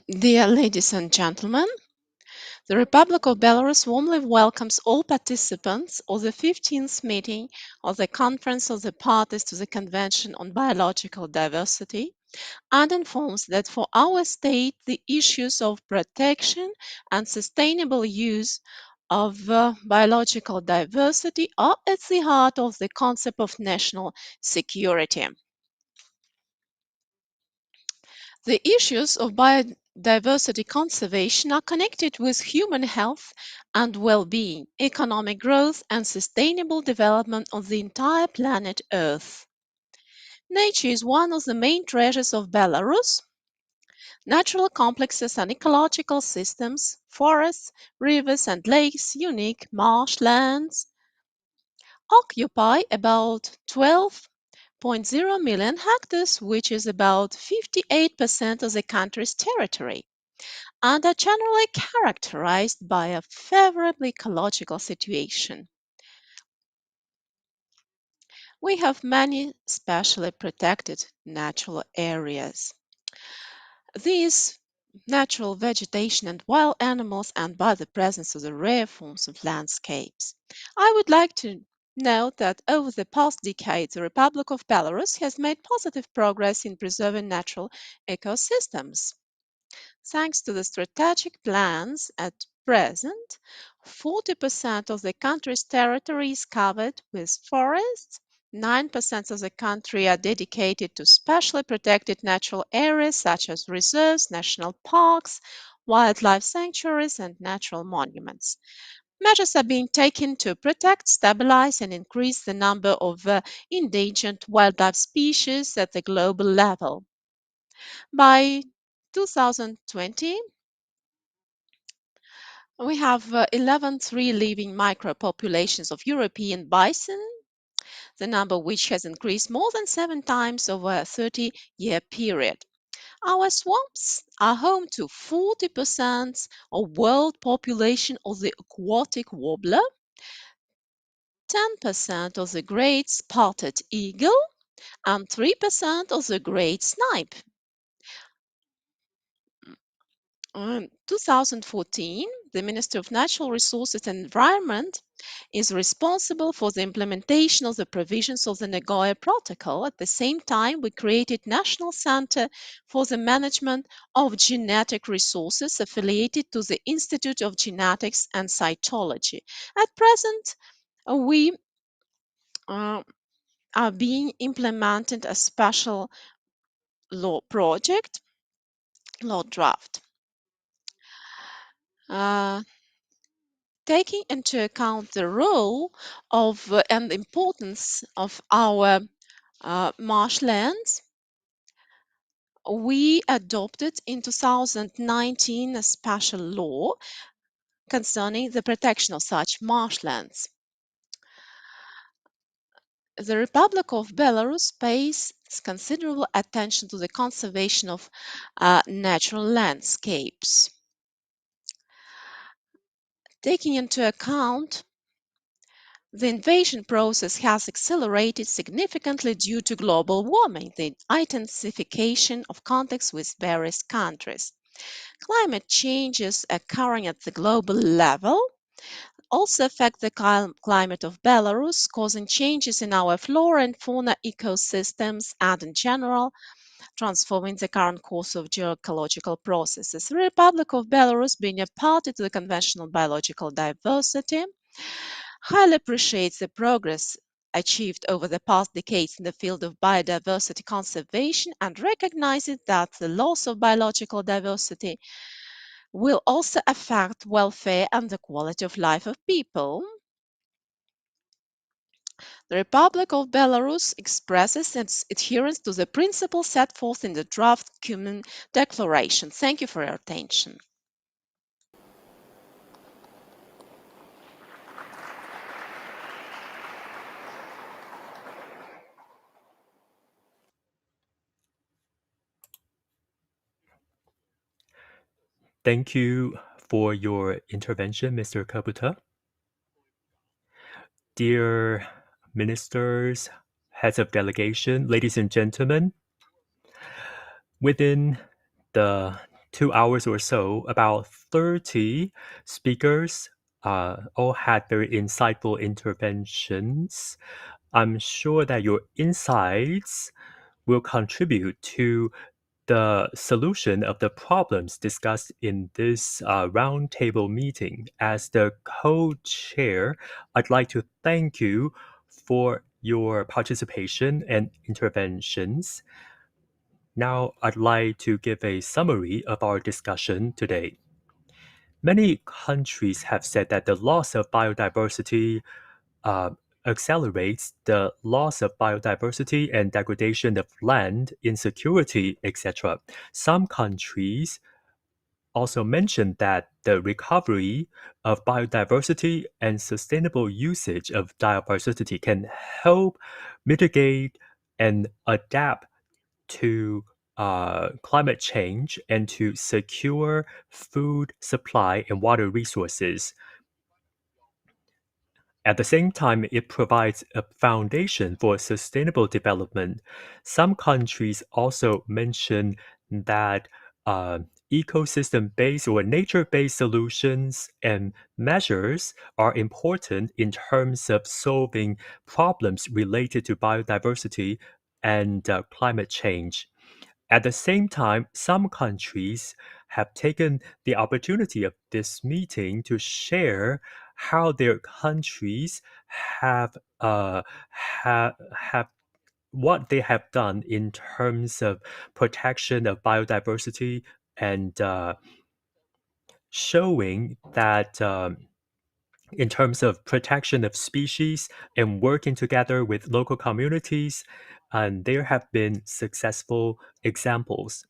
Dear ladies and gentlemen, the Republic of Belarus warmly welcomes all participants of the 15th meeting of the Conference of the Parties to the Convention on Biological Diversity and informs that for our state the issues of protection and sustainable use of biological diversity are at the heart of the concept of national security. The issues of biodiversity conservation are connected with human health and well-being, economic growth, and sustainable development of the entire planet Earth. Nature is one of the main treasures of Belarus. Natural complexes and ecological systems, forests, rivers, and lakes, unique marshlands, occupy about 12.0 million hectares, which is about 58% of the country's territory, and are generally characterized by a favorable ecological situation. We have many specially protected natural areas. These natural vegetation and wild animals and by the presence of the rare forms of landscapes. I would like to note that over the past decade, the Republic of Belarus has made positive progress in preserving natural ecosystems. Thanks to the strategic plans at present, 40% of the country's territory is covered with forests, 9% of the country are dedicated to specially protected natural areas such as reserves, national parks, wildlife sanctuaries, and natural monuments. Measures are being taken to protect, stabilize, and increase the number of endangered wildlife species at the global level. By 2020, we have 11 free living micropopulations of European bison, the number which has increased more than 7 times over a 30-year period. Our swamps are home to 40% of world population of the aquatic warbler, 10% of the great spotted eagle, and 3% of the great snipe. In 2014, the Ministry of Natural Resources and Environment is responsible for the implementation of the provisions of the Nagoya Protocol. At the same time, we created National Center for the Management of Genetic Resources affiliated to the Institute of Genetics and Cytology. At present, we are being implemented a special law project, law draft. Taking into account the role of and the importance of our marshlands, we adopted in 2019 a special law concerning the protection of such marshlands. The Republic of Belarus pays considerable attention to the conservation of natural landscapes. Taking into account the invasion process has accelerated significantly due to global warming, the intensification of contacts with various countries. Climate changes occurring at the global level also affect the climate of Belarus, causing changes in our flora and fauna ecosystems and, in general, transforming the current course of geoecological processes. The Republic of Belarus, being a party to the Convention on Biological Diversity, highly appreciates the progress achieved over the past decades in the field of biodiversity conservation and recognizes that the loss of biological diversity will also affect welfare and the quality of life of people. The Republic of Belarus expresses its adherence to the principles set forth in the draft Cumin Declaration. Thank you for your attention. Thank you for your intervention, Mr. Kabuta. Dear ministers, heads of delegation, ladies and gentlemen, within the 2 hours or so, about 30 speakers all had very insightful interventions. I'm sure that your insights will contribute to the solution of the problems discussed in this roundtable meeting. As the co-chair, I'd like to thank you for your participation and interventions. Now, I'd like to give a summary of our discussion today. Many countries have said that the loss of biodiversity accelerates the loss of biodiversity and degradation of land, insecurity, etc. Some countries also mentioned that the recovery of biodiversity and sustainable usage of diversity can help mitigate and adapt to climate change and to secure food supply and water resources. At the same time, it provides a foundation for sustainable development. Some countries also mention that ecosystem-based or nature-based solutions and measures are important in terms of solving problems related to biodiversity and climate change. At the same time, some countries have taken the opportunity of this meeting to share how their countries have what they have done in terms of protection of biodiversity and showing that in terms of protection of species and working together with local communities, and there have been successful examples.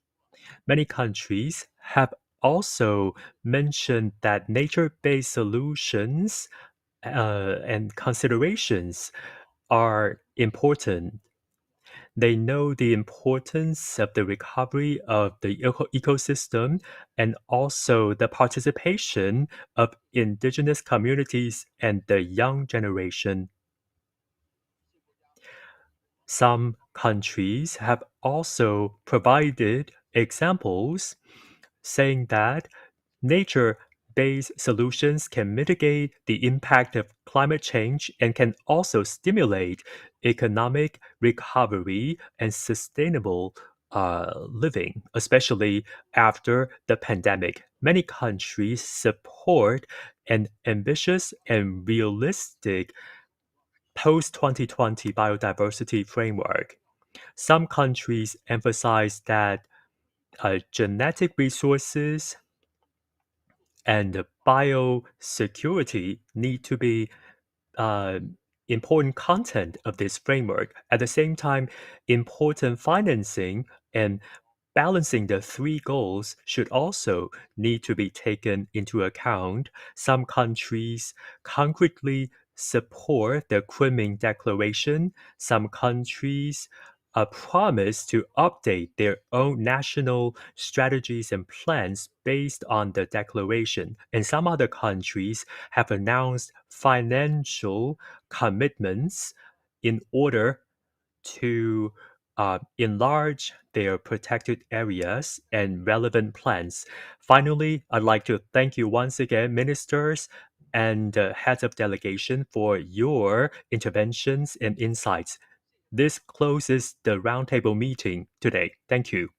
Many countries have also mentioned that nature-based solutions and considerations are important. They know the importance of the recovery of the ecosystem and also the participation of indigenous communities and the young generation. Some countries have also provided examples saying that nature-based solutions can mitigate the impact of climate change and can also stimulate economic recovery and sustainable living, especially after the pandemic. Many countries support an ambitious and realistic post-2020 biodiversity framework. Some countries emphasize that genetic resources and biosecurity need to be uh, important content of this framework. At the same time, important financing and balancing the three goals should also need to be taken into account. Some countries concretely support the Kunming Declaration. Some countries promise to update their own national strategies and plans based on the declaration. And some other countries have announced financial commitments in order to enlarge their protected areas and relevant plans. Finally, I'd like to thank you once again, ministers and heads of delegation, for your interventions and insights. This closes the roundtable meeting today. Thank you.